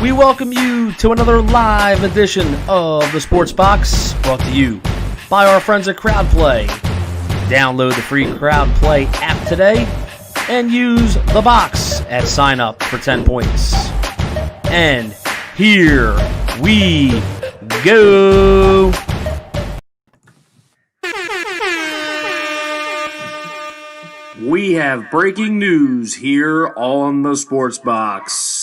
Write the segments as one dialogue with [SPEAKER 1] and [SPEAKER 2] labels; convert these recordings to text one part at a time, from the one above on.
[SPEAKER 1] We welcome you to another live edition of the Sports Box, brought to you by our friends at CrowdPlay. Download the free CrowdPlay app today and use the box at sign up for 10 points. And here we go. We have breaking news here on the Sports Box.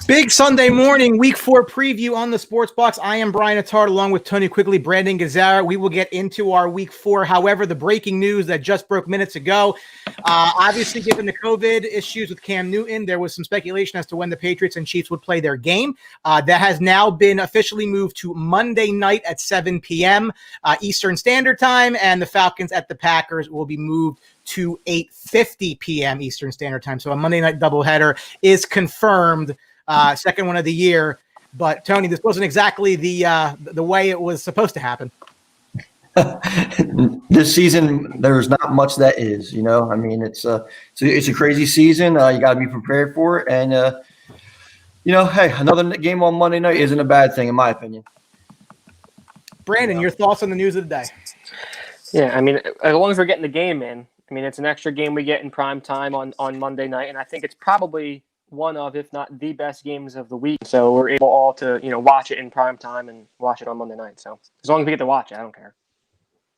[SPEAKER 2] Big Sunday morning, Week 4 preview on the Sports Box. I am Brian Attard along with Tony Quigley, Brandon Gazzara. We will get into our Week 4. However, the breaking news that just broke minutes ago, obviously given the COVID issues with Cam Newton, there was some speculation as to when the Patriots and Chiefs would play their game. That has now been officially moved to Monday night at 7 p.m. Eastern Standard Time, and the Falcons at the Packers will be moved to 8:50 p.m. Eastern Standard Time. So a Monday night doubleheader is confirmed. Second one of the year, but Tony, this wasn't exactly the way it was supposed to happen.
[SPEAKER 3] This season, there's not much that is, you know. I mean, it's a crazy season. You got to be prepared for it, and you know, hey, another game on Monday night isn't a bad thing, in my opinion.
[SPEAKER 2] Brandon, your thoughts on the news of the day?
[SPEAKER 4] Yeah, I mean, as long as we're getting the game in, I mean, it's an extra game we get in prime time on Monday night, and I think it's probably one of, if not the best games of the week. So we're able all to, you know, watch it in prime time and watch it on Monday night. So as long as we get to watch it, I don't care.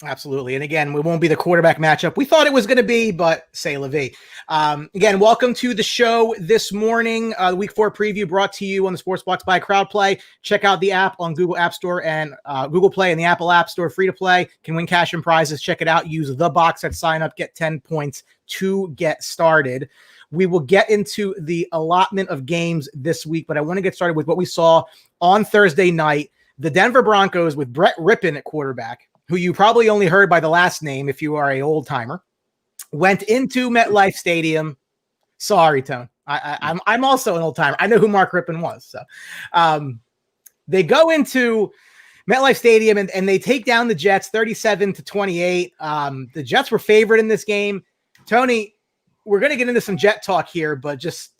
[SPEAKER 2] Absolutely. And again, we won't be the quarterback matchup we thought it was going to be, but say la vie. Again, welcome to the show this morning. The Week 4 preview brought to you on the Sports Box by CrowdPlay. Check out the app on Google App Store and Google Play and the Apple App Store, free to play. Can win cash and prizes. Check it out. Use the box at sign up. Get 10 points to get started. We will get into the allotment of games this week, but I want to get started with what we saw on Thursday night. The Denver Broncos with Brett Rippon at quarterback, who you probably only heard by the last name if you are a old timer, went into MetLife Stadium. Sorry, Tone. I'm also an old timer. I know who Mark Rippon was. So they go into MetLife Stadium and they take down the Jets 37-28. The Jets were favored in this game. Tony, we're going to get into some Jet talk here, but just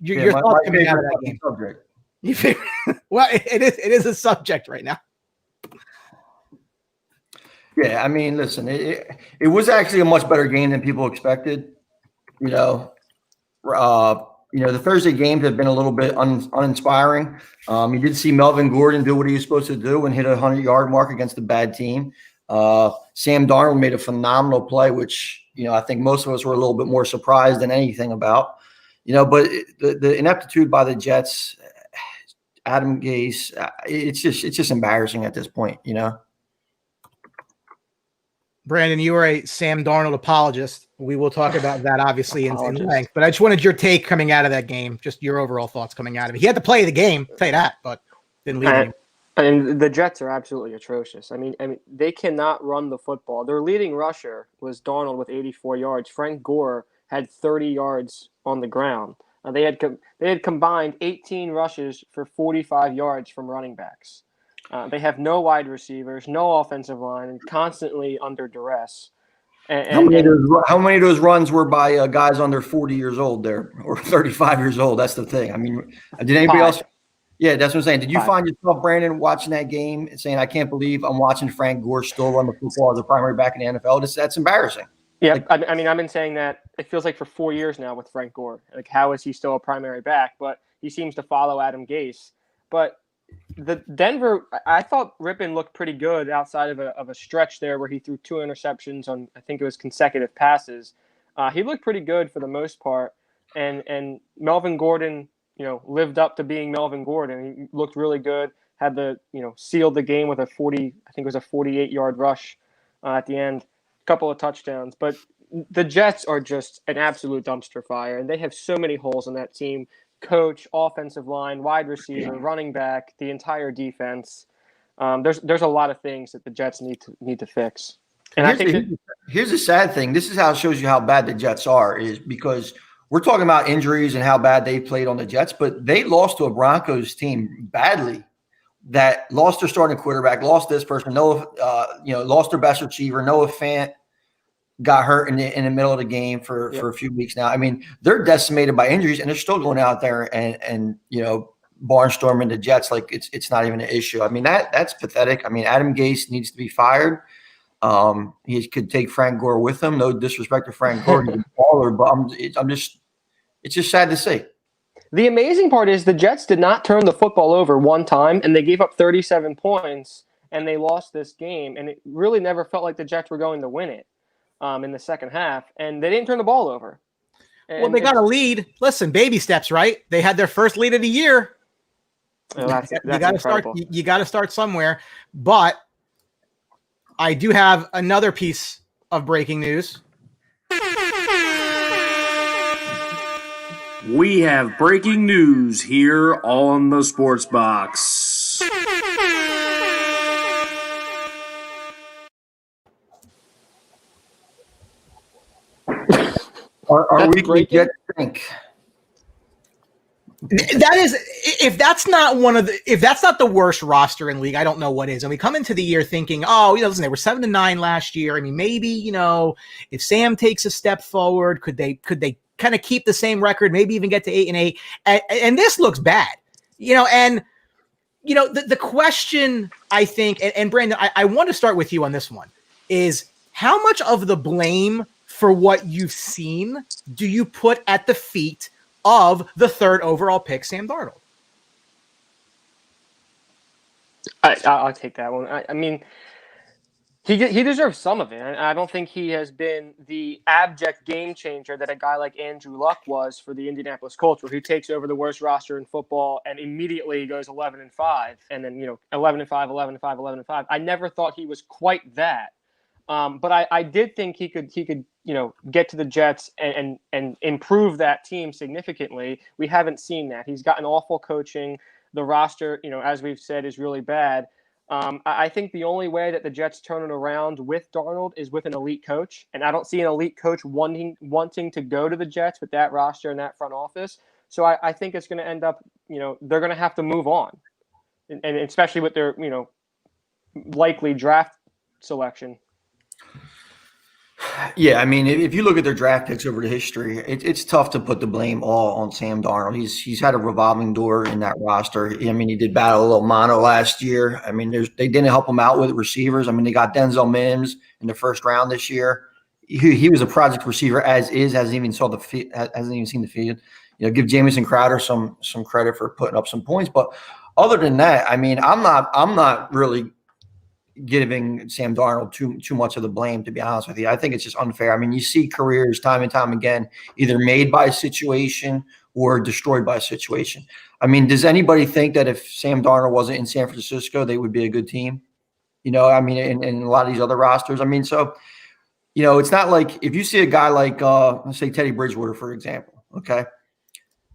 [SPEAKER 2] your thoughts coming out of that game. Subject. Well, it is a subject right now.
[SPEAKER 3] Yeah, I mean, listen, it was actually a much better game than people expected. You know, the Thursday games have been a little bit uninspiring. You did see Melvin Gordon do what he was supposed to do and hit a 100-yard mark against a bad team. Sam Darnold made a phenomenal play, which, you know, I think most of us were a little bit more surprised than anything about, you know, but the ineptitude by the Jets, Adam Gase, it's just embarrassing at this point, you know.
[SPEAKER 2] Brandon, you are a Sam Darnold apologist. We will talk about that obviously in length, but I just wanted your take coming out of that game, just your overall thoughts coming out of it. He had to play the game, I'll tell you that, but didn't leave it.
[SPEAKER 4] And the Jets are absolutely atrocious. I mean, they cannot run the football. Their leading rusher was Darnold with 84 yards. Frank Gore had 30 yards on the ground. They had combined 18 rushes for 45 yards from running backs. They have no wide receivers, no offensive line, and constantly under duress.
[SPEAKER 3] How many of those runs were by guys under 40 years old there, or 35 years old? That's the thing. I mean, did anybody else? Yeah, that's what I'm saying. Did you find yourself, Brandon, watching that game and saying, I can't believe I'm watching Frank Gore still run the football as a primary back in the NFL? That's embarrassing.
[SPEAKER 4] Yeah, I mean, I've been saying that it feels like for 4 years now with Frank Gore. Like, how is he still a primary back? But he seems to follow Adam Gase. But the Denver, I thought Rippon looked pretty good outside of a stretch there where he threw 2 interceptions on, I think it was consecutive passes. He looked pretty good for the most part. And Melvin Gordon, you know, lived up to being Melvin Gordon. He looked really good, had sealed the game with a 48-yard rush at the end, a couple of touchdowns. But the Jets are just an absolute dumpster fire, and they have so many holes in that team. Coach, offensive line, wide receiver, running back, the entire defense. There's a lot of things that the Jets need to fix. And
[SPEAKER 3] here's the sad thing. This is how it shows you how bad the Jets are, is because we're talking about injuries and how bad they played on the Jets, but they lost to a Broncos team badly that lost their starting quarterback, lost this person, lost their best receiver, Noah Fant, got hurt in the middle of the game for a few weeks now. I mean, they're decimated by injuries, and they're still going out there and barnstorming the Jets like it's not even an issue. I mean, that's pathetic. I mean, Adam Gase needs to be fired. He could take Frank Gore with him. No disrespect to Frank Gore, he's a baller, but it's just sad to see.
[SPEAKER 4] The amazing part is the Jets did not turn the football over one time, and they gave up 37 points, and they lost this game. And it really never felt like the Jets were going to win it in the second half, and they didn't turn the ball over.
[SPEAKER 2] Well, they got a lead. Listen, baby steps, right? They had their first lead of the year.
[SPEAKER 4] Oh, that's
[SPEAKER 2] you got to start.
[SPEAKER 4] incredible.
[SPEAKER 2] You got to start somewhere. But I do have another piece of breaking news.
[SPEAKER 1] We have breaking news here on the Sports Box.
[SPEAKER 3] Our weekly Jet think.
[SPEAKER 2] That is, if that's not the worst roster in league, I don't know what is. And we come into the year thinking, oh, listen, they were 7-9 last year. I mean, maybe, if Sam takes a step forward, could they kind of keep the same record, maybe even get to 8-8? And this looks bad, and the question, I think, and Brandon, I want to start with you on this one, is how much of the blame for what you've seen do you put at the feet of the third overall pick, Sam Darnold?
[SPEAKER 4] I'll take that one. I mean, he deserves some of it. I don't think he has been the abject game changer that a guy like Andrew Luck was for the Indianapolis Colts, where he takes over the worst roster in football and immediately goes 11-5, and then 11-5, 11-5, 11-5. I never thought he was quite that. But I did think he could get to the Jets and improve that team significantly. We haven't seen that. He's gotten awful coaching. The roster, as we've said, is really bad. I think the only way that the Jets turn it around with Darnold is with an elite coach, and I don't see an elite coach wanting to go to the Jets with that roster and that front office. So I think it's going to end up, they're going to have to move on, and especially with their likely draft selection.
[SPEAKER 3] Yeah, I mean, if you look at their draft picks over the history, it's tough to put the blame all on Sam Darnold. He's had a revolving door in that roster. I mean, he did battle a little mono last year. I mean, they didn't help him out with receivers. I mean, they got Denzel Mims in the first round this year. He was a project receiver as is, hasn't even seen the field. Give Jamison Crowder some credit for putting up some points, but other than that, I mean, I'm not really giving Sam Darnold too much of the blame, to be honest with you. I think it's just unfair. I mean, you see careers time and time again, either made by a situation or destroyed by a situation. I mean, does anybody think that if Sam Darnold wasn't in San Francisco, they would be a good team? I mean, in a lot of these other rosters. I mean, so, it's not like if you see a guy like, let's say Teddy Bridgewater, for example, okay?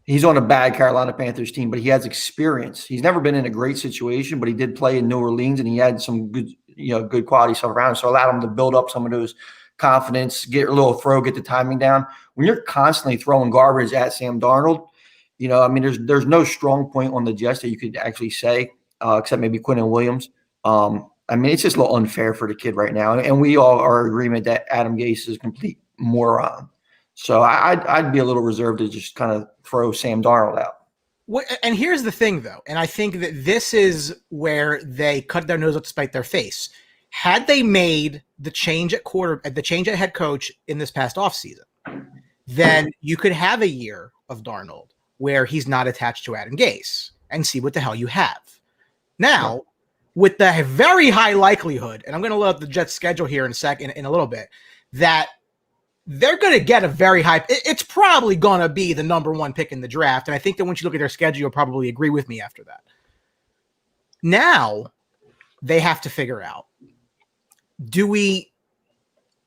[SPEAKER 3] He's on a bad Carolina Panthers team, but he has experience. He's never been in a great situation, but he did play in New Orleans, and he had some good quality stuff around him. So allowed him to build up some of those confidence, get a little throw, get the timing down. When you're constantly throwing garbage at Sam Darnold, I mean, there's no strong point on the Jets that you could actually say, except maybe Quinnen Williams. I mean, it's just a little unfair for the kid right now. And we all are in agreement that Adam Gase is a complete moron. So I'd be a little reserved to just kind of throw Sam Darnold out.
[SPEAKER 2] And here's the thing, though, and I think that this is where they cut their nose up to spite their face. Had they made the change at head coach in this past offseason, then you could have a year of Darnold where he's not attached to Adam Gase and see what the hell you have. Now, with the very high likelihood, and I'm going to load up the Jets schedule here in a little bit, that they're going to get a very high – it's probably going to be the number one pick in the draft, and I think that once you look at their schedule, you'll probably agree with me after that. Now, they have to figure out, do we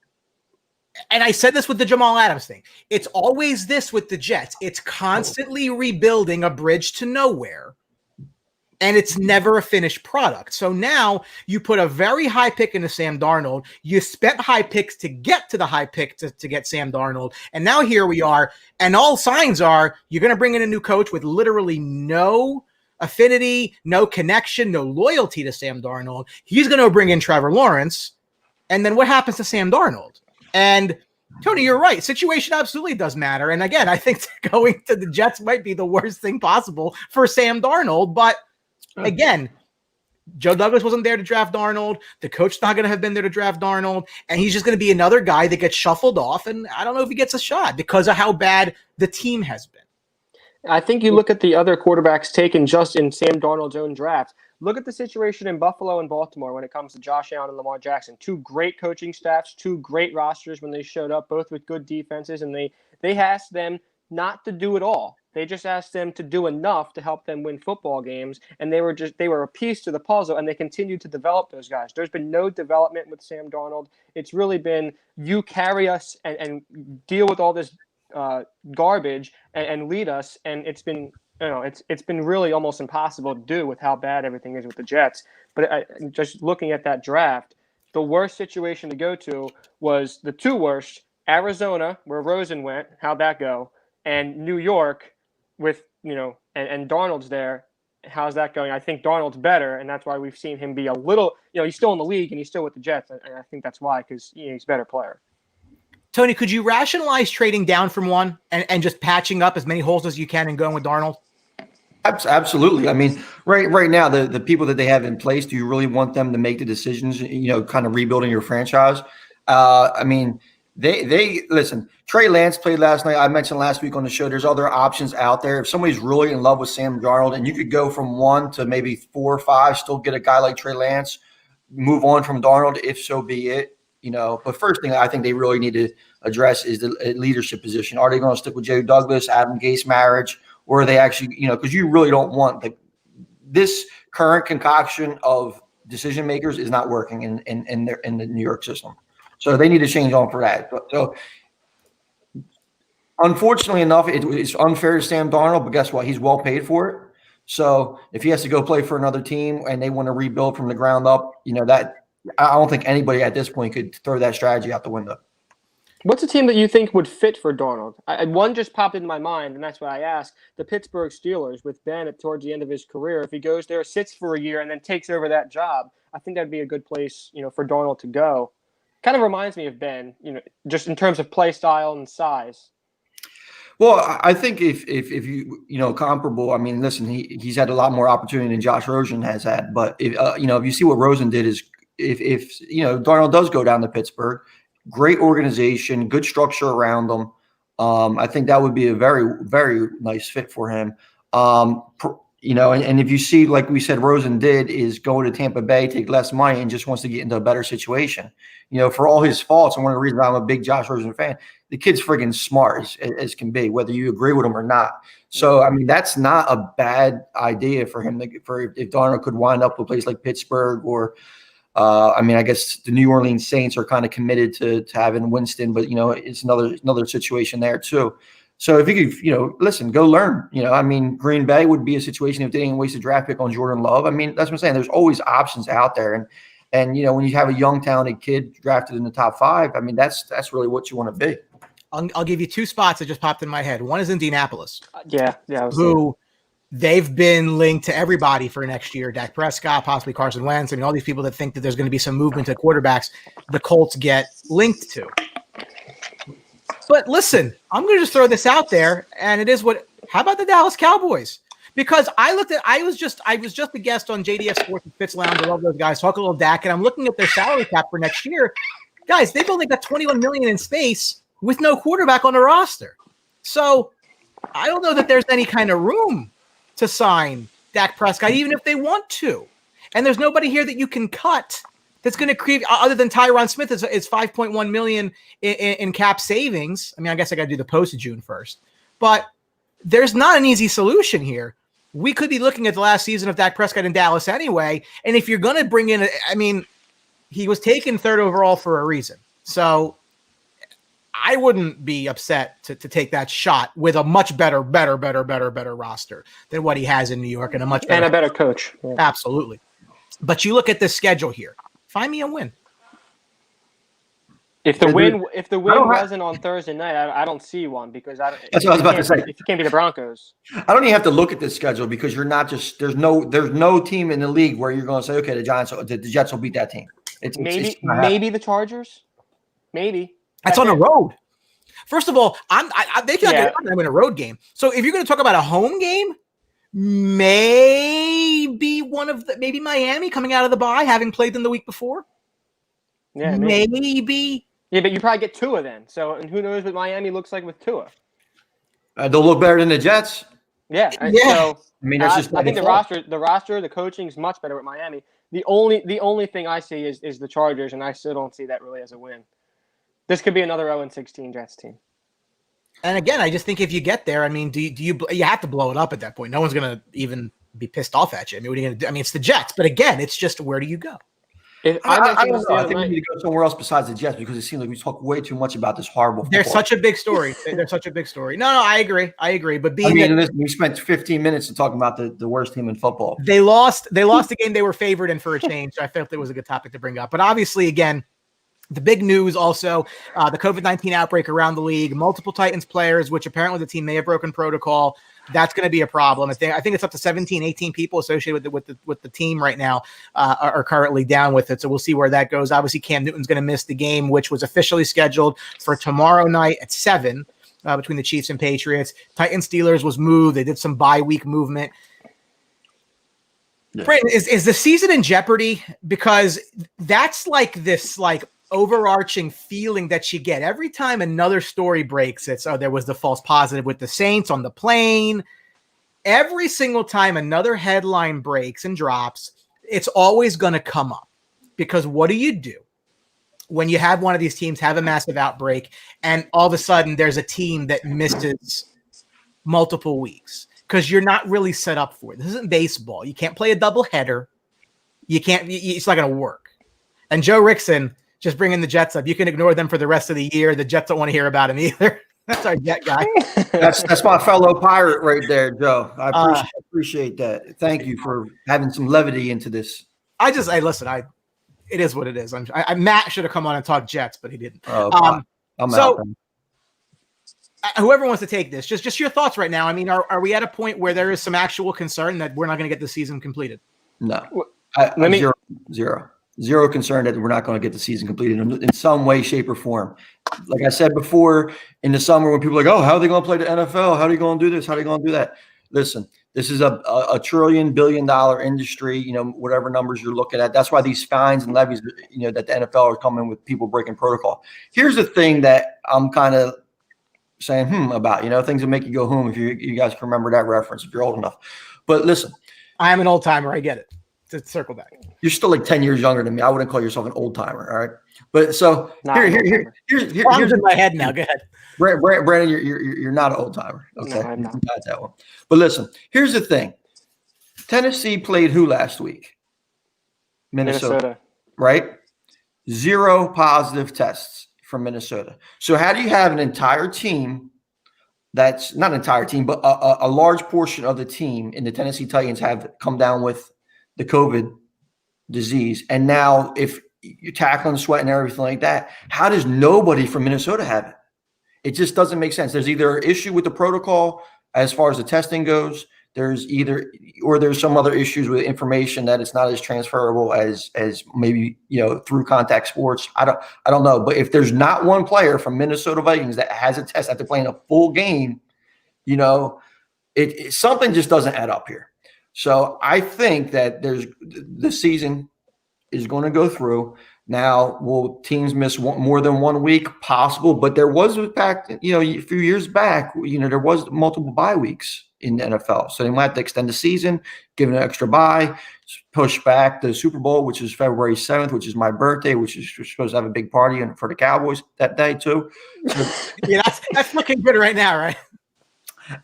[SPEAKER 2] – and I said this with the Jamal Adams thing. It's always this with the Jets. It's constantly rebuilding a bridge to nowhere, and it's never a finished product. So now you put a very high pick into Sam Darnold. You spent high picks to get to the high pick to get Sam Darnold. And now here we are. And all signs are you're going to bring in a new coach with literally no affinity, no connection, no loyalty to Sam Darnold. He's going to bring in Trevor Lawrence. And then what happens to Sam Darnold? And Tony, you're right. Situation absolutely does matter. And again, I think going to the Jets might be the worst thing possible for Sam Darnold. But again, Joe Douglas wasn't there to draft Darnold. The coach's not going to have been there to draft Darnold. And he's just going to be another guy that gets shuffled off. And I don't know if he gets a shot because of how bad the team has been.
[SPEAKER 4] I think you look at the other quarterbacks taken just in Sam Darnold's own draft. Look at the situation in Buffalo and Baltimore when it comes to Josh Allen and Lamar Jackson. Two great coaching staffs, two great rosters when they showed up, both with good defenses, and they asked them not to do it all. They just asked them to do enough to help them win football games, and they were a piece to the puzzle, and they continued to develop those guys. There's been no development with Sam Darnold. It's really been you carry us and deal with all this garbage and lead us, and it's been it's been really almost impossible to do with how bad everything is with the Jets. But just looking at that draft, the worst situation to go to was the two worst: Arizona, where Rosen went, how'd that go, and New York with and Darnold's there. How's that going? I think Darnold's better, and that's why we've seen him be a little, he's still in the league and he's still with the Jets, and I think that's why, because he's a better player.
[SPEAKER 2] Tony, could you rationalize trading down from one and just patching up as many holes as you can and going with Darnold?
[SPEAKER 3] Absolutely. I mean, right now, the people that they have in place, do you really want them to make the decisions, kind of rebuilding your franchise? I mean, they listen, Trey Lance played last night. I mentioned last week on the show, there's other options out there. If somebody's really in love with Sam Darnold and you could go from 1 to maybe 4 or 5, still get a guy like Trey Lance, move on from Darnold, if so be it. But first thing I think they really need to address is the leadership position. Are they going to stick with Joe Douglas, Adam Gase marriage, or are they actually, because you really don't want this current concoction of decision makers is not working in the New York system. So they need to change on for that. So unfortunately enough, it's unfair to Sam Darnold, but guess what? He's well paid for it. So if he has to go play for another team and they want to rebuild from the ground up, that I don't think anybody at this point could throw that strategy out the window.
[SPEAKER 4] What's a team that you think would fit for Darnold? One just popped into my mind, and that's why I asked. The Pittsburgh Steelers with Ben towards the end of his career. If he goes there, sits for a year, and then takes over that job, I think that'd be a good place, for Darnold to go. Kind of reminds me of Ben, just in terms of play style and size.
[SPEAKER 3] Well, I think if you comparable, I mean, listen, he's had a lot more opportunity than Josh Rosen has had. But if you see what Rosen did is if Darnold does go down to Pittsburgh, great organization, good structure around them. I think that would be a very, very nice fit for him. And if you see, like we said, Rosen did is go to Tampa Bay, take less money, and just wants to get into a better situation. For all his faults, and one of the reasons I'm a big Josh Rosen fan, the kid's friggin' smart as can be, whether you agree with him or not. So, I mean, that's not a bad idea for him. If Darnold could wind up with a place like Pittsburgh or, I guess the New Orleans Saints are kind of committed to having Winston, but it's another situation there too. So if you could, listen, go learn. Green Bay would be a situation if they didn't waste a draft pick on Jordan Love. I mean, that's what I'm saying. There's always options out there, and when you have a young, talented kid drafted in the top 5, I mean, that's really what you want to be.
[SPEAKER 2] I'll give you 2 spots that just popped in my head. One is Indianapolis.
[SPEAKER 4] Yeah.
[SPEAKER 2] They've been linked to everybody for next year. Dak Prescott, possibly Carson Wentz. I mean, all these people that think that there's going to be some movement to quarterbacks, the Colts get linked to. But listen, I'm going to just throw this out there, and it is how about the Dallas Cowboys? Because I was just a guest on JDS Sports and Fitz Lounge. I love those guys. Talk a little Dak, and I'm looking at their salary cap for next year. Guys, they've only got $21 million in space with no quarterback on the roster. So I don't know that there's any kind of room to sign Dak Prescott, even if they want to. And there's nobody here that you can cut that's going to create, other than Tyron Smith, is $5.1 million in cap savings. I mean, I guess I got to do the post of June 1st. But there's not an easy solution here. We could be looking at the last season of Dak Prescott in Dallas anyway. And if you're going to bring in, he was taken 3rd overall for a reason. So I wouldn't be upset to take that shot with a much better roster than what he has in New York and a better
[SPEAKER 4] coach. Yeah.
[SPEAKER 2] Absolutely. But you look at the schedule here. Find me a win.
[SPEAKER 4] If the win wasn't on Thursday night, I don't see one because that's
[SPEAKER 3] what I was about to say.
[SPEAKER 4] If you can't be the Broncos,
[SPEAKER 3] I don't even have to look at this schedule because you're not just there's no team in the league where you're going to say, okay, the Jets will beat that team.
[SPEAKER 4] Maybe the Chargers, maybe.
[SPEAKER 2] That's on the road. First of all, they can't win a road game. So if you're going to talk about a home game, maybe maybe Miami coming out of the bye, having played them the week before.
[SPEAKER 4] Yeah,
[SPEAKER 2] maybe.
[SPEAKER 4] Yeah, but you probably get Tua then. So, and who knows what Miami looks like with Tua?
[SPEAKER 3] They'll look better than the Jets.
[SPEAKER 4] Yeah.
[SPEAKER 2] Yeah.
[SPEAKER 4] So
[SPEAKER 3] I mean, that's just
[SPEAKER 4] I think the roster, the coaching is much better with Miami. The only thing I see is the Chargers, and I still don't see that really as a win. This could be another 0-16 Jets team.
[SPEAKER 2] And again, I just think if you get there, I mean, you have to blow it up at that point. No one's going to even be pissed off at you. I mean, what are you going to do? I mean, it's the Jets, but again, it's just where do you go?
[SPEAKER 3] I don't know. I think we need to go somewhere else besides the Jets because it seems like we talk way too much about this horrible football.
[SPEAKER 2] They're such a big story. They're such a big story. No, I agree. But
[SPEAKER 3] we spent 15 minutes talking about the worst team in football.
[SPEAKER 2] They lost the game they were favored in for a change. So I felt it was a good topic to bring up. But obviously, again, the big news also, the COVID-19 outbreak around the league, multiple Titans players, which apparently the team may have broken protocol. That's going to be a problem. I think it's up to 17, 18 people associated with the team right now are currently down with it. So we'll see where that goes. Obviously, Cam Newton's going to miss the game, which was officially scheduled for tomorrow night at 7 between the Chiefs and Patriots. Titans Steelers was moved. They did some bye week movement. Yeah. Brandon, is the season in jeopardy? Because that's like this overarching feeling that you get every time another story breaks. It's there was the false positive with the Saints on the plane. Every single time another headline breaks and drops, it's always going to come up, because what do you do when you have one of these teams have a massive outbreak and all of a sudden there's a team that misses multiple weeks because you're not really set up for it? This isn't baseball. You can't play a double header. It's not going to work. And Joe Rickson, just bringing the Jets up. You can ignore them for the rest of the year. The Jets don't want to hear about him either. That's our Jet guy.
[SPEAKER 3] That's my fellow pirate right there, Joe. I appreciate that. Thank you for having some levity into this.
[SPEAKER 2] Listen. It is what it is. Matt should have come on and talked Jets, but he didn't.
[SPEAKER 3] I'm out.
[SPEAKER 2] Whoever wants to take this, just your thoughts right now. I mean, are we at a point where there is some actual concern that we're not going to get the season completed?
[SPEAKER 3] No, zero concern that we're not going to get the season completed in some way, shape, or form. Like I said before, in the summer when people are like, oh, how are they going to play the NFL? How are they going to do this? How are they going to do that? Listen, this is a trillion, billion-dollar industry, whatever numbers you're looking at. That's why these fines and levies, that the NFL are coming with people breaking protocol. Here's the thing that I'm kind of saying about, things that make you go if you guys can remember that reference if you're old enough. But listen.
[SPEAKER 2] I am an old timer. I get it. To circle back.
[SPEAKER 3] You're still like 10 years younger than me. I wouldn't call yourself an old timer. All right. But so here's
[SPEAKER 2] in my head now. Go ahead.
[SPEAKER 3] Brandon, you're not an old timer. Okay. No, I'm not. Got that one. But listen, here's the thing. Tennessee played who last week? Minnesota. Right? 0 positive tests from Minnesota. So how do you have an entire team that's not an entire team, but a large portion of the team in the Tennessee Titans have come down with the COVID disease? And now if you're tackling, sweat, and everything like that, how does nobody from Minnesota have it? It just doesn't make sense. There's either an issue with the protocol as far as the testing goes. There's some other issues with information that it's not as transferable as maybe, through contact sports. I don't know. But if there's not one player from Minnesota Vikings that has a test after playing a full game, something just doesn't add up here. So I think that the season is going to go through. Now, will teams miss more than 1 week? Possible, but there was back, a few years back, there was multiple bye weeks in the NFL. So they might have to extend the season, give it an extra bye, push back the Super Bowl, which is February 7th, which is my birthday, which is we're supposed to have a big party for the Cowboys that day too. So,
[SPEAKER 2] yeah, that's looking good right now, right?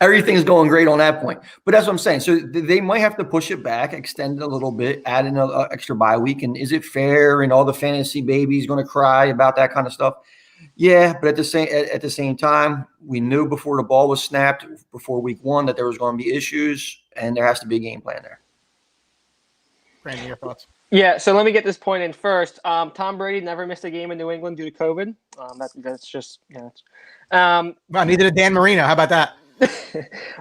[SPEAKER 3] Everything's going great on that point. But that's what I'm saying. So they might have to push it back, extend it a little bit, add in an extra bye week. And is it fair? And all the fantasy babies going to cry about that kind of stuff? Yeah, but at the same time, we knew before the ball was snapped, before week 1, that there was going to be issues, and there has to be a game plan there.
[SPEAKER 2] Brandon, your thoughts?
[SPEAKER 4] Yeah, so let me get this point in first. Tom Brady never missed a game in New England due to COVID. That's just
[SPEAKER 2] well, neither did Dan Marino. How about that?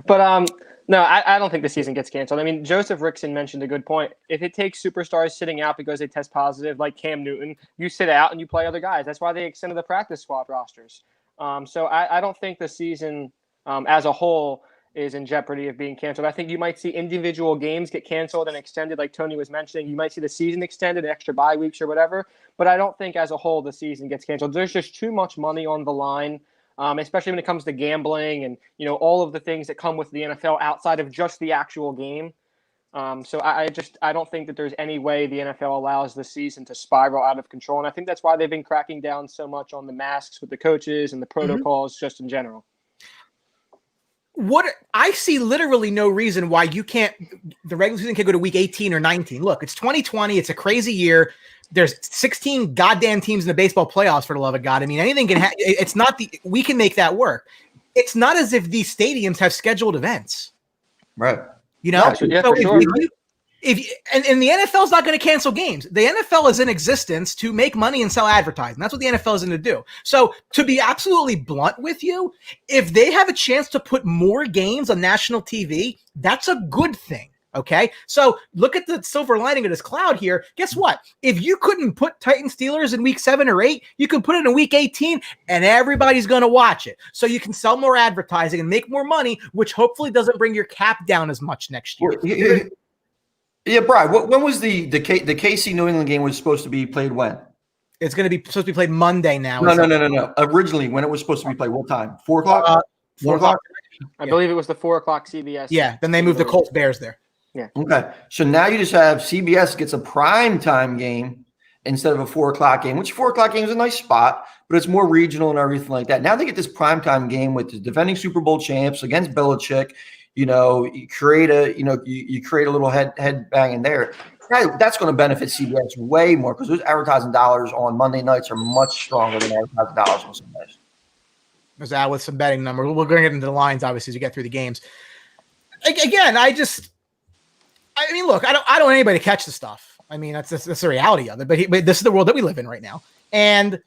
[SPEAKER 4] But No, I don't think the season gets canceled. I mean, Joseph Rickson mentioned a good point. If it takes superstars sitting out because they test positive, like Cam Newton, you sit out and you play other guys. That's why they extended the practice squad rosters. So I don't think the season as a whole is in jeopardy of being canceled. I think you might see individual games get canceled and extended, like Tony was mentioning. You might see the season extended, extra bye weeks or whatever. But I don't think as a whole the season gets canceled. There's just too much money on the line. Especially when it comes to gambling and, all of the things that come with the NFL outside of just the actual game. So I don't think that there's any way the NFL allows the season to spiral out of control. And I think that's why they've been cracking down so much on the masks with the coaches and the protocols just in general.
[SPEAKER 2] What I see literally no reason why the regular season can go to week 18 or 19. Look, it's 2020. It's a crazy year. There's 16 goddamn teams in the baseball playoffs, for the love of God. I mean, anything can happen. It's not we can make that work. It's not as if these stadiums have scheduled events.
[SPEAKER 3] Right.
[SPEAKER 2] Yeah,
[SPEAKER 4] so for sure.
[SPEAKER 2] And the NFL is not going to cancel games. The NFL is in existence to make money and sell advertising. That's what the NFL is in to do. So to be absolutely blunt with you, if they have a chance to put more games on national TV, that's a good thing. Okay, so look at the silver lining of this cloud here. Guess what? If you couldn't put Titans Steelers in week 7 or 8, you can put it in week 18 and everybody's going to watch it. So you can sell more advertising and make more money, which hopefully doesn't bring your cap down as much next year.
[SPEAKER 3] Yeah, Brian, when was the KC New England game was supposed to be played when?
[SPEAKER 2] It's going to be supposed to be played Monday now.
[SPEAKER 3] No. Originally, when it was supposed to be played, what time? 4 o'clock? 4 o'clock?
[SPEAKER 4] I believe it was the 4 o'clock CBS.
[SPEAKER 2] Yeah, then they moved the Colts Bears there.
[SPEAKER 4] Yeah.
[SPEAKER 3] Okay. So now you just have CBS gets a prime time game instead of a 4 o'clock game, which 4 o'clock game is a nice spot, but it's more regional and everything like that. Now they get this prime time game with the defending Super Bowl champs against Belichick. You create a little head banging there. That's going to benefit CBS way more because those advertising dollars on Monday nights are much stronger than advertising dollars on Sundays.
[SPEAKER 2] There's that with some betting numbers. We're going to get into the lines obviously as we get through the games. Again, look, I don't want anybody to catch the stuff. I mean, that's the reality of it. But this is the world that we live in right now. And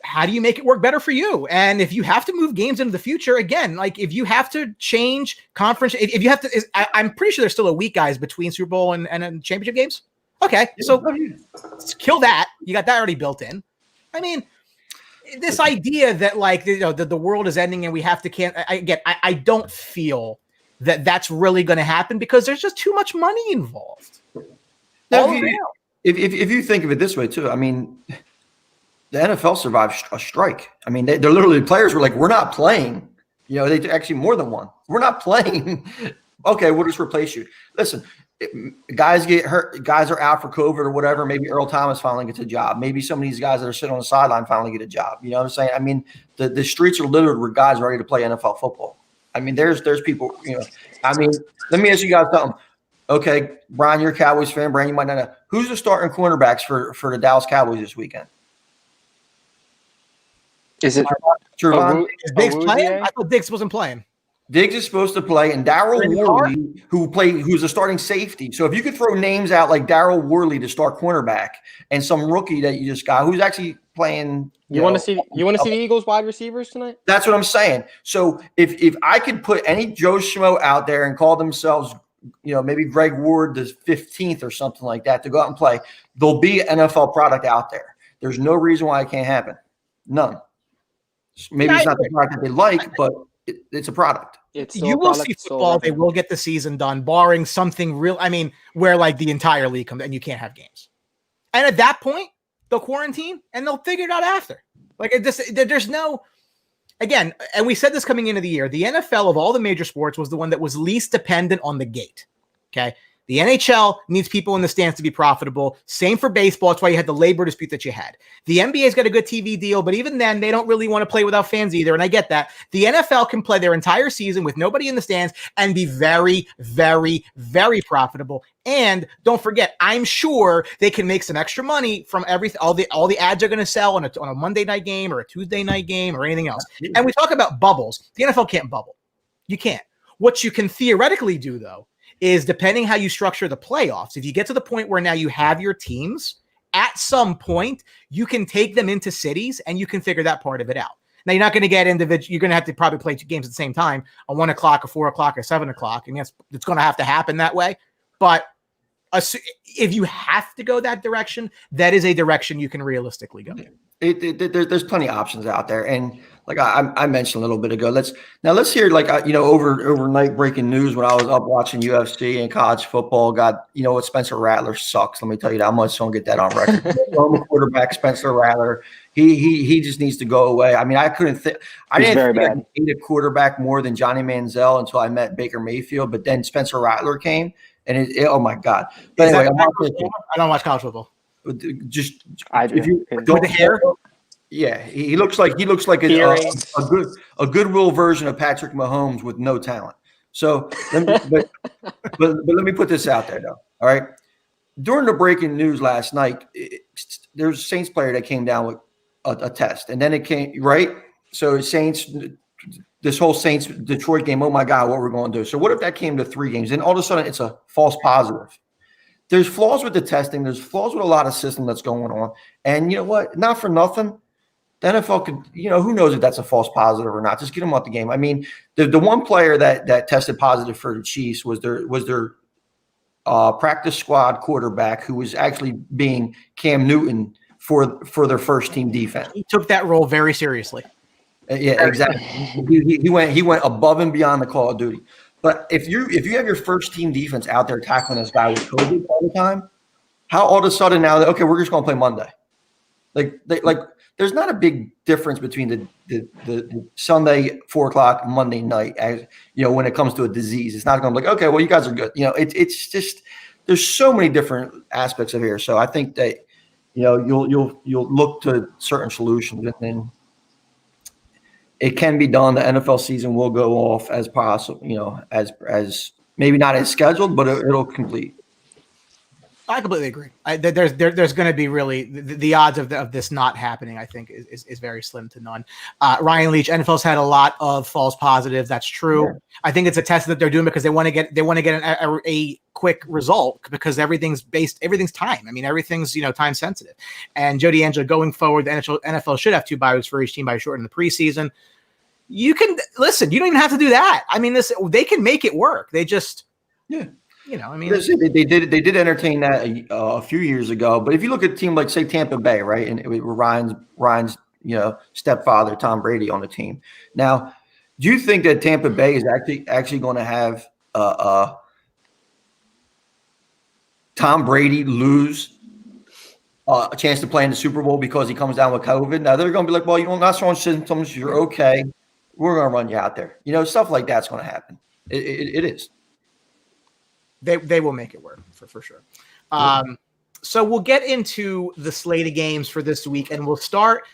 [SPEAKER 2] how do you make it work better for you? And if you have to move games into the future, again, like if you have to change conference, if you have to, I'm pretty sure there's still a week, guys, between Super Bowl and championship games. Okay, so kill that. You got that already built in. I mean, this idea that the world is ending and we have to I don't feel that that's really going to happen because there's just too much money involved.
[SPEAKER 3] Now, if you think of it this way too, I mean, the NFL survived a strike. I mean, they're literally players were like, we're not playing. They actually more than one. We're not playing. Okay, we'll just replace you. Listen, guys get hurt. Guys are out for COVID or whatever. Maybe Earl Thomas finally gets a job. Maybe some of these guys that are sitting on the sideline finally get a job. You know what I'm saying? I mean, the streets are littered with guys ready to play NFL football. I mean, there's people, I mean, let me ask you guys something. Okay, Brian, you're a Cowboys fan. Brian, you might not know. Who's the starting cornerbacks for the Dallas Cowboys this weekend?
[SPEAKER 4] Is it
[SPEAKER 3] Trevon?
[SPEAKER 2] Is Diggs playing? I thought Diggs wasn't playing.
[SPEAKER 3] Diggs is supposed to play, and Darryl Worley, who's a starting safety. So if you could throw names out like Darryl Worley to start cornerback and some rookie that you just got who's actually playing.
[SPEAKER 4] You want to see the Eagles wide receivers tonight?
[SPEAKER 3] That's what I'm saying. So if I could put any Joe Schmo out there and call themselves, maybe Greg Ward the 15th or something like that to go out and play, there'll be an NFL product out there. There's no reason why it can't happen. Maybe it's not the product that they like, but it's a product.
[SPEAKER 2] You will see football. They will get the season done, barring something real. I mean, where the entire league comes and you can't have games. And at that point, they'll quarantine and they'll figure it out after. There's no, again, and we said this coming into the year, the NFL of all the major sports was the one that was least dependent on the gate. Okay. The NHL needs people in the stands to be profitable. Same for baseball. That's why you had the labor dispute that you had. The NBA's got a good TV deal, but even then, they don't really want to play without fans either, and I get that. The NFL can play their entire season with nobody in the stands and be very, very, very profitable. And don't forget, I'm sure they can make some extra money from everything. All the ads are going to sell on a Monday night game or a Tuesday night game or anything else. And we talk about bubbles. The NFL can't bubble. You can't. What you can theoretically do, though, is depending how you structure the playoffs, if you get to the point where now you have your teams, at some point, you can take them into cities and you can figure that part of it out. Now you're not going to get individual. You're going to have to probably play 2 games at the same time, a 1 o'clock, a 4 o'clock, or 7 o'clock, and it's going to have to happen that way. But if you have to go that direction, that is a direction you can realistically go.
[SPEAKER 3] There's plenty of options out there, and like I mentioned a little bit ago, let's hear overnight breaking news when I was up watching UFC and college football. Got what Spencer Rattler sucks. Let me tell you that much. So I'll get that on record. Former quarterback Spencer Rattler, he just needs to go away. I mean, I didn't think I hate a quarterback more than Johnny Manziel until I met Baker Mayfield, but then Spencer Rattler came, and oh my God! But anyway,
[SPEAKER 2] I don't watch college football.
[SPEAKER 3] Just
[SPEAKER 4] I do.
[SPEAKER 3] If you
[SPEAKER 2] with the hair.
[SPEAKER 3] Yeah, he looks like a goodwill version of Patrick Mahomes with no talent. So, but let me put this out there though. All right, during the breaking news last night, there's a Saints player that came down with a test, and then it came right. So Saints, this whole Saints Detroit game. Oh my God, what we're going to do? So what if that came to 3 games? Then all of a sudden it's a false positive. There's flaws with the testing. There's flaws with a lot of system that's going on. And you know what? Not for nothing. The NFL could, who knows if that's a false positive or not. Just get them out the game. I mean, the one player that tested positive for the Chiefs was their practice squad quarterback, who was actually being Cam Newton for their first team defense.
[SPEAKER 2] He took that role very seriously.
[SPEAKER 3] Yeah, exactly. he went above and beyond the Call of Duty. But if you have your first team defense out there tackling this guy with COVID all the time, how all of a sudden now okay, we're just going to play Monday? Like there's not a big difference between the Sunday 4 o'clock Monday night as when it comes to a disease. It's not going to be like, okay, well you guys are good. It's just there's so many different aspects of here. So I think that you'll look to certain solutions, and then it can be done. The NFL season will go off as possible, as maybe not as scheduled, but it'll complete.
[SPEAKER 2] I completely agree. There's going to be really the odds of this not happening, I think, is very slim to none. Ryan Leach, NFL's had a lot of false positives. That's true. Yeah. I think it's a test that they're doing because they want to get a quick result, because everything's time. I mean, everything's time sensitive. And Joe D'Angelo, going forward, the NFL should have 2 bye weeks for each team by shortening the preseason. You can listen. You don't even have to do that. I mean, they can make it work. They just I mean,
[SPEAKER 3] they did entertain that a few years ago. But if you look at a team like, say, Tampa Bay, right, and with Ryan's stepfather Tom Brady on the team. Now, do you think that Tampa Bay is actually going to have Tom Brady lose a chance to play in the Super Bowl because he comes down with COVID? Now they're going to be like, well, you don't not showing symptoms, you're okay. We're going to run you out there. Stuff like that's going to happen. It is.
[SPEAKER 2] They will make it work for sure. So we'll get into the slate of games for this week, and we'll start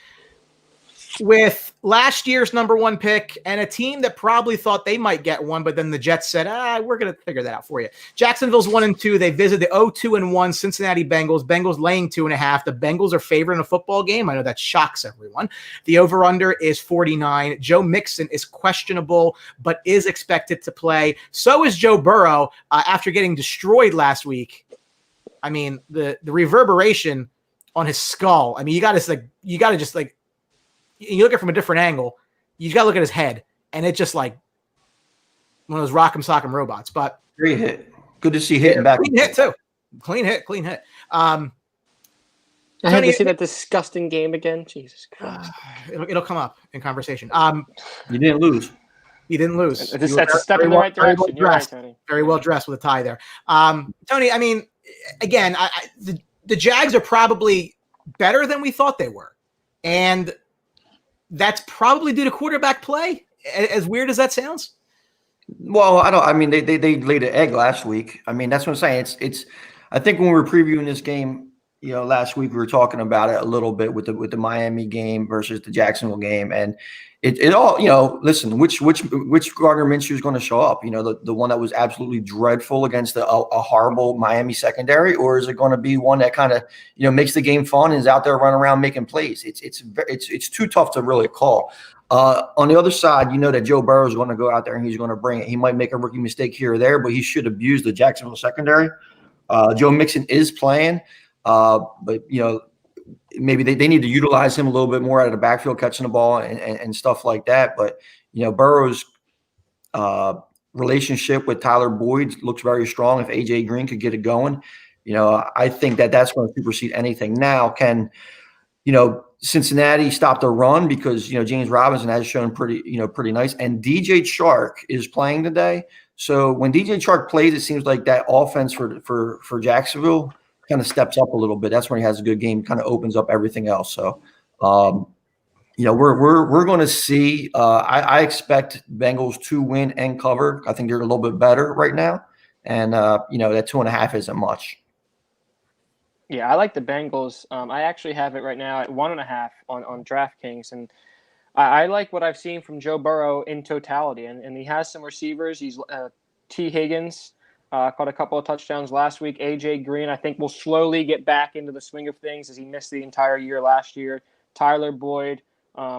[SPEAKER 2] with last year's number 1 pick and a team that probably thought they might get one, but then the Jets said, we're going to figure that out for you. Jacksonville's 1-2. They visit the 0-2-1 Cincinnati Bengals. Bengals laying 2.5. The Bengals are favored in a football game. I know that shocks everyone. The over-under is 49. Joe Mixon is questionable, but is expected to play. So is Joe Burrow after getting destroyed last week. I mean, the reverberation on his skull. I mean, you got to just you look at it from a different angle. You got to look at his head, and it's just like one of those rock'em sock'em robots. But
[SPEAKER 3] great hit. Good to see hitting back.
[SPEAKER 2] Clean hit too. Clean hit.
[SPEAKER 4] I had to see that disgusting game again. Jesus Christ.
[SPEAKER 2] It'll come up in conversation.
[SPEAKER 3] You didn't lose.
[SPEAKER 2] You didn't lose.
[SPEAKER 4] That's a step in the right direction. You're right, Tony.
[SPEAKER 2] Very well dressed with a tie there. Tony, I mean, again, the Jags are probably better than we thought they were. And that's probably due to quarterback play, as weird as that sounds.
[SPEAKER 3] Well, they laid an egg last week. I mean, that's what I'm saying. It's I think when we were previewing this game, last week we were talking about it a little bit with the Miami game versus the Jacksonville game, and it all, listen, which Gardner Minshew is going to show up? The one that was absolutely dreadful against a horrible Miami secondary, or is it going to be one that kind of makes the game fun and is out there running around making plays? It's too tough to really call. On the other side, that Joe Burrow is going to go out there and he's going to bring it. He might make a rookie mistake here or there, but he should abuse the Jacksonville secondary. Joe Mixon is playing, but maybe they need to utilize him a little bit more out of the backfield, catching the ball and stuff like that. But, Burrow's relationship with Tyler Boyd looks very strong. If AJ Green could get it going, I think that's going to supersede anything. Now, can Cincinnati stop the run, because James Robinson has shown pretty nice, and DJ Chark is playing today. So when DJ Chark plays, it seems like that offense for Jacksonville kind of steps up a little bit. That's when he has a good game, kind of opens up everything else. So, we're going to see. I expect Bengals to win and cover. I think they're a little bit better right now, and that 2.5 isn't much.
[SPEAKER 4] Yeah, I like the Bengals. I actually have it right now at 1.5 on DraftKings, and I like what I've seen from Joe Burrow in totality, and he has some receivers. He's T. Higgins caught a couple of touchdowns last week. AJ Green, I think, will slowly get back into the swing of things as he missed the entire year last year. Tyler Boyd,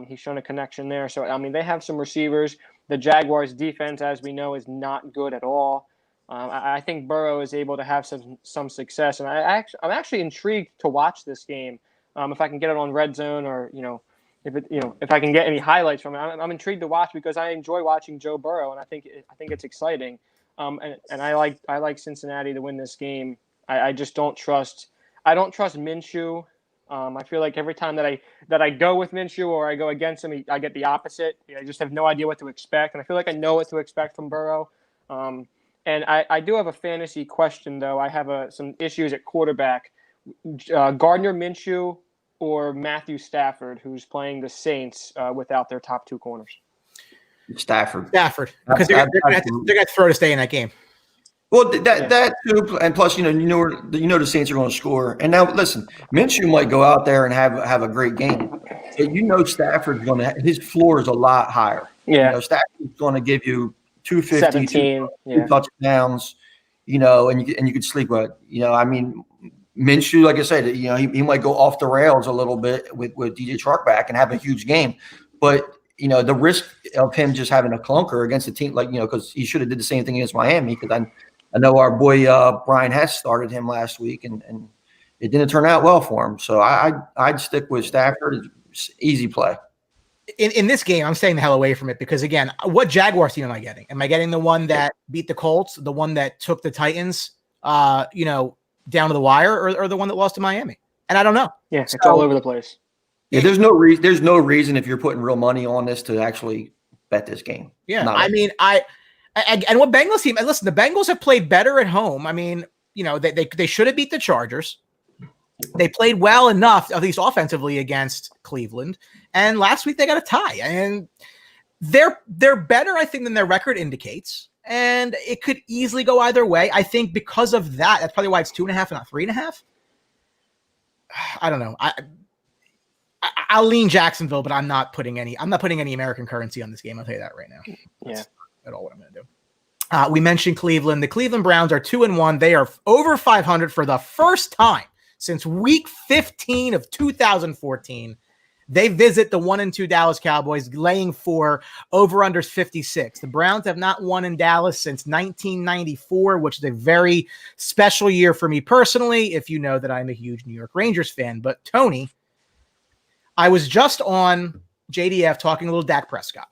[SPEAKER 4] he's shown a connection there. So, I mean, they have some receivers. The Jaguars' defense, as we know, is not good at all. I think Burrow is able to have some success, and I'm actually intrigued to watch this game. If I can get it on Red Zone, or if I can get any highlights from it, I'm intrigued to watch, because I enjoy watching Joe Burrow, and I think it's exciting. And I like Cincinnati to win this game. I just don't trust Minshew. I feel like every time that I go with Minshew or I go against him, I get the opposite. I just have no idea what to expect, and I feel like I know what to expect from Burrow. And I do have a fantasy question, though. I have some issues at quarterback. Gardner Minshew or Matthew Stafford, who's playing the Saints without their top two corners?
[SPEAKER 3] Stafford,
[SPEAKER 2] because they're going to throw to stay in that game.
[SPEAKER 3] Well, that too, and plus, the Saints are going to score. And now, listen, Minshew might go out there and have a great game, but Stafford's going to, his floor is a lot higher.
[SPEAKER 4] Yeah,
[SPEAKER 3] Stafford's going to give you 250,
[SPEAKER 4] 17,
[SPEAKER 3] two touchdowns, and you could sleep with it. I mean, Minshew, like I said, he might go off the rails a little bit with DJ Chark back and have a huge game, but the risk of him just having a clunker against a team because he should have did the same thing against Miami, because I know our boy Brian Hess started him last week and it didn't turn out well for him. So I'd stick with Stafford. It's easy play.
[SPEAKER 2] In this game, I'm staying the hell away from it, because, again, what Jaguars team am I getting? Am I getting the one that beat the Colts, the one that took the Titans, down to the wire, or the one that lost to Miami? And I don't know.
[SPEAKER 4] Yeah, it's all over the place.
[SPEAKER 3] Yeah, there's no reason if you're putting real money on this to actually bet this game.
[SPEAKER 2] Yeah, and what Bengals team? And listen, the Bengals have played better at home. I mean, they should have beat the Chargers. They played well enough, at least offensively, against Cleveland. And last week they got a tie. And they're better, I think, than their record indicates. And it could easily go either way. I think because of that, that's probably why it's 2.5 and not 3.5. I don't know. I'll lean Jacksonville, but I'm not putting any American currency on this game. I'll tell you that right now. That's at all what I'm going to do. We mentioned Cleveland. The Cleveland Browns are 2-1. They are over 500 for the first time since week 15 of 2014. They visit the 1-2 Dallas Cowboys, laying for over-unders 56. The Browns have not won in Dallas since 1994, which is a very special year for me personally, if you know that I'm a huge New York Rangers fan. But, Tony, I was just on JDF talking a little Dak Prescott.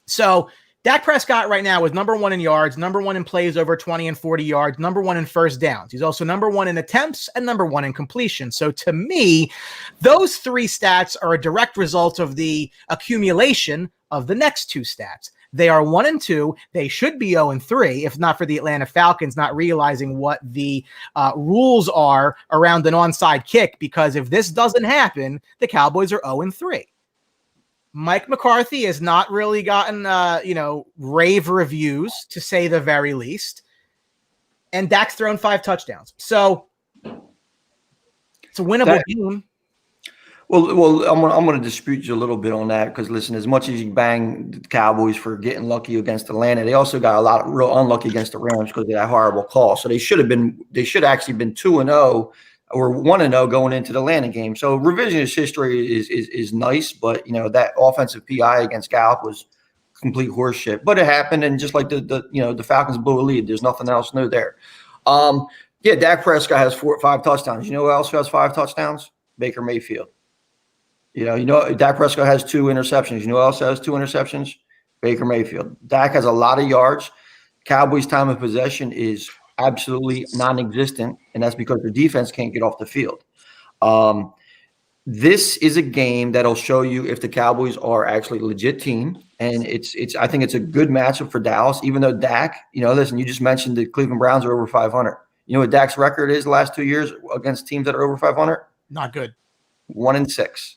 [SPEAKER 2] So Dak Prescott right now is number 1 in yards, number 1 in plays over 20 and 40 yards, number 1 in first downs. He's also number 1 in attempts and number 1 in completion. So to me, those 3 stats are a direct result of the accumulation of the next 2 stats. They are 1-2. They should be 0-3, if not for the Atlanta Falcons not realizing what the rules are around an onside kick, because if this doesn't happen, the Cowboys are 0-3. Mike McCarthy has not really gotten, rave reviews, to say the very least. And Dak's thrown 5 touchdowns. So it's a winnable game.
[SPEAKER 3] Well, I'm going to dispute you a little bit on that, because, listen, as much as you bang the Cowboys for getting lucky against Atlanta, they also got a lot of real unlucky against the Rams because of that horrible call. So they should actually been 2-0 or 1-0 going into the Atlanta game. So revisionist history is nice, but that offensive PI against Gallup was complete horseshit. But it happened, and just like the Falcons blew a lead, there's nothing else new there. Dak Prescott has 5 touchdowns. You know who else has 5 touchdowns? Baker Mayfield. Dak Prescott has 2 interceptions. You know who else has 2 interceptions? Baker Mayfield. Dak has a lot of yards. Cowboys' time of possession is absolutely non-existent, and that's because the defense can't get off the field. This is a game that'll show you if the Cowboys are actually a legit team, and I think it's a good matchup for Dallas. Even though Dak, listen, you just mentioned the Cleveland Browns are over 500. You know what Dak's record is the last 2 years against teams that are over 500?
[SPEAKER 2] Not good.
[SPEAKER 3] 1-6.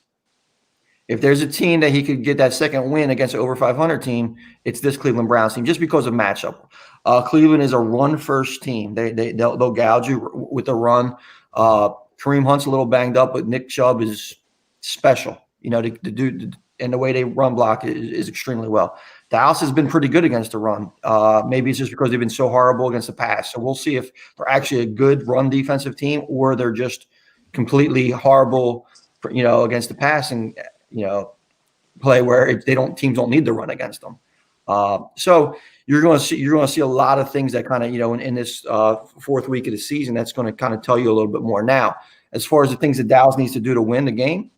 [SPEAKER 3] If there's a team that he could get that second win against an over 500 team, it's this Cleveland Browns team, just because of matchup. Cleveland is a run-first team. They'll gouge you with the run. Kareem Hunt's a little banged up, but Nick Chubb is special. To do, and the way they run block is extremely well. Dallas has been pretty good against the run. Maybe it's just because they've been so horrible against the pass. So we'll see if they're actually a good run defensive team or they're just completely horrible, against the passing. Play where teams don't need to run against them. So you're going to see a lot of things that kind of, in this 4th week of the season, that's going to kind of tell you a little bit more. Now, as far as the things that Dallas needs to do to win the game,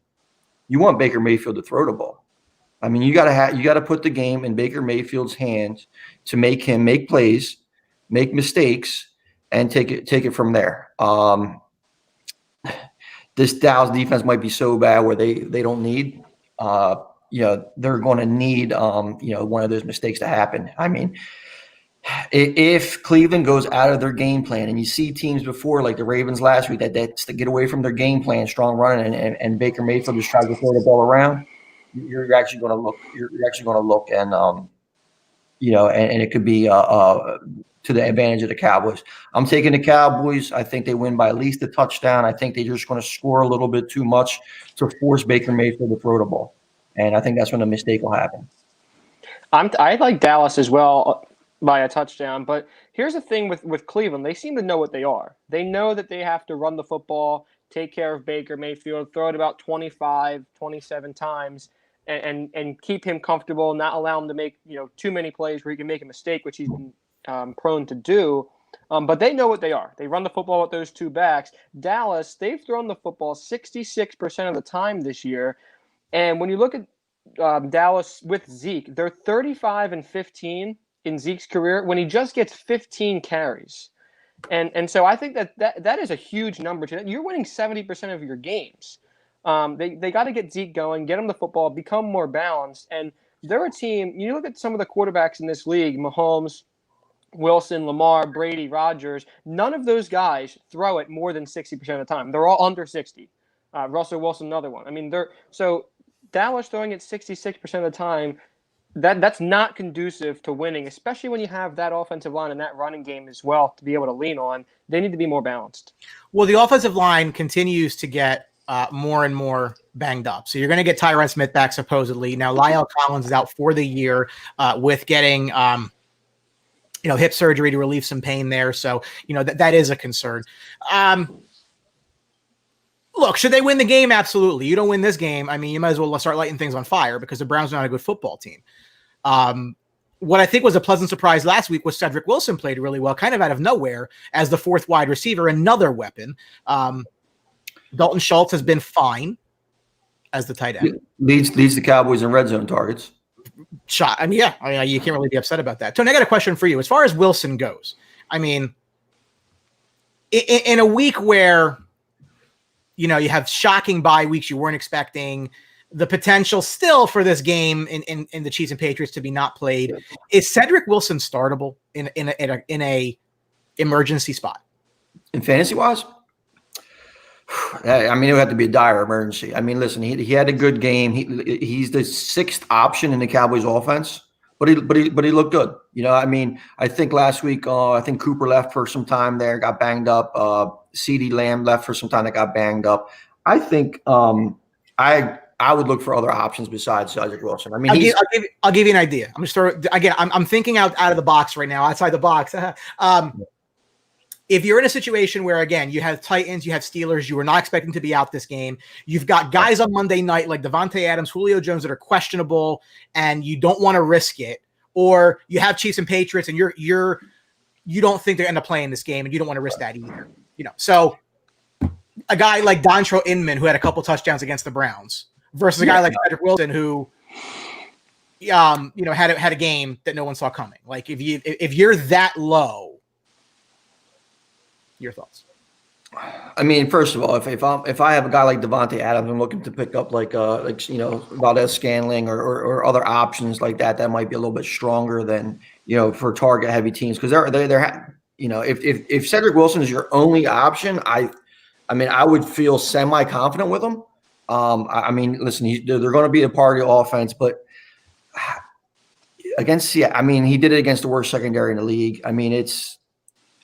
[SPEAKER 3] you want Baker Mayfield to throw the ball. I mean, you got to put the game in Baker Mayfield's hands to make him make plays, make mistakes, and take it from there. This Dallas defense might be so bad where they don't need, they're going to need, one of those mistakes to happen. I mean, if Cleveland goes out of their game plan, and you see teams before, like the Ravens last week, that get away from their game plan, strong running, and Baker Mayfield just tries to throw the ball around, you're actually going to look. You're actually going to look, and and it could be to the advantage of the Cowboys. I'm taking the Cowboys. I think they win by at least a touchdown. I think they're just going to score a little bit too much to force Baker Mayfield to throw the ball. And I think that's when the mistake will happen.
[SPEAKER 4] I like Dallas as well by a touchdown. But here's the thing with Cleveland. They seem to know what they are. They know that they have to run the football, take care of Baker Mayfield, throw it about 25, 27 times, and keep him comfortable, not allow him to make too many plays where he can make a mistake, which he's been prone to do. But they know what they are. They run the football with those 2 backs. Dallas, they've thrown the football 66% of the time this year. And when you look at Dallas with Zeke, they're 35-15 in Zeke's career when he just gets 15 carries. And so I think that is a huge number. You're winning 70% of your games. They got to get Zeke going, get him the football, become more balanced. And they're a team, you look at some of the quarterbacks in this league, Mahomes, Wilson, Lamar, Brady, Rodgers, none of those guys throw it more than 60% of the time. They're all under 60. Russell Wilson, another one. I mean, so Dallas throwing it 66% of the time, that's not conducive to winning, especially when you have that offensive line and that running game as well to be able to lean on. They need to be more balanced.
[SPEAKER 2] Well, the offensive line continues to get more and more banged up. So you're going to get Tyron Smith back supposedly. Now, Lyle Collins is out for the year with getting hip surgery to relieve some pain there. So, that is a concern. Look, should they win the game? Absolutely. You don't win this game, I mean, you might as well start lighting things on fire because the Browns are not a good football team. What I think was a pleasant surprise last week was Cedric Wilson played really well, kind of out of nowhere as the 4th wide receiver, another weapon. Dalton Schultz has been fine as the tight end.
[SPEAKER 3] Leads the Cowboys in red zone targets.
[SPEAKER 2] Shot. I mean, you can't really be upset about that. Tony, I got a question for you. As far as Wilson goes, I mean, in a week where you have shocking bye weeks you weren't expecting, the potential still for this game in the Chiefs and Patriots to be not played, is Cedric Wilson startable in a emergency spot?
[SPEAKER 3] In fantasy wise? I mean, it would have to be a dire emergency. I mean, listen, he had a good game. He's the 6th option in the Cowboys offense, but he looked good. I mean, I think last week, I think Cooper left for some time there, got banged up. CeeDee Lamb left for some time, that got banged up. I think I would look for other options besides Cedric Wilson. I mean,
[SPEAKER 2] I'll give you an idea. I'm just I'm thinking out of the box right now, outside the box. If you're in a situation where, again, you have Titans, you have Steelers, you were not expecting to be out this game, you've got guys on Monday night like Devontae Adams, Julio Jones that are questionable, and you don't want to risk it, or you have Chiefs and Patriots, and you don't think they're going to play in this game, and you don't want to risk that either. So a guy like Dontrell Inman, who had a couple touchdowns against the Browns, versus a guy like Cedric Wilson, who, had a game that no one saw coming. Like if you're that low, your thoughts?
[SPEAKER 3] I mean, first of all, if I have a guy like Devontae Adams, I'm looking to pick up Valdez Scantling or other options like that might be a little bit stronger than for target heavy teams, because they're if Cedric Wilson is your only option, I would feel semi confident with him. Listen, they're going to be a part of the offense, but against he did it against the worst secondary in the league.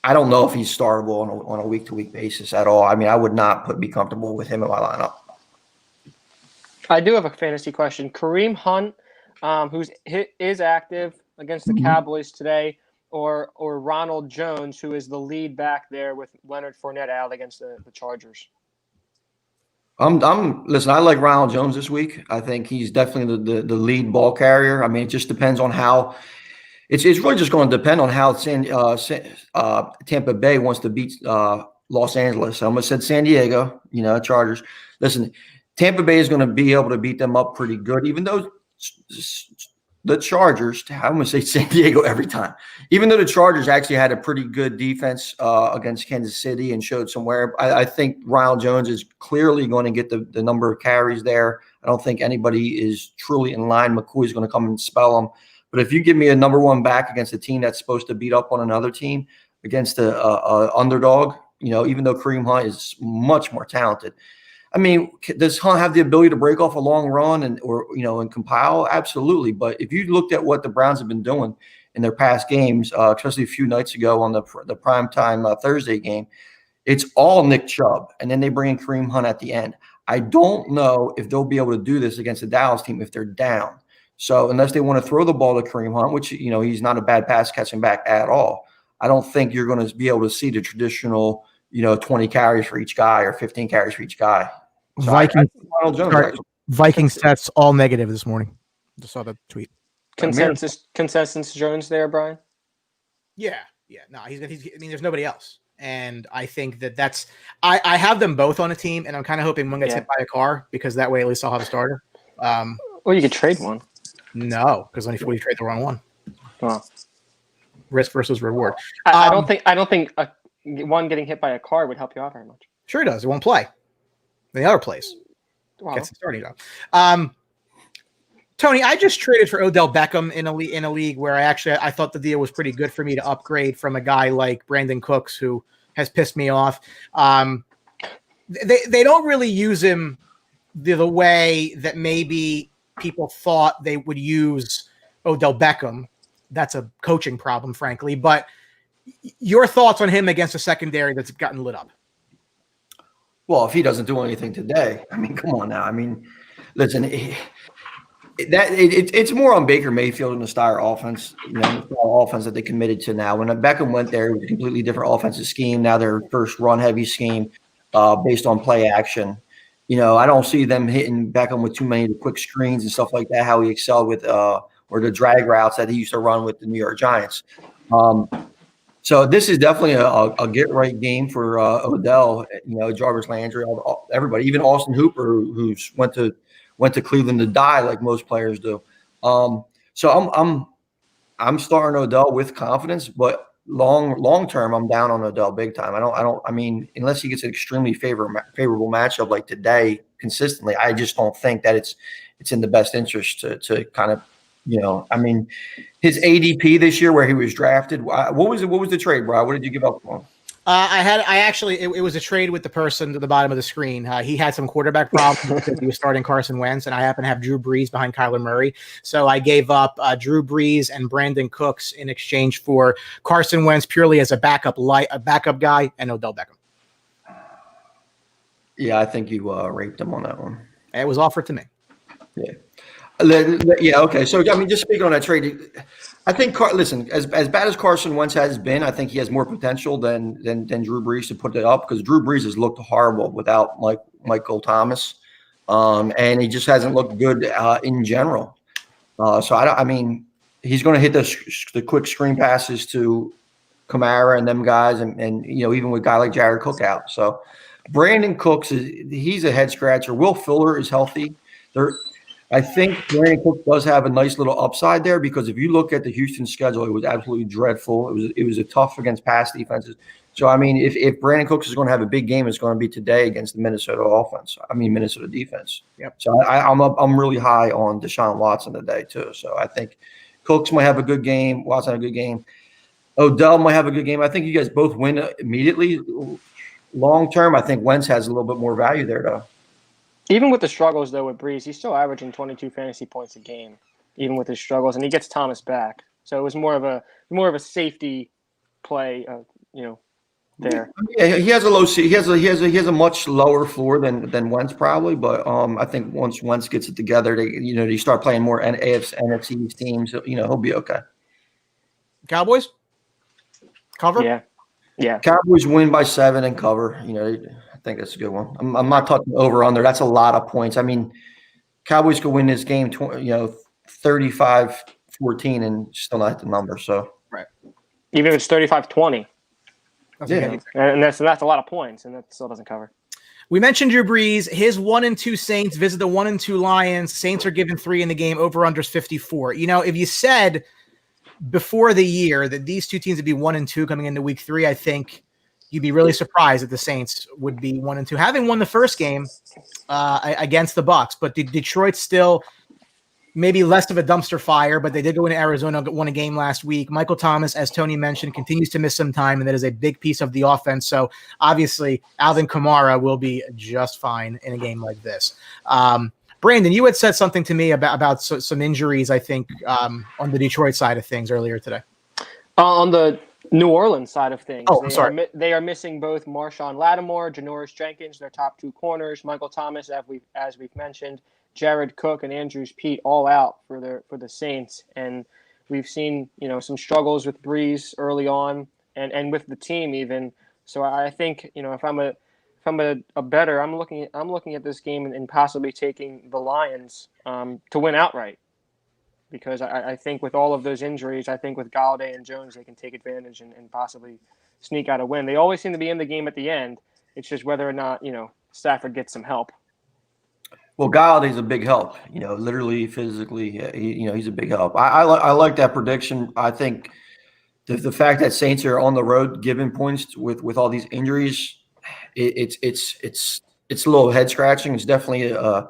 [SPEAKER 3] I don't know if he's startable on a week-to-week basis at all. I would not be comfortable with him in my lineup.
[SPEAKER 4] I do have a fantasy question. Kareem Hunt, is active against the Cowboys today, or Ronald Jones, who is the lead back there with Leonard Fournette out against the Chargers?
[SPEAKER 3] Listen, I like Ronald Jones this week. I think he's definitely the lead ball carrier. It just depends on how. It's really just going to depend on how Tampa Bay wants to beat Los Angeles. I almost said San Diego, Chargers. Listen, Tampa Bay is going to be able to beat them up pretty good, even though the Chargers, I'm going to say San Diego every time, even though the Chargers actually had a pretty good defense against Kansas City and showed somewhere. I think Ronald Jones is clearly going to get the number of carries there. I don't think anybody is truly in line. McCoy is going to come and spell them. But if you give me a number one back against a team that's supposed to beat up on another team against a underdog, even though Kareem Hunt is much more talented. Does Hunt have the ability to break off a long run and compile? Absolutely. But if you looked at what the Browns have been doing in their past games, especially a few nights ago on the primetime Thursday game, it's all Nick Chubb, and then they bring in Kareem Hunt at the end. I don't know if they'll be able to do this against the Dallas team if they're down. So unless they want to throw the ball to Kareem Hunt, which, he's not a bad pass catching back at all, I don't think you're going to be able to see the traditional, 20 carries for each guy or 15 carries for each guy. So
[SPEAKER 2] Vikings stats all negative this morning. Just saw the tweet.
[SPEAKER 4] Consensus Jones there, Brian?
[SPEAKER 2] Yeah. No, there's nobody else. And I think that's I have them both on a team, and I'm kind of hoping one gets hit by a car, because that way at least I'll have a starter.
[SPEAKER 4] Or you could trade one.
[SPEAKER 2] No, because only if we trade the wrong one.
[SPEAKER 4] Well,
[SPEAKER 2] risk versus reward.
[SPEAKER 4] I don't think one getting hit by a car would help you out very much.
[SPEAKER 2] Sure it does. It won't play. The other place gets the starting job. Tony, I just traded for Odell Beckham in a league where I thought the deal was pretty good for me to upgrade from a guy like Brandon Cooks, who has pissed me off. They don't really use him the way that maybe people thought they would use Odell Beckham. That's a coaching problem, frankly. But your thoughts on him against a secondary that's gotten lit up?
[SPEAKER 3] Well, if he doesn't do anything today, come on now. Listen, it's more on Baker Mayfield and the Steyer offense, the offense that they committed to now. When Beckham went there, it was a completely different offensive scheme. Now their first run-heavy scheme based on play action. I don't see them hitting Beckham with too many quick screens and stuff like that, how he excelled with or the drag routes that he used to run with the New York Giants. So this is definitely a get-right game for Odell, Jarvis Landry, everybody, even Austin Hooper, who's went to Cleveland to die like most players do. So I'm starting Odell with confidence, but long term, I'm down on Odell big time. Unless he gets an extremely favorable matchup like today consistently, I just don't think that it's in the best interest to kind of, his ADP this year where he was drafted. What was the trade, bro? What did you give up for him?
[SPEAKER 2] It was a trade with the person at the bottom of the screen. He had some quarterback problems because he was starting Carson Wentz, and I happen to have Drew Brees behind Kyler Murray. So I gave up Drew Brees and Brandon Cooks in exchange for Carson Wentz purely as a backup guy, and Odell Beckham.
[SPEAKER 3] Yeah, I think you raped him on that one.
[SPEAKER 2] It was offered to me.
[SPEAKER 3] Yeah. Yeah. Okay. So just speaking on that trade, I think as bad as Carson Wentz has been, I think he has more potential than Drew Brees to put it up, because Drew Brees has looked horrible without Michael Thomas, and he just hasn't looked good in general. So he's going to hit the quick screen passes to Kamara and them guys, and even with a guy like Jared Cook out. So Brandon Cooks he's a head scratcher. Will Fuller is healthy. I think Brandon Cooks does have a nice little upside there because if you look at the Houston schedule, it was absolutely dreadful. It was a tough against pass defenses. So I mean, if Brandon Cooks is going to have a big game, it's going to be today against the Minnesota defense.
[SPEAKER 2] Yep.
[SPEAKER 3] So I'm really high on Deshaun Watson today too. So I think Cooks might have a good game. Watson have a good game. Odell might have a good game. I think you guys both win immediately. Long term, I think Wentz has a little bit more value there though.
[SPEAKER 4] Even with the struggles, though, with Breeze, he's still averaging 22 fantasy points a game, even with his struggles, and he gets Thomas back. So it was more of a safety play, there.
[SPEAKER 3] Yeah, he has a low. He has a much lower floor than Wentz probably, but I think once Wentz gets it together, they start playing more AFC, NFC teams. He'll be okay.
[SPEAKER 2] Cowboys cover.
[SPEAKER 4] Yeah.
[SPEAKER 3] Cowboys win by 7 and cover. I think that's a good one. I'm not talking over under. That's a lot of points. I mean, Cowboys could win this game, 35-14 and still not hit the number. So
[SPEAKER 2] right,
[SPEAKER 4] even if it's 35-20,
[SPEAKER 2] yeah,
[SPEAKER 4] and that's a lot of points, and that still doesn't cover.
[SPEAKER 2] We mentioned Drew Brees. His 1-2 Saints visit the 1-2 Lions. Saints are given 3 in the game. Over unders 54. If you said before the year that these two teams would be 1-2 coming into week 3, I think you'd be really surprised that the Saints would be 1-2, having won the first game against the Bucs. But Detroit's still maybe less of a dumpster fire, but they did go into Arizona, won a game last week. Michael Thomas, as Tony mentioned, continues to miss some time, and that is a big piece of the offense. So obviously, Alvin Kamara will be just fine in a game like this. Brandon, you had said something to me about some injuries, I think, on the Detroit side of things earlier today.
[SPEAKER 4] On the New Orleans side of things,
[SPEAKER 2] they
[SPEAKER 4] are missing both Marshawn Lattimore, Janoris Jenkins, their top 2 corners, Michael Thomas, as we've mentioned, Jared Cook and Andrews Pete all out for the Saints, and we've seen some struggles with Breeze early on, and with the team even. So I think if I'm a bettor, I'm looking at this game and possibly taking the Lions to win outright, because I think with all of those injuries, I think with Galladay and Jones, they can take advantage and possibly sneak out a win. They always seem to be in the game at the end. It's just whether or not Stafford gets some help.
[SPEAKER 3] Well, Galladay's a big help. Literally, physically, he's a big help. I like that prediction. I think the fact that Saints are on the road giving points with all these injuries. It's a little head scratching. It's definitely a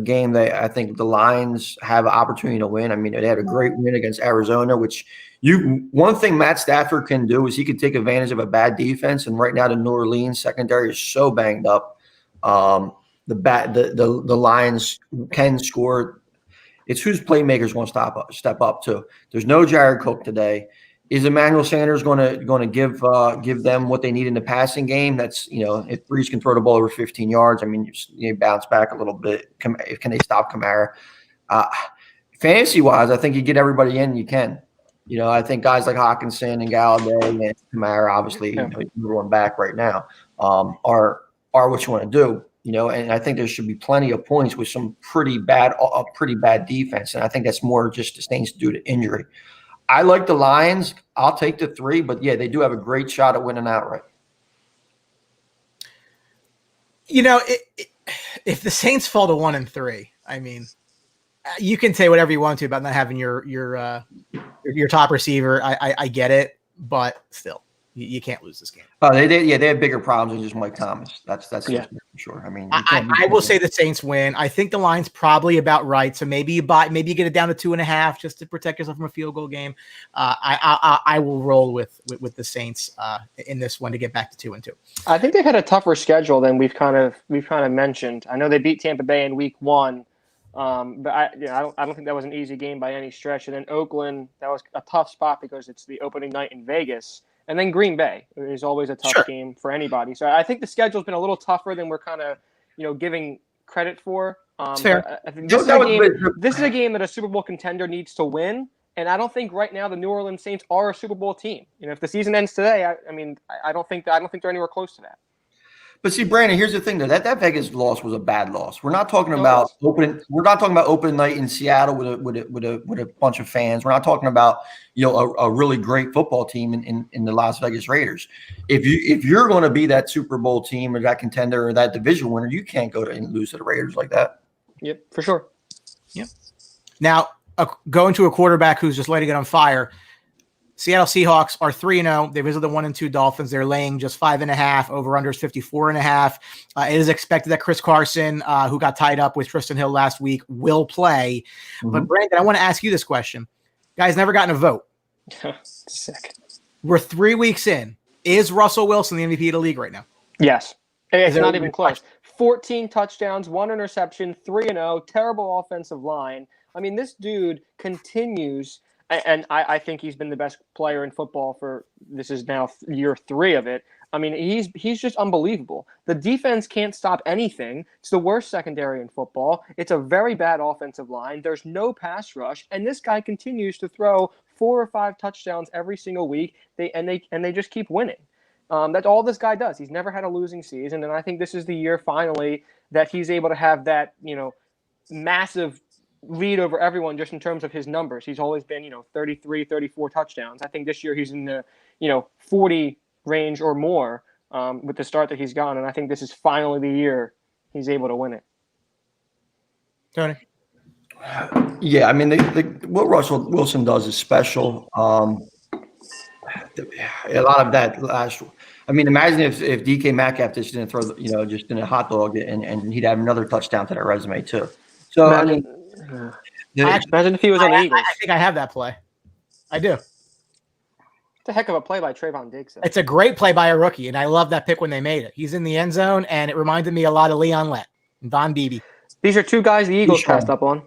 [SPEAKER 3] game that I think the Lions have an opportunity to win. I mean, they had a great win against Arizona, one thing Matt Stafford can do is he can take advantage of a bad defense. And right now the New Orleans secondary is so banged up. The Lions can score. It's whose playmakers want to step up too. There's no Jared Cook today. Is Emmanuel Sanders going to give them what they need in the passing game? That's if Breeze can throw the ball over 15 yards, I mean you bounce back a little bit. Can they stop Kamara? Fantasy wise, I think you get everybody in you can. I think guys like Hawkinson and Galladay and Kamara, obviously number one back right now, are what you want to do. And I think there should be plenty of points with some pretty bad defense, and I think that's more just the Saints due to injury. I like the Lions. I'll take the 3, but yeah, they do have a great shot at winning outright.
[SPEAKER 2] If the Saints fall to 1-3, I mean, you can say whatever you want to about not having your top receiver. I get it, but still, you can't lose this game.
[SPEAKER 3] Oh, they have bigger problems than just Mike Thomas. That's for sure. I mean,
[SPEAKER 2] I will say the Saints win. I think the line's probably about right. So maybe you get it down to 2.5 just to protect yourself from a field goal game. I will roll with the Saints in this one to get back to 2-2.
[SPEAKER 4] I think they've had a tougher schedule than we've kind of mentioned. I know they beat Tampa Bay in Week 1. But I don't think that was an easy game by any stretch. And then Oakland, that was a tough spot because it's the opening night in Vegas. And then Green Bay is always a tough game for anybody. So I think the schedule's been a little tougher than we're kind of, giving credit for.
[SPEAKER 2] Fair.
[SPEAKER 4] I think this is a game that a Super Bowl contender needs to win. And I don't think right now the New Orleans Saints are a Super Bowl team. If the season ends today, I don't think they're anywhere close to that.
[SPEAKER 3] But see, Brandon, here's the thing though. That Vegas loss was a bad loss. We're not talking about opening night in Seattle with a bunch of fans. We're not talking about a really great football team in the Las Vegas Raiders. If you're going to be that Super Bowl team or that contender or that division winner, you can't go and lose to the Raiders like that.
[SPEAKER 4] Yep, for sure.
[SPEAKER 2] Yep. Now going to a quarterback who's just letting it on fire. Seattle Seahawks are 3-0. They visit the 1-2 Dolphins. They're laying just 5.5. Over/under is 54.5. It is expected that Chris Carson, who got tied up with Tristan Hill last week, will play. Mm-hmm. But Brandon, I want to ask you this question. Guys, never gotten a vote.
[SPEAKER 4] Sick.
[SPEAKER 2] We're 3 weeks in. Is Russell Wilson the MVP of the league right now?
[SPEAKER 4] Yes. It's not even close. 14 touchdowns, 1 interception, 3-0, terrible offensive line. I mean, this dude continues. And I think he's been the best player in football this is now year 3 of it. I mean, he's just unbelievable. The defense can't stop anything. It's the worst secondary in football. It's a very bad offensive line. There's no pass rush, and this guy continues to throw 4 or 5 touchdowns every single week. They just keep winning. That's all this guy does. He's never had a losing season, and I think this is the year finally that he's able to have that massive lead over everyone just in terms of his numbers. He's always been, 33, 34 touchdowns. I think this year he's in the, 40 range or more with the start that he's gone. And I think this is finally the year he's able to win it.
[SPEAKER 2] Tony?
[SPEAKER 3] Yeah, I mean, what Russell Wilson does is special. A lot of that imagine if DK Metcalf just didn't throw, just in a hot dog and he'd have another touchdown to that resume too. So,
[SPEAKER 4] imagine if he was on the Eagles.
[SPEAKER 2] I think I have that play. I do.
[SPEAKER 4] It's a heck of a play by Trayvon Diggs. Though.
[SPEAKER 2] It's a great play by a rookie, and I love that pick when they made it. He's in the end zone, and it reminded me a lot of Leon Lett and Von Beebe.
[SPEAKER 4] These are 2 guys the Eagles passed up on.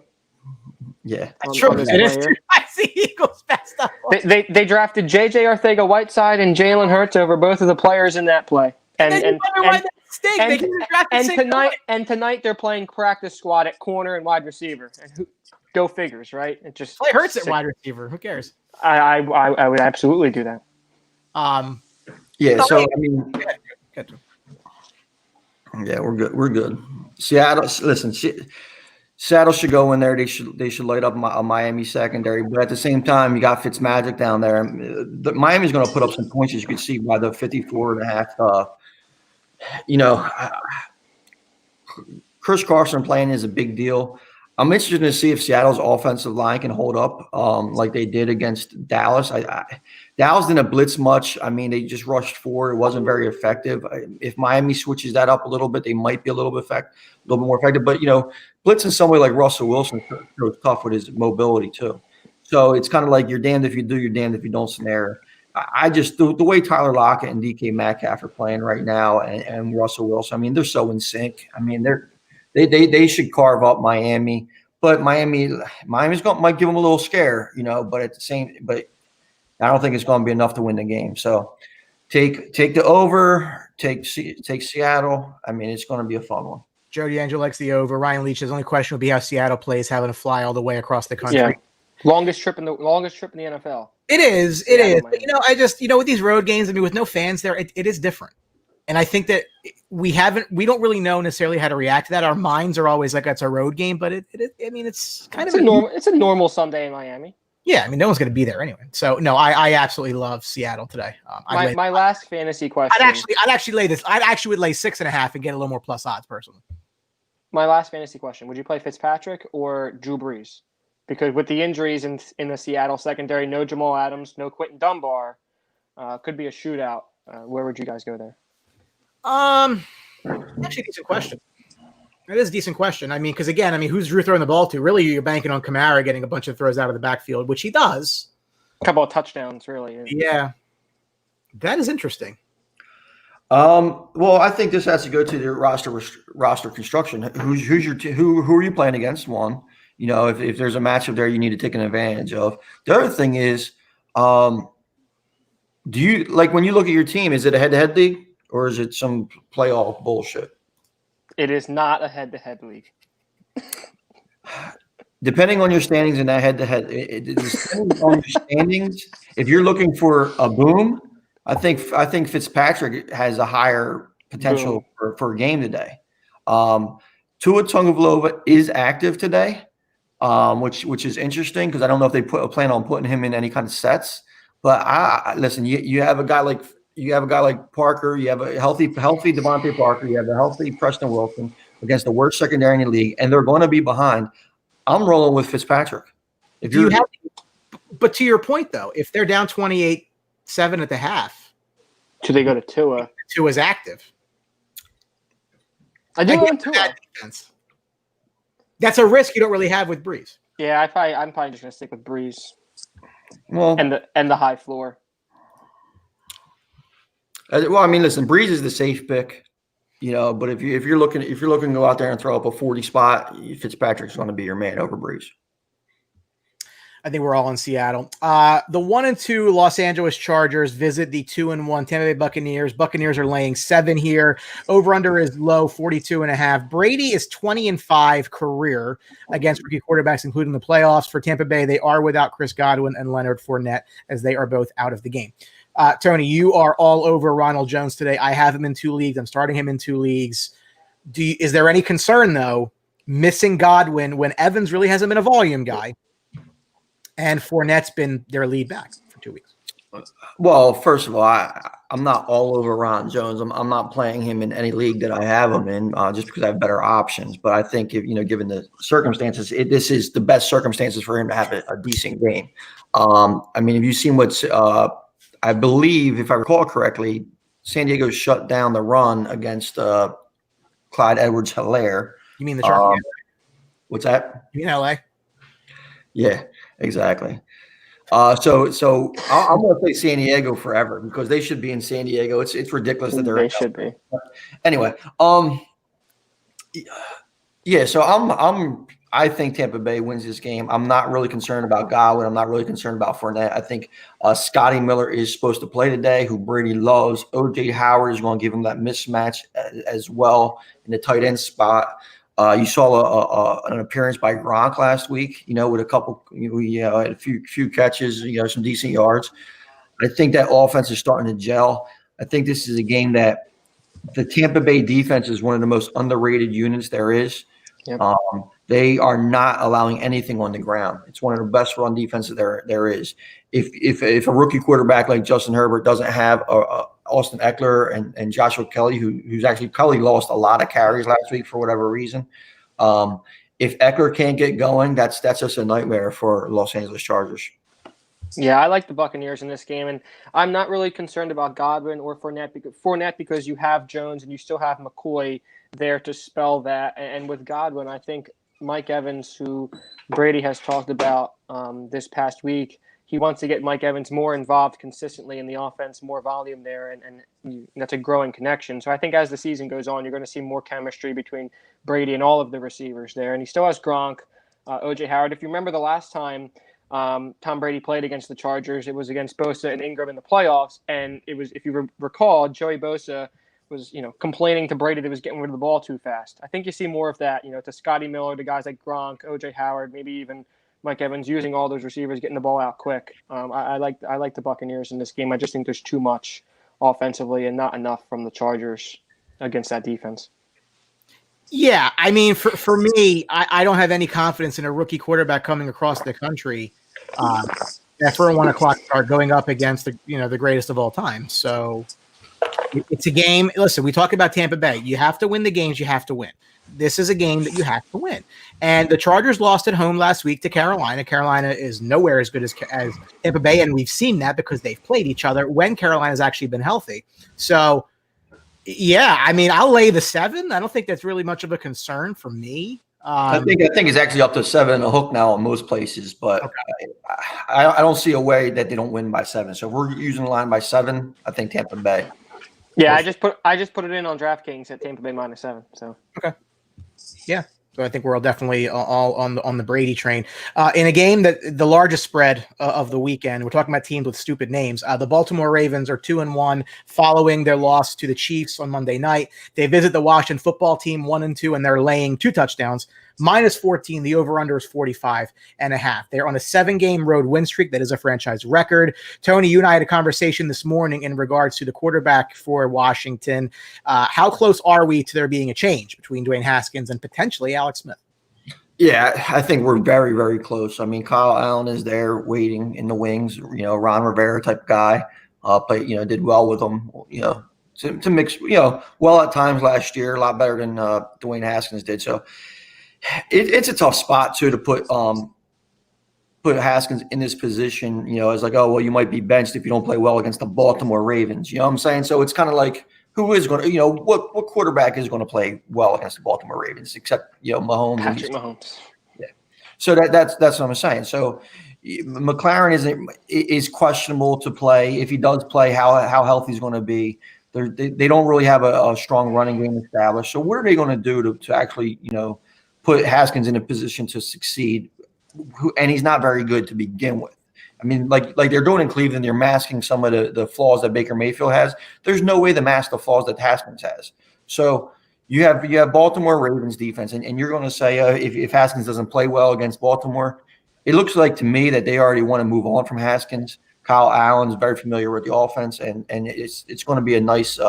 [SPEAKER 3] Yeah,
[SPEAKER 2] that's true. It is 2 guys the Eagles passed up on.
[SPEAKER 4] They drafted J.J. Arcega-Whiteside and Jalen Hurts over both of the players in that play. And tonight they're playing practice squad at corner and wide receiver. And go figures, right? It just
[SPEAKER 2] play Hurts at wide receiver. Who cares?
[SPEAKER 4] I would absolutely do that.
[SPEAKER 3] Yeah. So I mean, yeah, we're good. We're good. Seattle. Listen, Seattle should go in there. They should light up a Miami secondary. But at the same time, you got Fitzmagic down there. Miami's going to put up some points, as you can see by the 54.5. Chris Carson playing is a big deal. I'm interested to see if Seattle's offensive line can hold up like they did against Dallas. Dallas didn't blitz much. I mean, they just rushed forward. It wasn't very effective. If Miami switches that up a little bit, they might be a little bit more effective. But, blitzing somebody like Russell Wilson is tough with his mobility too. So it's kind of like you're damned if you do, you're damned if you don't scenario. I just the way Tyler Lockett and DK Metcalf are playing right now, and Russell Wilson. I mean, they're so in sync. I mean, they should carve up Miami, but Miami's might give them a little scare, But I don't think it's going to be enough to win the game. So take the over, take Seattle. I mean, it's going to be a fun one.
[SPEAKER 2] Joe D'Angelo likes the over. Ryan Leach, his only question would be how Seattle plays, having to fly all the way across the country.
[SPEAKER 4] Yeah. Longest trip in the NFL.
[SPEAKER 2] It is. But, with these road games, with no fans there, it is different. And I think that we don't really know necessarily how to react to that. Our minds are always like, it's a road game, but it's kind of
[SPEAKER 4] it's a normal Sunday in Miami.
[SPEAKER 2] Yeah. No one's going to be there anyway. So no, I absolutely love Seattle today.
[SPEAKER 4] My last fantasy question.
[SPEAKER 2] I'd actually lay this. I'd actually would lay 6.5 and get a little more plus odds personally.
[SPEAKER 4] My last fantasy question: would you play Fitzpatrick or Drew Brees? Because with the injuries in the Seattle secondary, no Jamal Adams, no Quentin Dunbar, could be a shootout. Where would you guys go there?
[SPEAKER 2] Actually, a decent question. It is a decent question. I mean, because again, who's Drew throwing the ball to? Really, you're banking on Kamara getting a bunch of throws out of the backfield, which he does.
[SPEAKER 4] A couple of really.
[SPEAKER 2] Yeah, that is interesting.
[SPEAKER 3] Well, I think this has to go to the roster construction. Who are you playing against? One, if there's a matchup there, you need to take an advantage of. The other thing is, do you when you look at your team? Is it a head-to-head league or is it some playoff bullshit?
[SPEAKER 4] It is not a head-to-head league.
[SPEAKER 3] Depending on your standings in that head-to-head, depending on your standings, if you're looking for a boom, I think Fitzpatrick has a higher potential for a game today. Tua Tagovailoa is active today, which is interesting because I don't know if they plan on putting him in any kind of sets. But listen, you have a guy like Parker, you have a healthy Devontae Parker, you have a healthy Preston Wilson against the worst secondary in the league, and they're going to be behind. I'm rolling with Fitzpatrick.
[SPEAKER 2] But to your point though, if they're down 28-7 at the half,
[SPEAKER 4] should they go to Tua?
[SPEAKER 2] Tua's active.
[SPEAKER 4] I do want Tua.
[SPEAKER 2] That's a risk you don't really have with Breeze.
[SPEAKER 4] Yeah, I'm probably just gonna stick with Breeze.
[SPEAKER 3] Well,
[SPEAKER 4] and the high floor.
[SPEAKER 3] Well, I mean, listen, Breeze is the safe pick, but if you're looking to go out there and throw up a 40 spot, Fitzpatrick's going to be your man over Breeze.
[SPEAKER 2] I think we're all in Seattle. The 1-2 Los Angeles Chargers visit the 2-1 Tampa Bay Buccaneers. Buccaneers are laying 7 here. Over under is low, 42.5. Brady is 20-5 career against rookie quarterbacks, including the playoffs. For Tampa Bay, they are without Chris Godwin and Leonard Fournette, as they are both out of the game. Tony, you are all over Ronald Jones today. I have him in 2 leagues. I'm starting him in 2 leagues. Is there any concern, though, missing Godwin when Evans really hasn't been a volume guy? And Fournette's been their lead back for 2 weeks.
[SPEAKER 3] Well, first of all, I'm not all over Ron Jones. I'm not playing him in any league that I have him in just because I have better options. But I think, given the circumstances, this is the best circumstances for him to have a decent game. I mean, have you seen what's I believe, if I recall correctly, San Diego shut down the run against Clyde Edwards-Helaire.
[SPEAKER 2] You mean the Chargers?
[SPEAKER 3] What's that?
[SPEAKER 2] You mean LA?
[SPEAKER 3] Yeah, exactly. So I'm going to say San Diego forever because they should be in San Diego. It's ridiculous that
[SPEAKER 4] They should be.
[SPEAKER 3] Anyway, yeah. So I think Tampa Bay wins this game. I'm not really concerned about Godwin. I'm not really concerned about Fournette. I think Scotty Miller is supposed to play today, who Brady loves. O.J. Howard is going to give him that mismatch as well in the tight end spot. You saw an appearance by Gronk last week, with a couple, a few catches, some decent yards. I think that offense is starting to gel. I think this is a game that the Tampa Bay defense is one of the most underrated units there is.
[SPEAKER 4] Yep.
[SPEAKER 3] They are not allowing anything on the ground. It's one of the best run defenses there is. If a rookie quarterback like Justin Herbert doesn't have Austin Eckler and Joshua Kelly, who's actually Kelly lost a lot of carries last week for whatever reason. If Eckler can't get going, that's just a nightmare for Los Angeles Chargers.
[SPEAKER 4] Yeah, I like the Buccaneers in this game, and I'm not really concerned about Godwin or Fournette because you have Jones and you still have McCoy there to spell that. And with Godwin, I think Mike Evans, who Brady has talked about this past week, he wants to get Mike Evans more involved consistently in the offense, more volume there, and that's a growing connection. So I think as the season goes on, you're going to see more chemistry between Brady and all of the receivers there. And he still has Gronk, O.J. Howard. If you remember the last time Tom Brady played against the Chargers, it was against Bosa and Ingram in the playoffs, and it was, if you recall, Joey Bosa was, complaining to Brady that he was getting rid of the ball too fast. I think you see more of that, to Scotty Miller, to guys like Gronk, O.J. Howard, maybe even Mike Evans, using all those receivers, getting the ball out quick. I like the Buccaneers in this game. I just think there's too much offensively and not enough from the Chargers against that defense.
[SPEAKER 2] Yeah, I mean, for me, I don't have any confidence in a rookie quarterback coming across the country after a 1 o'clock start going up against the greatest of all time. So it's a game. Listen, we talk about Tampa Bay. You have to win the games you have to win. This is a game that you have to win. And the Chargers lost at home last week to Carolina. Carolina is nowhere as good as Tampa Bay, and we've seen that because they've played each other when Carolina's actually been healthy. So, yeah, I mean, I'll lay the 7. I don't think that's really much of a concern for me.
[SPEAKER 3] I think it's actually up to 7 and a hook now in most places, but okay. I don't see a way that they don't win by 7. So if we're using the line by 7, I think Tampa Bay.
[SPEAKER 4] Yeah, I just put it in on DraftKings at Tampa Bay -7. So
[SPEAKER 2] okay, yeah. So I think we're all definitely all on the Brady train. In a game that the largest spread of the weekend, we're talking about teams with stupid names. The Baltimore Ravens are 2-1 following their loss to the Chiefs on Monday night. They visit the Washington football team 1-2, and they're laying 2 touchdowns. minus 14. The over-under is 45.5. They're on a 7-game road win streak. That is a franchise record. Tony, you and I had a conversation this morning in regards to the quarterback for Washington. How close are we to there being a change between Dwayne Haskins and potentially Alex Smith?
[SPEAKER 3] Yeah, I think we're very, very close. I mean, Kyle Allen is there waiting in the wings, Ron Rivera type guy, did well with him, to mix, well at times last year, a lot better than Dwayne Haskins did. So it's a tough spot too to put Haskins in this position, as like, oh, well, you might be benched if you don't play well against the Baltimore Ravens. You know what I'm saying? So it's kind of like, who is going to, what quarterback is going to play well against the Baltimore Ravens except, Mahomes?
[SPEAKER 4] Patrick Mahomes.
[SPEAKER 3] Yeah. So that's what I'm saying. So McLaren is questionable to play. If he does play, how healthy he's going to be. They don't really have a strong running game established. So what are they going to do to actually, put Haskins in a position to succeed? And he's not very good to begin with. I mean, like they're doing in Cleveland, they're masking some of the flaws that Baker Mayfield has. There's no way to mask the flaws that Haskins has. So you have Baltimore Ravens defense, and you're going to say if Haskins doesn't play well against Baltimore, it looks like to me that they already want to move on from Haskins. Kyle Allen's very familiar with the offense, and it's going to be a nice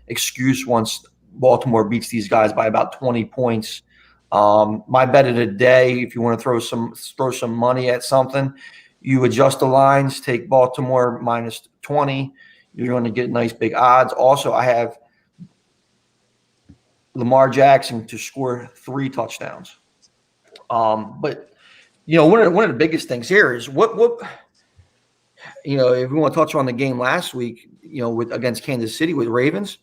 [SPEAKER 3] excuse once Baltimore beats these guys by about 20 points. My bet of the day, if you want to throw some money at something, you adjust the lines, take Baltimore minus 20. You're going to get nice big odds. Also, I have Lamar Jackson to score 3 touchdowns. But one of the biggest things here is what if we want to touch on the game last week, against Kansas City with Ravens,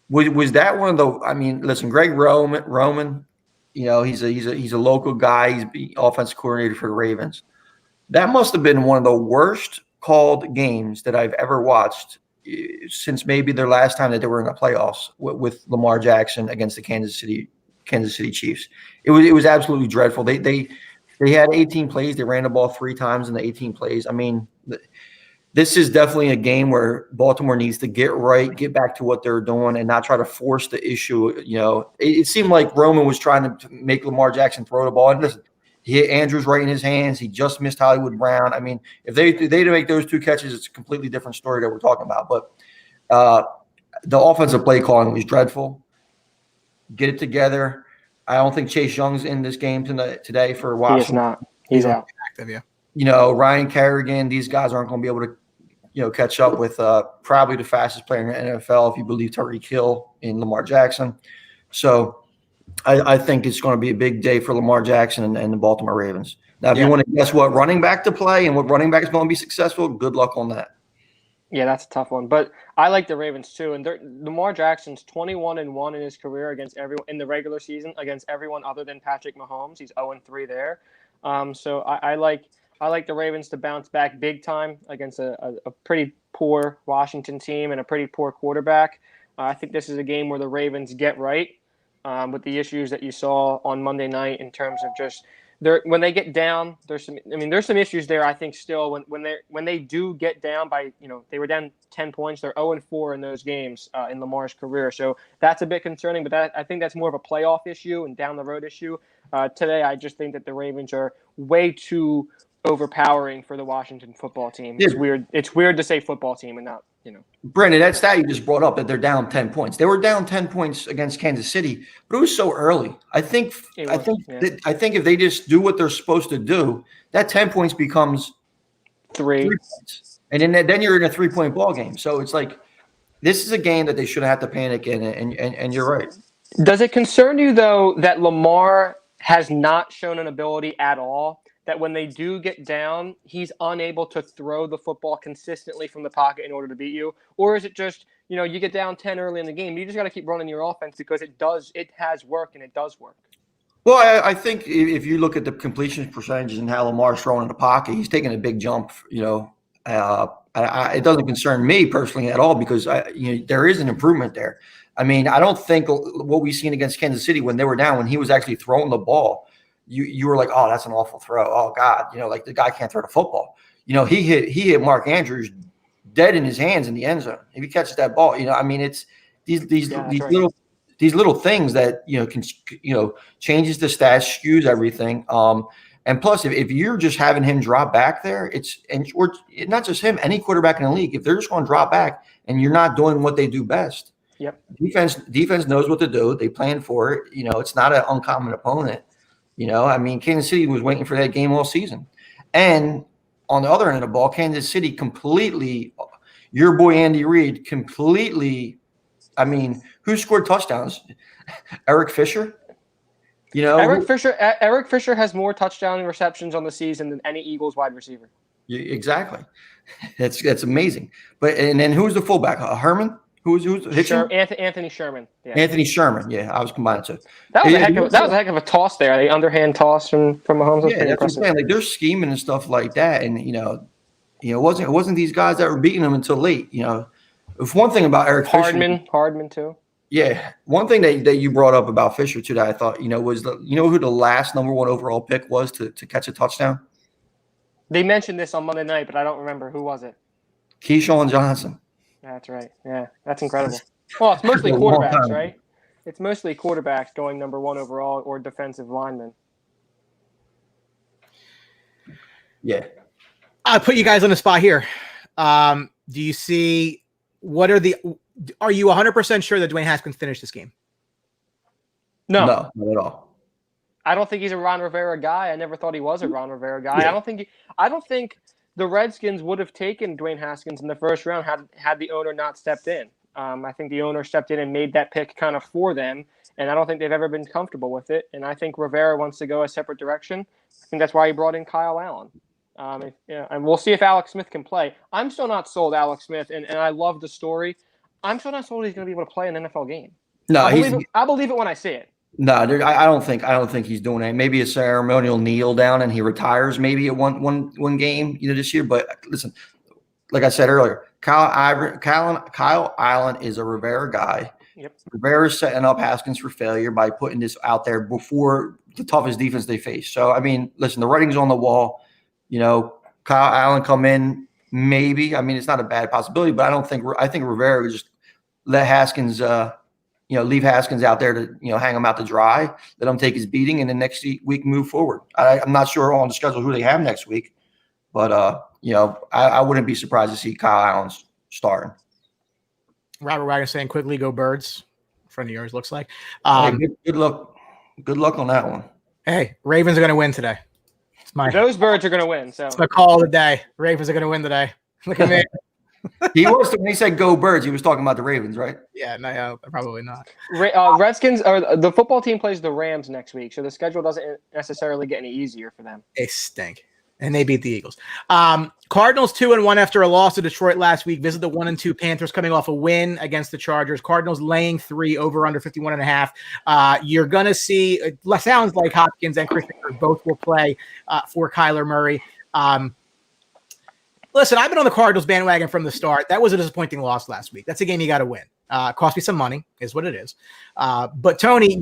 [SPEAKER 3] was that one of the? I mean, listen, Greg Roman, he's a local guy. He's the offensive coordinator for the Ravens. That must have been one of the worst called games that I've ever watched since maybe their last time that they were in the playoffs with Lamar Jackson against the Kansas City Chiefs. It was absolutely dreadful. They had 18 plays. They ran the ball 3 times in the 18 plays. I mean, this is definitely a game where Baltimore needs to get back to what they're doing and not try to force the issue. It seemed like Roman was trying to make Lamar Jackson throw the ball. And listen, he hit Andrews right in his hands. He just missed Hollywood Brown. I mean, if they make those 2 catches, it's a completely different story that we're talking about. But the offensive play calling was dreadful. Get it together. I don't think Chase Young's in this game today for Washington.
[SPEAKER 4] He is not. He's out.
[SPEAKER 2] Active, yeah.
[SPEAKER 3] Ryan Kerrigan, these guys aren't going to be able to, catch up with probably the fastest player in the NFL, if you believe Tyreek Hill in Lamar Jackson. So I think it's going to be a big day for Lamar Jackson and the Baltimore Ravens. Now, if you want to guess what running back to play and what running back is going to be successful, good luck on that.
[SPEAKER 4] Yeah, that's a tough one. But I like the Ravens too. And Lamar Jackson's 21-1 in his career against everyone in the regular season against everyone other than Patrick Mahomes. He's 0-3 there. So I like the Ravens to bounce back big time against a pretty poor Washington team and a pretty poor quarterback. I think this is a game where the Ravens get right with the issues that you saw on Monday night in terms of just when they get down. There's some issues there. I think still when they do get down by they were down 10 points. They're 0-4 in those games in Lamar's career. So that's a bit concerning. But I think that's more of a playoff issue and down the road issue. Today, I just think that the Ravens are way too overpowering for the Washington football team. It's weird. It's weird to say football team and not,
[SPEAKER 3] Brandon, that stat you just brought up that they're down 10 points. They were down 10 points against Kansas City, but it was so early. I think if they just do what they're supposed to do, that 10 points becomes 3 points. And then you're in a 3-point ball game. So it's like this is a game that they shouldn't have to panic in, and you're right.
[SPEAKER 4] Does it concern you though that Lamar has not shown an ability at all, that when they do get down, he's unable to throw the football consistently from the pocket in order to beat you? Or is it just, you get down 10 early in the game, you just got to keep running your offense because it has worked and it does work?
[SPEAKER 3] Well, I think if you look at the completion percentages and how Lamar's throwing in the pocket, he's taking a big jump, it doesn't concern me personally at all because there is an improvement there. I mean, I don't think what we've seen against Kansas City when they were down, when he was actually throwing the ball, you were like, oh, that's an awful throw. Oh God, like the guy can't throw the football. He hit Mark Andrews dead in his hands in the end zone. If he catches that ball, it's these these little things that, can, changes the stats, skews everything. And plus, if you're just having him drop back there, or not just him, any quarterback in the league, if they're just going to drop back and you're not doing what they do best,
[SPEAKER 4] yep.
[SPEAKER 3] Defense knows what to do. They plan for it. It's not an uncommon opponent. Kansas City was waiting for that game all season. And on the other end of the ball, Kansas City completely, your boy Andy Reid completely, who scored touchdowns? Eric Fisher?
[SPEAKER 4] Eric Fisher has more touchdown receptions on the season than any Eagles wide receiver.
[SPEAKER 3] Exactly. That's amazing. And then who's the fullback? Herman? Who's hitching?
[SPEAKER 4] Anthony Sherman. Yeah.
[SPEAKER 3] Anthony Sherman. Yeah, I was combining two.
[SPEAKER 4] That was a heck of a toss there. The underhand toss from Mahomes.
[SPEAKER 3] Yeah, that's what I'm saying. Like, they're scheming and stuff like that, and it wasn't these guys that were beating them until late. If one thing about Eric
[SPEAKER 4] Hardman too.
[SPEAKER 3] Yeah, one thing that you brought up about Fisher too that I thought was who the last number 1 overall pick was to catch a touchdown.
[SPEAKER 4] They mentioned this on Monday night, but I don't remember who was it.
[SPEAKER 3] Keyshawn Johnson.
[SPEAKER 4] That's right. Yeah, that's incredible. Well, it's mostly quarterbacks, right? It's mostly quarterbacks going number 1 overall or defensive linemen.
[SPEAKER 3] Yeah.
[SPEAKER 2] I'll put you guys on the spot here. Do you see are you 100% sure that Dwayne Haskins finished this game?
[SPEAKER 4] No,
[SPEAKER 3] not at all.
[SPEAKER 4] I don't think he's a Ron Rivera guy. I never thought he was a Ron Rivera guy.
[SPEAKER 3] Yeah.
[SPEAKER 4] I don't think the Redskins would have taken Dwayne Haskins in the first round had the owner not stepped in. I think the owner stepped in and made that pick kind of for them, and I don't think they've ever been comfortable with it. And I think Rivera wants to go a separate direction. I think that's why he brought in Kyle Allen. And we'll see if Alex Smith can play. I'm still not sold Alex Smith, and I love the story. I'm still not sold he's going to be able to play an NFL game.
[SPEAKER 3] No,
[SPEAKER 4] I believe it when I see it.
[SPEAKER 3] No, I don't think he's doing it. Maybe a ceremonial kneel down and he retires maybe at one game this year. But listen, like I said earlier, Kyle Allen is a Rivera guy.
[SPEAKER 4] Yep.
[SPEAKER 3] Rivera's setting up Haskins for failure by putting this out there before the toughest defense they face. So listen, the writing's on the wall. Kyle Allen come in, maybe. It's not a bad possibility, but I think Rivera would just let Haskins leave Haskins out there to, hang him out to dry, let him take his beating, and then next week move forward. I'm not sure on the schedule who they have next week, but, I wouldn't be surprised to see Kyle Allen's starting.
[SPEAKER 2] Robert Wagner saying, quickly go Birds. A friend of yours looks like.
[SPEAKER 3] Hey, good luck. Good luck on that one.
[SPEAKER 2] Hey, Ravens are going to win today.
[SPEAKER 4] Those Birds are going to win. So
[SPEAKER 2] it's my call of the day. Ravens are going to win today. Look at me.
[SPEAKER 3] When he said go Birds, he was talking about the Ravens, right?
[SPEAKER 2] Yeah, no, probably not.
[SPEAKER 4] Redskins or the football team plays the Rams next week, so the schedule doesn't necessarily get any easier for them.
[SPEAKER 2] They stink, and they beat the Eagles. Cardinals 2-1 after a loss to Detroit last week. Visit the 1-2 Panthers coming off a win against the Chargers. Cardinals laying 3 over under 51.5. You're gonna see. It sounds like Hopkins and Christopher both will play for Kyler Murray. Listen, I've been on the Cardinals bandwagon from the start. That was a disappointing loss last week. That's a game you got to win. Cost me some money, is what it is. But Tony,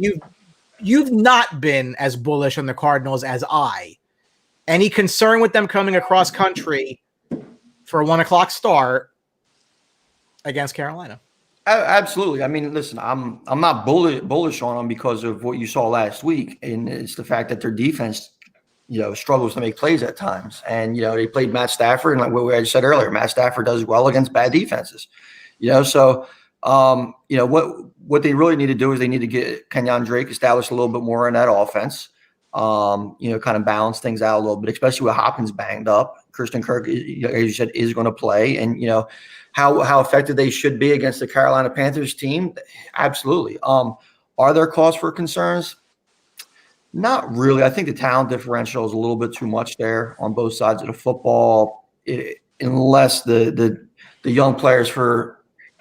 [SPEAKER 2] you've not been as bullish on the Cardinals as I. Any concern with them coming across country for a 1:00 start against Carolina?
[SPEAKER 3] Absolutely. Listen, I'm not bullish on them because of what you saw last week, and it's the fact that their defense struggles to make plays at times. And, they played Matt Stafford. And like what I said earlier, Matt Stafford does well against bad defenses, so, what they really need to do is they need to get Kenyon Drake established a little bit more in that offense, kind of balance things out a little bit, especially with Hopkins banged up. Christian Kirk, as you said, is going to play. And, how effective they should be against the Carolina Panthers team. Absolutely. Are there cause for concerns? Not really. I think the talent differential is a little bit too much there on both sides of the football, unless the young players for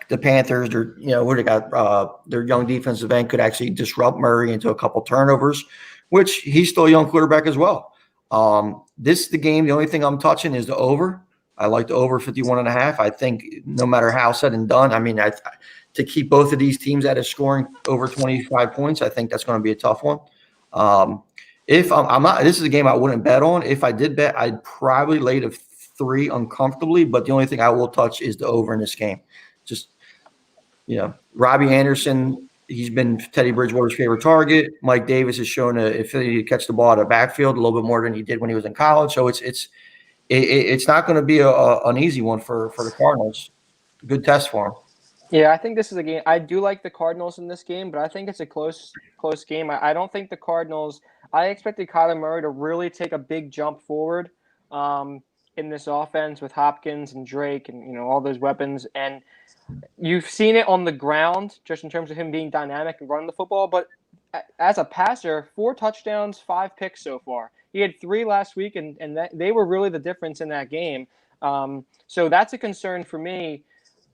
[SPEAKER 3] the Panthers, or who they got, their young defensive end could actually disrupt Murray into a couple turnovers, which he's still a young quarterback as well. This is the game. The only thing I'm touching is the over. I like the over 51.5. I think no matter how said and done, to keep both of these teams at a scoring over 25 points, I think that's going to be a tough one. If I'm not, this is a game I wouldn't bet on. If I did bet, I'd probably lay to 3 uncomfortably, but the only thing I will touch is the over in this game. Just, Robbie Anderson He's been Teddy Bridgewater's favorite target. Mike Davis has shown if he catch the ball out of the backfield a little bit more than he did when he was in college. So it's not going to be an easy one for the Cardinals. Good test for him.
[SPEAKER 4] Yeah, I think this is a game. I do like the Cardinals in this game, but I think it's a close game. I don't think the Cardinals. I expected Kyler Murray to really take a big jump forward in this offense with Hopkins and Drake and all those weapons. And you've seen it on the ground, just in terms of him being dynamic and running the football. But as a passer, 4 touchdowns, 5 picks so far. He had 3 last week, and they were really the difference in that game. So that's a concern for me.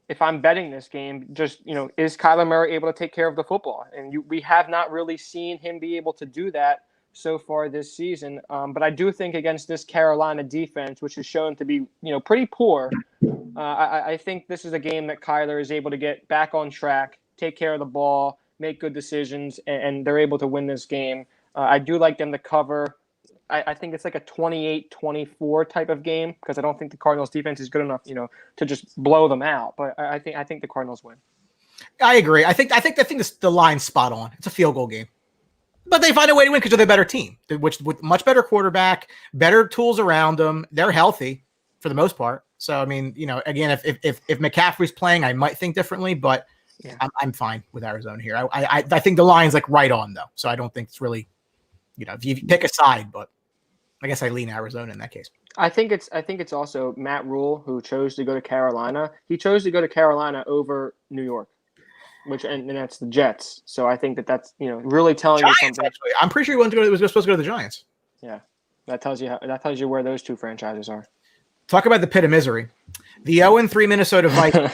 [SPEAKER 4] If I'm betting this game, just, is Kyler Murray able to take care of the football? And we have not really seen him be able to do that so far this season. But I do think against this Carolina defense, which is shown to be, pretty poor, I think this is a game that Kyler is able to get back on track, take care of the ball, make good decisions, and they're able to win this game. I do like them to cover. I think it's like a 28-24 type of game because I don't think the Cardinals defense is good enough, to just blow them out. But I think the Cardinals win.
[SPEAKER 2] I agree. I think the line's spot on. It's a field goal game, but they find a way to win because they're the better team, which with much better quarterback, better tools around them. They're healthy for the most part. So I mean, again, if McCaffrey's playing, I might think differently, but yeah. I'm fine with Arizona here. I think the line's like right on though, so I don't think it's really, if you pick a side, but I guess I lean Arizona in that case.
[SPEAKER 4] I think it's also Matt Rule who chose to go to Carolina. He chose to go to Carolina over New York, and that's the Jets. So I think that's really telling
[SPEAKER 2] Giants,
[SPEAKER 4] you something.
[SPEAKER 2] Actually. I'm pretty sure he was supposed to go to the Giants.
[SPEAKER 4] Yeah, that tells you where those two franchises are.
[SPEAKER 2] Talk about the pit of misery. The 0-3 Minnesota Vikings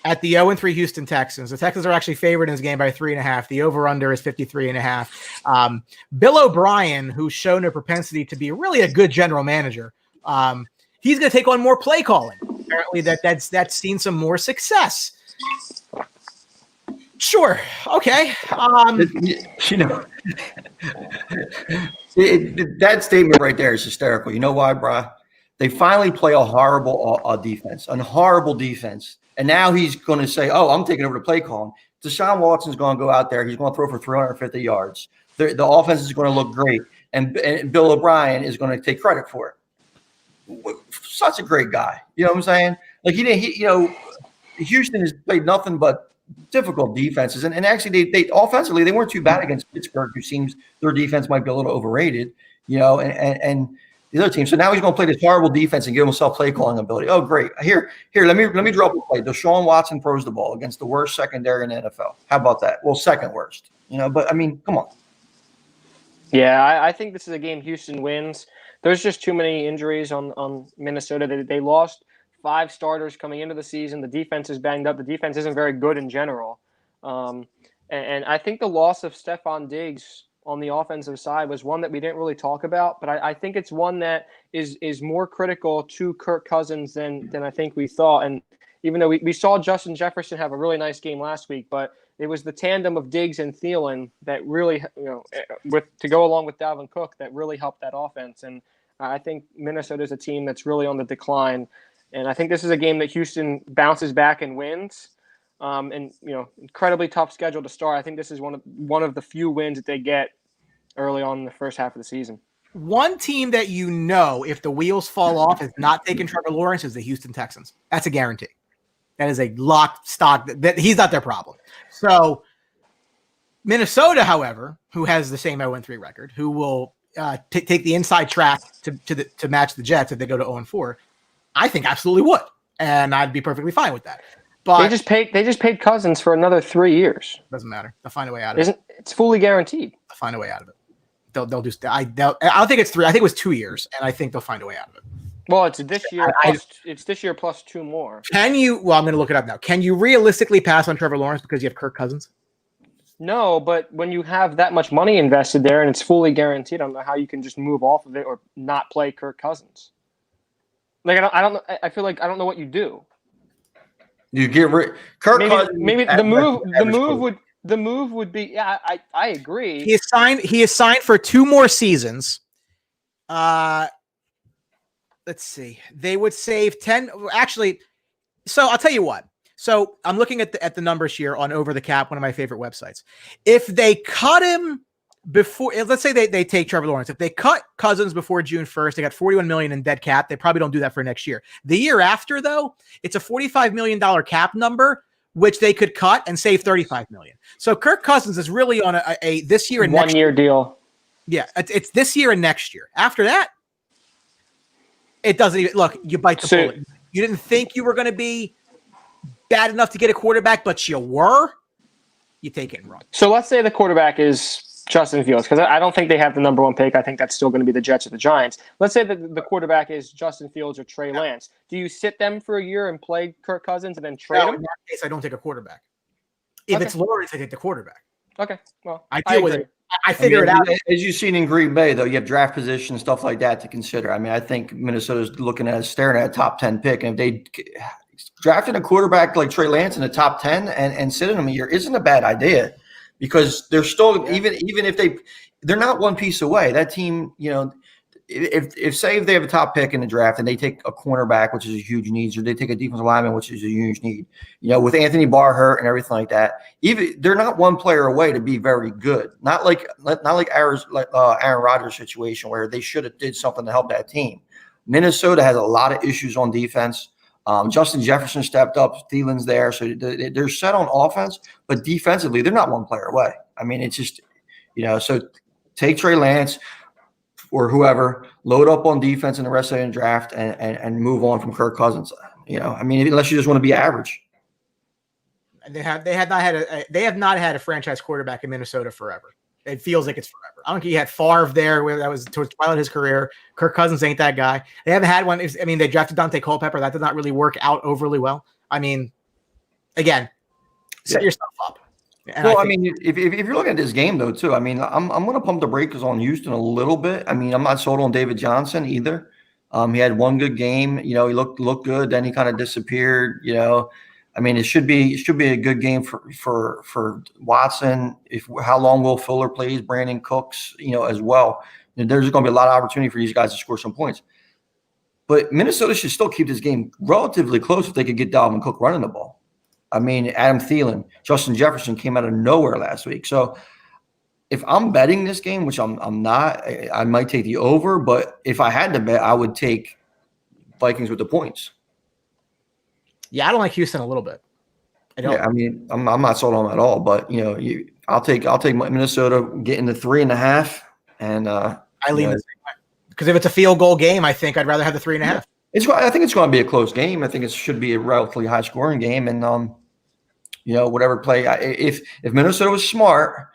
[SPEAKER 2] at the 0-3 Houston Texans. The Texans are actually favored in this game by 3.5. The over-under is 53.5. Bill O'Brien, who's shown a propensity to be really a good general manager, he's going to take on more play calling. Apparently that's seen some more success. Sure. Okay.
[SPEAKER 3] That statement right there is hysterical. You know why, Bri? They finally play a horrible defense, a horrible defense. And now he's going to say, oh, I'm taking over the play calling. Deshaun Watson's going to go out there. He's going to throw for 350 yards. The offense is going to look great. And Bill O'Brien is going to take credit for it. Such a great guy. You know what I'm saying? Like Houston has played nothing but difficult defenses. And actually, they offensively, they weren't too bad against Pittsburgh, who seems their defense might be a little overrated, and the other team. So now he's going to play this horrible defense and give himself play calling ability. Oh, great. Here, let me drop a play. Deshaun Watson throws the ball against the worst secondary in the NFL. How about that? Well, second worst. But I mean, come on.
[SPEAKER 4] Yeah, I think this is a game Houston wins. There's just too many injuries on Minnesota. They lost 5 starters coming into the season. The defense is banged up. The defense isn't very good in general. And I think the loss of Stephon Diggs on the offensive side was one that we didn't really talk about, but I think it's one that is more critical to Kirk Cousins than I think we thought. And even though we saw Justin Jefferson have a really nice game last week, but it was the tandem of Diggs and Thielen that really, to go along with Dalvin Cook, that really helped that offense. And I think Minnesota is a team that's really on the decline. And I think this is a game that Houston bounces back and wins. Incredibly tough schedule to start. I think this is one of the few wins that they get early on in the first half of the season.
[SPEAKER 2] One team that if the wheels fall off is not taking Trevor Lawrence is the Houston Texans. That's a guarantee. That is a locked stock. That he's not their problem. So Minnesota, however, who has the same 0-3 record, who will take the inside track to match the Jets if they go to 0-4, I think absolutely would, and I'd be perfectly fine with that. But
[SPEAKER 4] they just paid Cousins for another 3 years.
[SPEAKER 2] Doesn't matter. They'll find a way out of it.
[SPEAKER 4] It's fully guaranteed.
[SPEAKER 2] They'll find a way out of it. They'll do. I don't think it's 3. I think it was 2 years, and I think they'll find a way out of it.
[SPEAKER 4] Well, it's this year. It's this year plus 2 more.
[SPEAKER 2] Can you? Well, I'm going to look it up now. Can you realistically pass on Trevor Lawrence because you have Kirk Cousins?
[SPEAKER 4] No, but when you have that much money invested there and it's fully guaranteed, I don't know how you can just move off of it or not play Kirk Cousins. Like I don't know. I feel like I don't know what you do.
[SPEAKER 3] You get rid. Kirk Cousins.
[SPEAKER 4] Maybe the move would be. Yeah, I agree.
[SPEAKER 2] He is signed for 2 more seasons. Let's see. They would save 10. Actually, so I'll tell you what. So I'm looking at the numbers here on Over the Cap, one of my favorite websites. If they cut him before, let's say they take Trevor Lawrence. If they cut Cousins before June 1st, they got $41 million in dead cap. They probably don't do that for next year. The year after, though, it's a $45 million cap number, which they could cut and save $35 million. So Kirk Cousins is really on a this year and
[SPEAKER 4] 1 year deal.
[SPEAKER 2] Yeah, it's this year and next year. After that, it doesn't even look. You bite the bullet. You didn't think you were going to be bad enough to get a quarterback, but you were. You take it and run.
[SPEAKER 4] So let's say the quarterback is Justin Fields, because I don't think they have the number one pick. I think that's still going to be the Jets or the Giants. Let's say that the quarterback is Justin Fields or Trey Lance. Do you sit them for a year and play Kirk Cousins and then trade him?
[SPEAKER 2] In that case, I don't take a quarterback. If it's Lawrence, I take the quarterback.
[SPEAKER 4] Okay, well,
[SPEAKER 2] I deal with it. I figure it out.
[SPEAKER 3] As you've seen in Green Bay, though, you have draft position, stuff like that to consider. I mean, I think Minnesota's staring at a top 10 pick. And if they drafted a quarterback like Trey Lance in the top 10 and sitting him a year isn't a bad idea, because they're still, even if they're not one piece away. That team, if they have a top pick in the draft and they take a cornerback, which is a huge need, or they take a defensive lineman, which is a huge need, with Anthony Barr hurt and everything like that, even they're not one player away to be very good. Not like Aaron Rodgers' situation where they should have did something to help that team. Minnesota has a lot of issues on defense. Justin Jefferson stepped up. Thielen's there, so they're set on offense, but defensively they're not one player away. I mean, it's just so take Trey Lance or whoever, load up on defense in the rest of the draft and move on from Kirk Cousins. I mean, unless you just want to be average.
[SPEAKER 2] They have not had a franchise quarterback in Minnesota forever. It feels like it's forever. I don't think he had Favre there where that was towards the twilight of his career. Kirk Cousins ain't that guy. They haven't had one. I mean, they drafted Dante Culpepper. That did not really work out overly well. I mean, again, set yourself up. And
[SPEAKER 3] well, I mean, if you're looking at this game, though, too, I mean, I'm going to pump the brakes on Houston a little bit. I mean, I'm not sold on David Johnson either. He had one good game. He looked good. Then he kind of disappeared. I mean, it should be a good game for Watson. How long Will Fuller plays, Brandon Cooks, as well. There's going to be a lot of opportunity for these guys to score some points. But Minnesota should still keep this game relatively close if they could get Dalvin Cook running the ball. I mean, Adam Thielen, Justin Jefferson came out of nowhere last week. So if I'm betting this game, which I'm not, I might take the over. But if I had to bet, I would take Vikings with the points.
[SPEAKER 2] Yeah, I don't like Houston a little bit. I don't.
[SPEAKER 3] Yeah, I mean, I'm not sold on them at all. But I'll take Minnesota getting the 3.5, and I
[SPEAKER 2] lean the same way. Because if it's a field goal game, I think I'd rather have the 3.5.
[SPEAKER 3] I think it's going to be a close game. I think it should be a relatively high scoring game, and whatever play. If Minnesota was smart,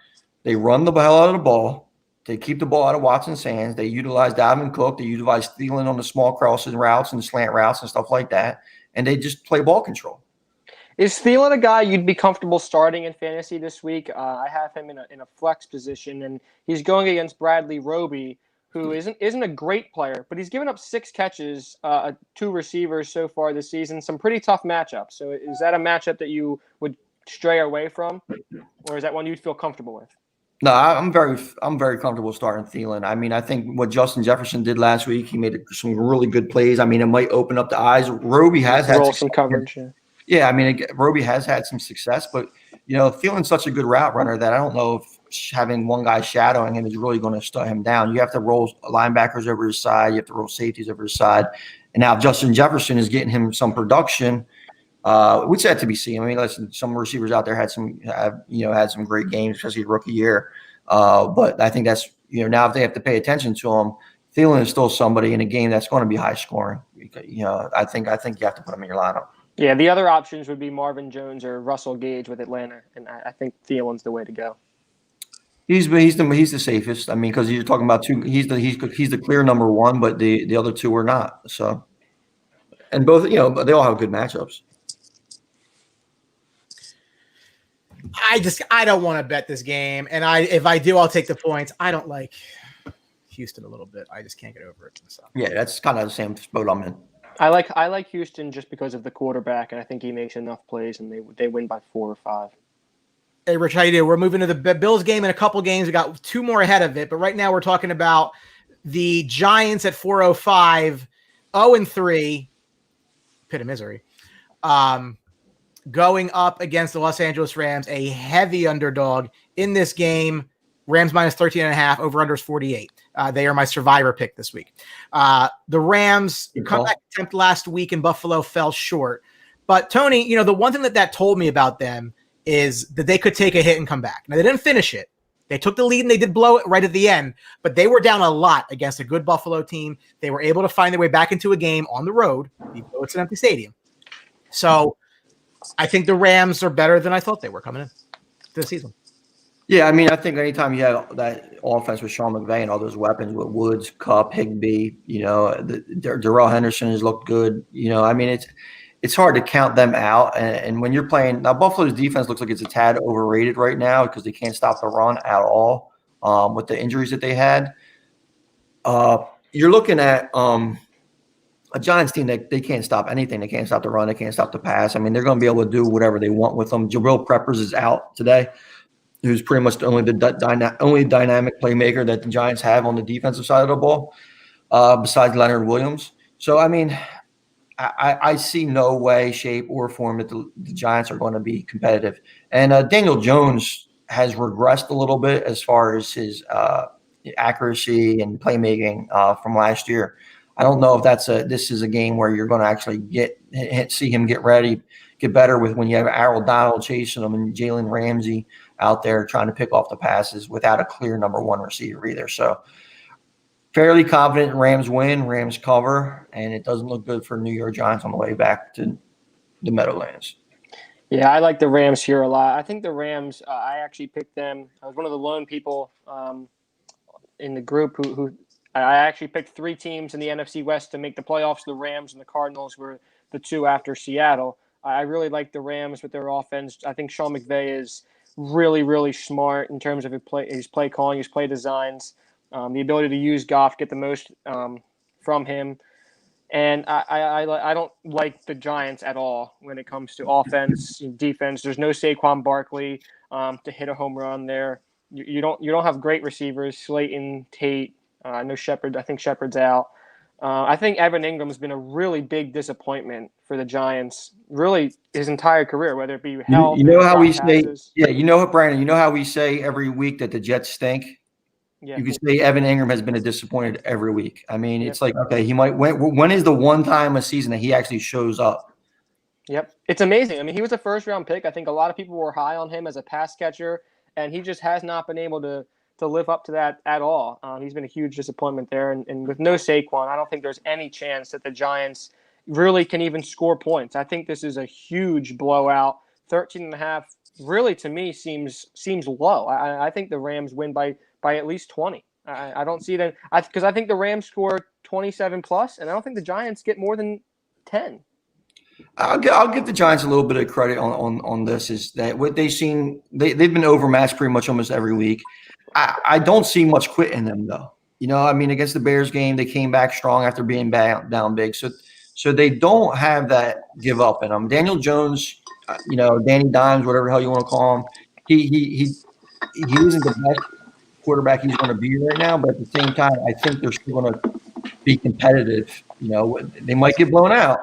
[SPEAKER 3] they run the hell out of the ball. They keep the ball out of Watson's hands. They utilize Dalvin Cook. They utilize Thielen on the small crossing routes and slant routes and stuff like that. And they just play ball control.
[SPEAKER 4] Is Thielen a guy you'd be comfortable starting in fantasy this week? I have him in a flex position, and he's going against Bradley Roby, who isn't a great player, but he's given up 6 catches, 2 receivers so far this season. Some pretty tough matchups. So is that a matchup that you would stray away from, or is that one you'd feel comfortable with?
[SPEAKER 3] No, I'm very comfortable starting Thielen. I mean, I think what Justin Jefferson did last week, he made some really good plays. I mean, it might open up the eyes. Roby has had
[SPEAKER 4] some coverage.
[SPEAKER 3] Yeah, I mean, Roby has had some success, but Thielen's such a good route runner that I don't know if having one guy shadowing him is really going to shut him down. You have to roll linebackers over his side. You have to roll safeties over his side. And now Justin Jefferson is getting him some production, which had to be seen. I mean, listen, some receivers out there had some great games, especially rookie year. But I think that's now if they have to pay attention to him, Thielen is still somebody in a game that's going to be high scoring. I think you have to put him in your lineup.
[SPEAKER 4] Yeah, the other options would be Marvin Jones or Russell Gage with Atlanta, and I think Thielen's the way to go.
[SPEAKER 3] He's the safest. I mean, because you're talking about two. He's the clear number one, but the other two are not. So, and both they all have good matchups.
[SPEAKER 2] I don't want to bet this game, and if I do, I'll take the points. I don't like Houston a little bit. I just can't get over it. So.
[SPEAKER 3] Yeah, that's kind of the same boat I'm in.
[SPEAKER 4] I like Houston just because of the quarterback, and I think he makes enough plays, and they win by 4 or 5.
[SPEAKER 2] Hey, Rich, how you doing? We're moving to the Bills game in a couple games. We got 2 more ahead of it, but right now we're talking about the Giants at 4:05, 0-3, pit of misery, going up against the Los Angeles Rams, a heavy underdog in this game. Rams minus 13.5, over under is 48. They are my survivor pick this week. The Rams comeback attempt last week in Buffalo fell short. But Tony, the one thing that told me about them is that they could take a hit and come back. Now, they didn't finish it. They took the lead and they did blow it right at the end, but they were down a lot against a good Buffalo team. They were able to find their way back into a game on the road, even though it's an empty stadium. So I think the Rams are better than I thought they were coming in this season.
[SPEAKER 3] Yeah, I mean, I think anytime you have that offense with Sean McVay and all those weapons with Woods, Kupp, Higbee, Darrell Henderson has looked good. I mean, it's hard to count them out. And when you're playing now, Buffalo's defense looks like it's a tad overrated right now because they can't stop the run at all with the injuries that they had. You're looking at a Giants team that they can't stop anything. They can't stop the run. They can't stop the pass. I mean, they're going to be able to do whatever they want with them. Jabril Peppers is out today, who's pretty much the only dynamic playmaker that the Giants have on the defensive side of the ball, besides Leonard Williams. So, I mean, I see no way, shape, or form that the Giants are going to be competitive. And Daniel Jones has regressed a little bit as far as his accuracy and playmaking from last year. I don't know if this is a game where you're going to actually see him get ready, get better with when you have Aaron Donald chasing him and Jalen Ramsey out there trying to pick off the passes without a clear number one receiver either. So fairly confident Rams win, Rams cover, and it doesn't look good for New York Giants on the way back to the Meadowlands.
[SPEAKER 4] Yeah, I like the Rams here a lot. I think the Rams, I actually picked them. I was one of the lone people in the group who I actually picked three teams in the NFC West to make the playoffs. The Rams and the Cardinals were the two after Seattle. I really like the Rams with their offense. I think Sean McVay is really, really smart in terms of his play calling, his play designs, the ability to use Goff, get the most from him. And I don't like the Giants at all when it comes to offense, defense. There's no Saquon Barkley to hit a home run there. You don't have great receivers, Slayton, Tate. I know Shepard. I think Shepard's out. I think Evan Ingram's been a really big disappointment for the Giants, really his entire career, whether it be health.
[SPEAKER 3] You know how we say, yeah. You know what, Brandon? You know how we say every week that the Jets stink. Yeah. You can say Evan Ingram has been a disappointed every week. I mean, it's like, okay, he might. When is the one time a season that he actually shows up?
[SPEAKER 4] Yep, it's amazing. I mean, he was a first-round pick. I think a lot of people were high on him as a pass catcher, and he just has not been able to live up to that at all. He's been a huge disappointment there. And with no Saquon, I don't think there's any chance that the Giants really can even score points. I think this is a huge blowout. 13.5 really, to me, seems low. I think the Rams win by at least 20. I don't see that because I think the Rams score 27 plus, and I don't think the Giants get more than 10.
[SPEAKER 3] I'll give the Giants a little bit of credit on this. Is that what they've seen? They've been overmatched pretty much almost every week. I don't see much quit in them, though. I mean, against the Bears game, they came back strong after being down big. So they don't have that give up in them. Daniel Jones, Danny Dimes, whatever the hell you want to call him, he isn't the best quarterback he's going to be right now. But at the same time, I think they're still going to be competitive. They might get blown out,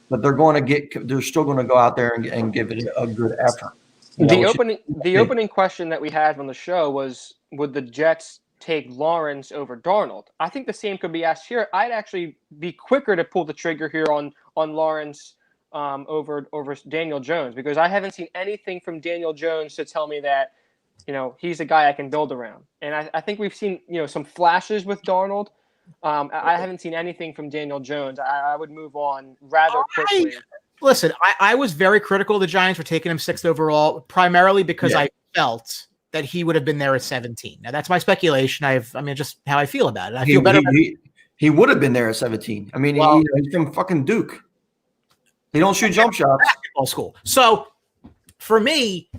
[SPEAKER 3] but they're still going to go out there and give it a good effort.
[SPEAKER 4] The opening question that we had on the show was, would the Jets take Lawrence over Darnold? I think the same could be asked here. I'd actually be quicker to pull the trigger here on Lawrence over Daniel Jones, because I haven't seen anything from Daniel Jones to tell me that he's a guy I can build around. And I think we've seen some flashes with Darnold. I haven't seen anything from Daniel Jones. I would move on rather quickly.
[SPEAKER 2] Listen, I was very critical of the Giants for taking him 6th overall, primarily because I felt that he would have been there at 17. Now, that's my speculation. Just how I feel about it. I feel better.
[SPEAKER 3] He would have been there at 17. I mean, he's from fucking Duke. They don't shoot jump shots.
[SPEAKER 2] Basketball school. So, for me,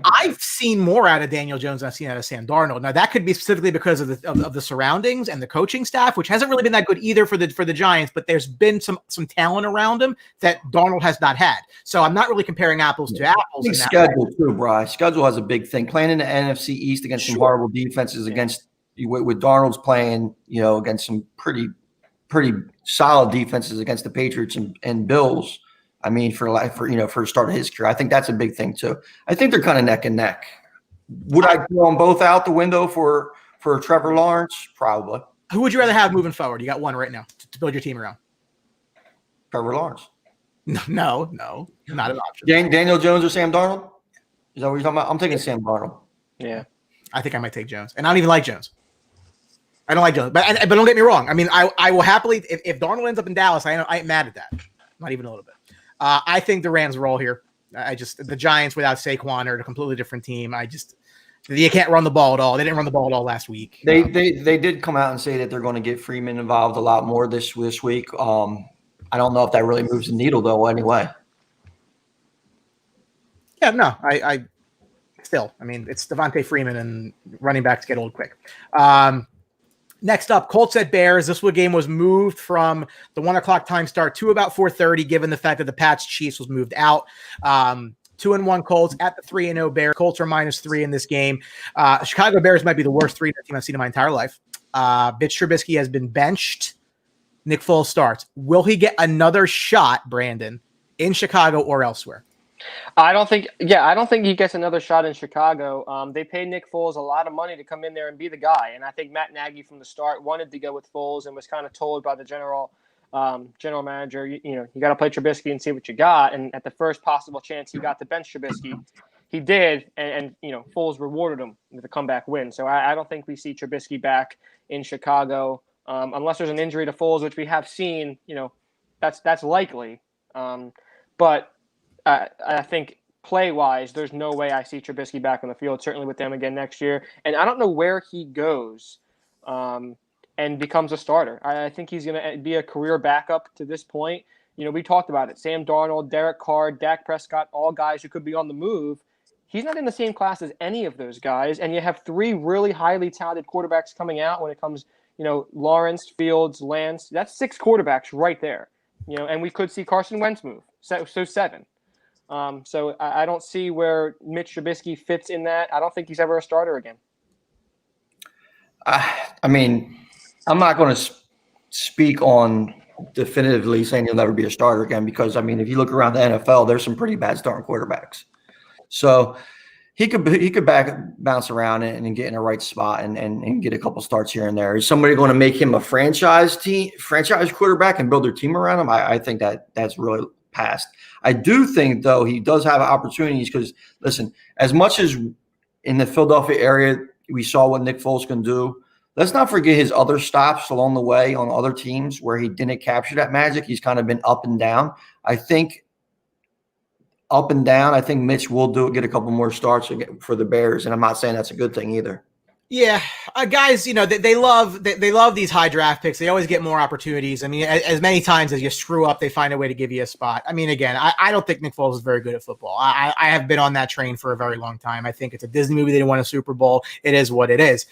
[SPEAKER 2] I've seen more out of Daniel Jones than I've seen out of Sam Darnold. Now, that could be specifically because of the surroundings and the coaching staff, which hasn't really been that good either for the Giants. But there's been some talent around him that Darnold has not had. So I'm not really comparing apples to apples.
[SPEAKER 3] I think schedule too, Bri. Schedule has a big thing. Playing in the NFC East against some horrible defenses, against with Darnold's playing, against some pretty solid defenses against the Patriots and Bills. I mean, for the start of his career, I think that's a big thing too. I think they're kind of neck and neck. Would I throw them both out the window for Trevor Lawrence? Probably.
[SPEAKER 2] Who would you rather have moving forward? You got one right now to build your team around.
[SPEAKER 3] Trevor Lawrence.
[SPEAKER 2] No, not an option.
[SPEAKER 3] Daniel Jones or Sam Darnold? Is that what you're talking about? I'm taking Sam Darnold.
[SPEAKER 4] Yeah.
[SPEAKER 2] I think I might take Jones, and I don't even like Jones. I don't like Jones, but don't get me wrong. I mean, I will happily if Darnold ends up in Dallas, I ain't mad at that. Not even a little bit. I think the Rams roll here. The Giants without Saquon are a completely different team. You can't run the ball at all. They didn't run the ball at all last week.
[SPEAKER 3] They did come out and say that they're going to get Freeman involved a lot more this week. I don't know if that really moves the needle though. Anyway.
[SPEAKER 2] Yeah, no, I mean, it's Devontae Freeman and running backs get old quick. Next up, Colts at Bears. This game was moved from the 1:00 time start to about 4:30, given the fact that the Pats Chiefs was moved out. 2-1 Colts at the 3-0 Bears. Colts are -3 in this game. Chicago Bears might be the worst 3-0 team I've seen in my entire life. Mitch Trubisky has been benched. Nick Foles starts. Will he get another shot, Brandon, in Chicago or elsewhere?
[SPEAKER 4] I don't think he gets another shot in Chicago. They paid Nick Foles a lot of money to come in there and be the guy. And I think Matt Nagy from the start wanted to go with Foles and was kind of told by the general manager, you got to play Trubisky and see what you got. And at the first possible chance he got to bench Trubisky, he did. And Foles rewarded him with a comeback win. So I don't think we see Trubisky back in Chicago unless there's an injury to Foles, which we have seen, that's likely. But I think play-wise, there's no way I see Trubisky back on the field, certainly with them again next year. And I don't know where he goes and becomes a starter. I think he's going to be a career backup to this point. We talked about it. Sam Darnold, Derek Carr, Dak Prescott, all guys who could be on the move. He's not in the same class as any of those guys. And you have three really highly talented quarterbacks coming out when it comes, Lawrence, Fields, Lance. That's 6 quarterbacks right there. And we could see Carson Wentz move. So 7. So I don't see where Mitch Trubisky fits in that. I don't think he's ever a starter again.
[SPEAKER 3] I mean, I'm not going to speak on definitively saying he'll never be a starter again because, I mean, if you look around the NFL, there's some pretty bad starting quarterbacks. So he could bounce around and get in the right spot and get a couple starts here and there. Is somebody going to make him a franchise quarterback and build their team around him? I think that's really past. I do think, though, he does have opportunities because, listen, as much as in the Philadelphia area we saw what Nick Foles can do, let's not forget his other stops along the way on other teams where he didn't capture that magic. He's kind of been up and down. I think Mitch will get a couple more starts for the Bears, and I'm not saying that's a good thing either.
[SPEAKER 2] Yeah, guys, they love these high draft picks. They always get more opportunities. I mean, as many times as you screw up, they find a way to give you a spot. I mean, again, I don't think Nick Foles is very good at football. I have been on that train for a very long time. I think it's a Disney movie. They didn't win a Super Bowl. It is what it is.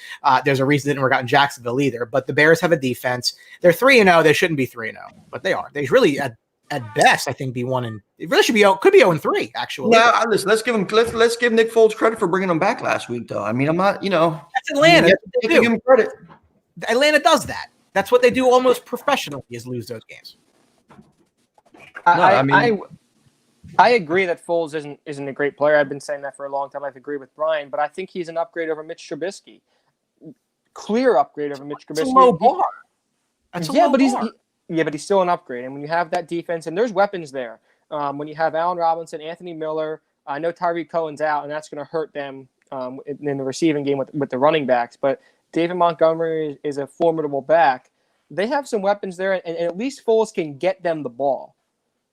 [SPEAKER 2] There's a reason it didn't work out in Jacksonville either. But the Bears have a defense. They're 3-0. They shouldn't be 3-0, but they are. They really at best, I think, be 1 and it really should be could be 0-3 actually.
[SPEAKER 3] Yeah, listen, let's give Nick Foles credit for bringing him back last week, though. I mean, I'm not,
[SPEAKER 2] that's Atlanta.
[SPEAKER 3] Give him credit.
[SPEAKER 2] Atlanta does that. That's what they do almost professionally is lose those games.
[SPEAKER 4] I agree that Foles isn't a great player. I've been saying that for a long time. I agree with Brian, but I think he's an upgrade over Mitch Trubisky. Clear upgrade over Mitch Trubisky.
[SPEAKER 2] That's a low bar.
[SPEAKER 4] But he's still an upgrade. And when you have that defense, and there's weapons there. When you have Allen Robinson, Anthony Miller, I know Tyreek Cohen's out, and that's going to hurt them in the receiving game with the running backs. But David Montgomery is a formidable back. They have some weapons there, and at least Foles can get them the ball.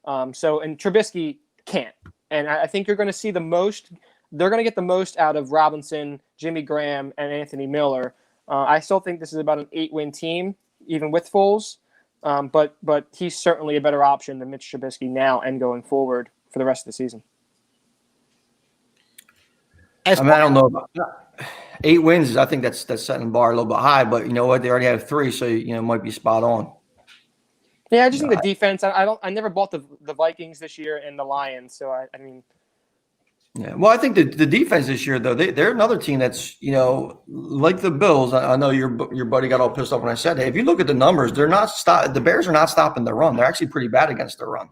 [SPEAKER 4] And Trubisky can't. And I think you're going to see the most. They're going to get the most out of Robinson, Jimmy Graham, and Anthony Miller. I still think this is about an 8-win team, even with Foles. But he's certainly a better option than Mitch Trubisky now and going forward for the rest of the season.
[SPEAKER 3] I don't know about 8 wins. I think that's setting the bar a little bit high, but you know what? They already have 3, so it might be spot on.
[SPEAKER 4] Yeah, I just think the defense. I never bought the Vikings this year and the Lions, so I mean.
[SPEAKER 3] Yeah, well, I think the defense this year, though, they're another team that's, like the Bills. I know your buddy got all pissed off when I said, hey, if you look at the numbers, the Bears are not stopping the run. They're actually pretty bad against the run.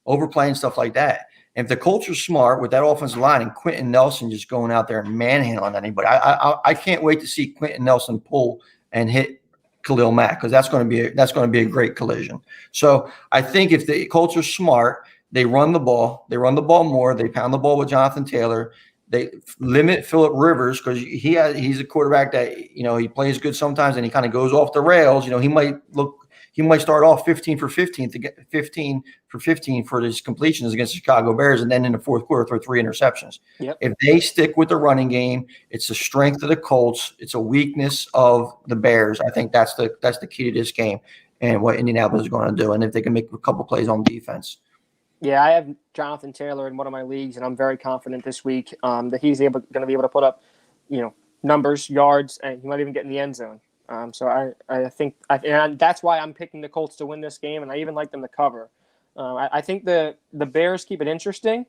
[SPEAKER 3] overplaying, stuff like that. And if the Colts are smart with that offensive line and Quentin Nelson just going out there and manhandling anybody, I can't wait to see Quentin Nelson pull and hit Khalil Mack, because that's going to be a great collision. So I think if the Colts are smart, they run the ball more, they pound the ball with Jonathan Taylor, they limit Phillip Rivers, because he's a quarterback that, he plays good sometimes and he kind of goes off the rails. He might start off 15 for 15 to get 15 for 15 for his completions against the Chicago Bears, and then in the fourth quarter throw 3 interceptions.
[SPEAKER 4] Yep.
[SPEAKER 3] If they stick with the running game, it's a strength of the Colts. It's a weakness of the Bears. I think that's the key to this game and what Indianapolis is going to do. And if they can make a couple plays on defense.
[SPEAKER 4] Yeah, I have Jonathan Taylor in one of my leagues, and I'm very confident this week that he's going to be able to put up, numbers, yards, and he might even get in the end zone. So I think and that's why I'm picking the Colts to win this game, and I even like them to cover. I think the Bears keep it interesting,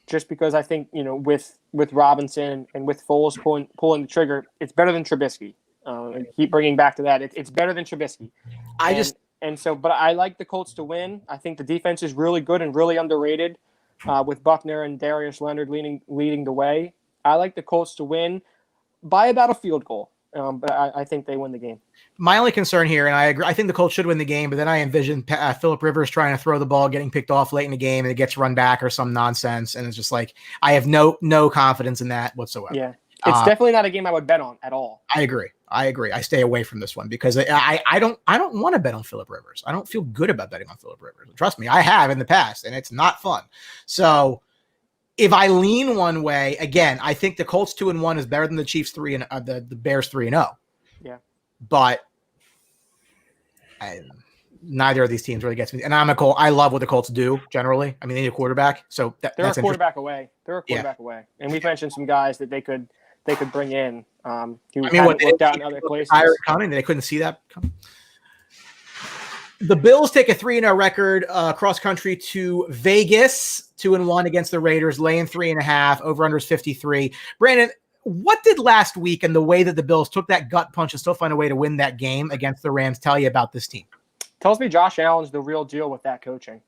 [SPEAKER 4] just because I think with Robinson and with Foles pulling the trigger, it's better than Trubisky. Keep bringing back to that. It's better than Trubisky. But I like the Colts to win. I think the defense is really good and really underrated, with Buckner and Darius Leonard leading the way. I like the Colts to win by about a field goal. But I think they win the game.
[SPEAKER 2] My only concern here, and I agree, I think the Colts should win the game, but then I envision Phillip Rivers trying to throw the ball, getting picked off late in the game, and it gets run back or some nonsense. And it's just like, I have no confidence in that whatsoever.
[SPEAKER 4] Yeah, it's definitely not a game I would bet on at all.
[SPEAKER 2] I agree. I stay away from this one because I don't want to bet on Phillip Rivers. I don't feel good about betting on Phillip Rivers. Trust me, I have in the past, and it's not fun. So if I lean one way, again, I think the Colts 2-1 is better than the Chiefs 3 and the Bears 3-0.
[SPEAKER 4] Yeah,
[SPEAKER 2] but neither of these teams really gets me. And I love what the Colts do generally. I mean, they need a quarterback, so
[SPEAKER 4] they're a quarterback away. Away, and we've mentioned some guys that they could bring in. Who worked out in other places.
[SPEAKER 2] Coming, they couldn't see that coming. The Bills take a 3-0 record cross country to Vegas, 2-1 against the Raiders, laying 3.5, over under is 53. Brandon, what did last week and the way that the Bills took that gut punch and still find a way to win that game against the Rams tell you about this team?
[SPEAKER 4] Tells me Josh Allen's the real deal with that coaching.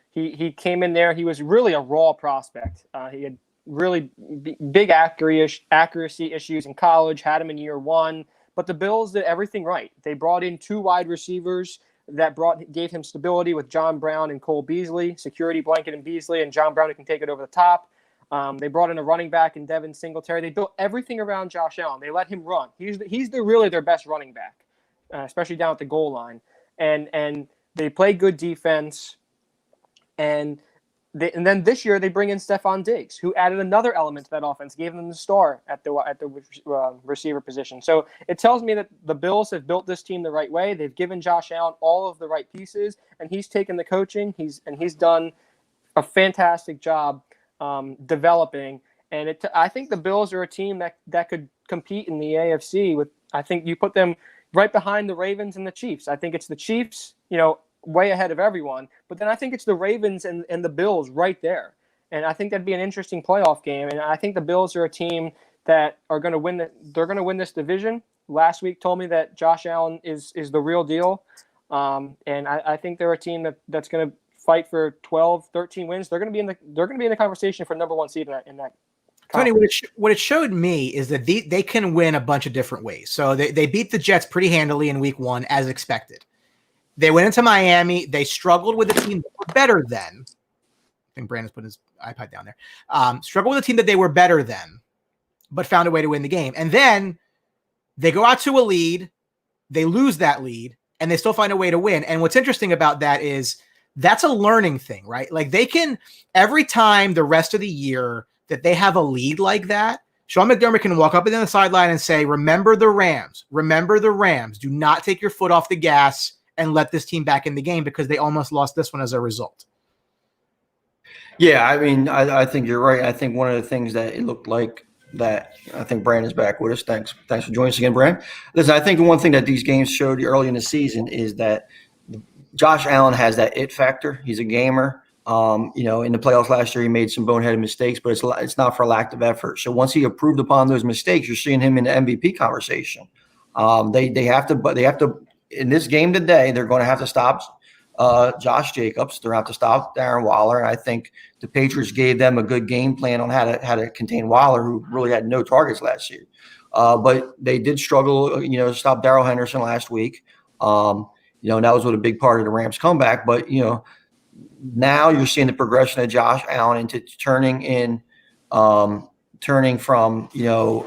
[SPEAKER 4] He came in there. He was really a raw prospect. He had really big accuracy issues in college, had him in year one. But the Bills did everything right. They brought in 2 wide receivers that gave him stability with John Brown and Cole Beasley, security blanket in Beasley, and John Brown who can take it over the top. They brought in a running back in Devin Singletary. They built everything around Josh Allen. They let him run. He's really their best running back, especially down at the goal line. And they play good defense. And then this year they bring in Stephon Diggs, who added another element to that offense, gave them the star at the receiver position. So it tells me that the Bills have built this team the right way. They've given Josh Allen all of the right pieces, and he's taken the coaching. He's done a fantastic job developing. And I think the Bills are a team that could compete in the AFC. I think you put them right behind the Ravens and the Chiefs. I think it's the Chiefs, way ahead of everyone, but then I think it's the Ravens and the Bills right there. And I think that'd be an interesting playoff game. And I think the Bills are a team that are going to win. They're going to win this division. Last week told me that Josh Allen is the real deal. And I think they're a team that's going to fight for 12, 13 wins. They're going to be in the conversation for number 1 seed in that.
[SPEAKER 2] Tony, what it showed me is that they can win a bunch of different ways. So they beat the Jets pretty handily in week 1 as expected. They went into Miami. They struggled with a team that were better than. I think Brandon's put his iPad down there. Struggled with a team that they were better than, but found a way to win the game. And then they go out to a lead. They lose that lead, and they still find a way to win. And what's interesting about that is that's a learning thing, right? Like they can, every time the rest of the year that they have a lead like that, Sean McDermott can walk up and down the sideline and say, remember the Rams. Remember the Rams. Do not take your foot off the gas and let this team back in the game because they almost lost this one as a result.
[SPEAKER 3] Yeah, I mean, I think you're right. I think one of the things that it looked like that, I think Brandon's back with us. Thanks for joining us again, Brandon. Listen, I think one thing that these games showed you early in the season is that Josh Allen has that it factor. He's a gamer. In the playoffs last year, he made some boneheaded mistakes, but it's not for lack of effort. So once he improved upon those mistakes, you're seeing him in the MVP conversation. They have to in this game today, they're going to have to stop Josh Jacobs. They're out to stop Darren Waller. And I think the Patriots gave them a good game plan on how to contain Waller, who really had no targets last year. But they did struggle, to stop Darrell Henderson last week. And that was what a big part of the Rams' comeback. But, now you're seeing the progression of Josh Allen into turning from,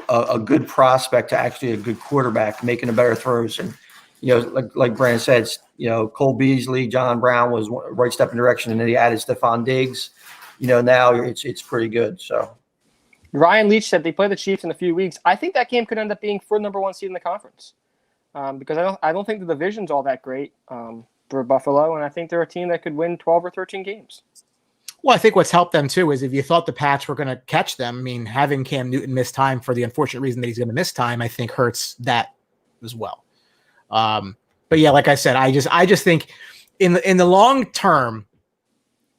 [SPEAKER 3] a good prospect to actually a good quarterback, making the better throws. And, like Brandon said, Cole Beasley, John Brown was right step in direction, and then he added Stephon Diggs. Now it's pretty good. So
[SPEAKER 4] Ryan Leach said they play the Chiefs in a few weeks. I think that game could end up being for number 1 seed in the conference, because I don't think the division's all that great for Buffalo, and I think they're a team that could win 12 or 13 games.
[SPEAKER 2] Well, I think what's helped them too is if you thought the Pats were going to catch them, I mean, having Cam Newton miss time for the unfortunate reason that he's going to miss time, I think hurts that as well. But yeah, like I said, I just think in the long term,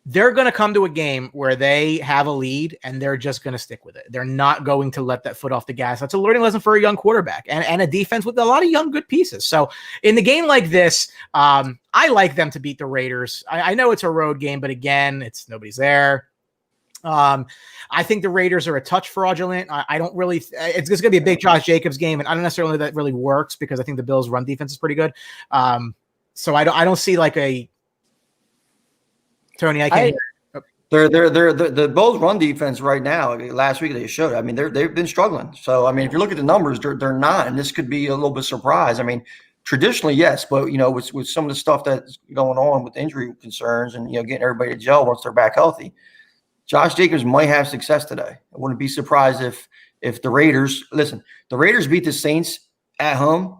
[SPEAKER 2] they're going to come to a game where they have a lead and they're just going to stick with it. They're not going to let that foot off the gas. That's a learning lesson for a young quarterback and a defense with a lot of young, good pieces. So in the game like this, I like them to beat the Raiders. I know it's a road game, but again, it's nobody's there. I think the Raiders are a touch fraudulent. I don't really, it's going to be a big Josh Jacobs game. And I don't necessarily know that really works because I think the Bills run defense is pretty good. So I don't see like a, Tony, I can't.
[SPEAKER 3] They're the Bills run defense right now. Last week they showed. I mean, they've been struggling. So I mean, if you look at the numbers, they're not, and this could be a little bit surprise. I mean, traditionally yes, but with some of the stuff that's going on with injury concerns and getting everybody to gel once they're back healthy, Josh Jacobs might have success today. I wouldn't be surprised if the Raiders beat the Saints at home.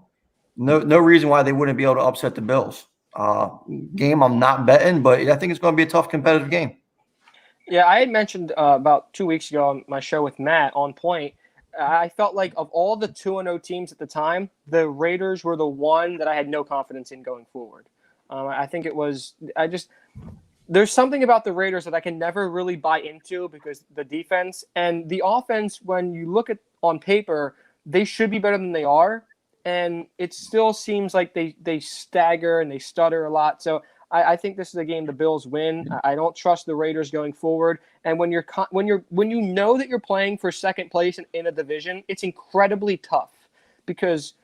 [SPEAKER 3] No reason why they wouldn't be able to upset the Bills. Game I'm not betting, but I think it's going to be a tough competitive game.
[SPEAKER 4] Yeah, I had mentioned about 2 weeks ago on my show with Matt on Point, I felt like of all the 2-0 teams at the time, the Raiders were the one that I had no confidence in going forward. I think there's something about the Raiders that I can never really buy into because the defense and the offense, when you look at on paper, they should be better than they are. And it still seems like they stagger and they stutter a lot. So I think this is a game the Bills win. I don't trust the Raiders going forward. And when you know that you're playing for second place in a division, it's incredibly tough because,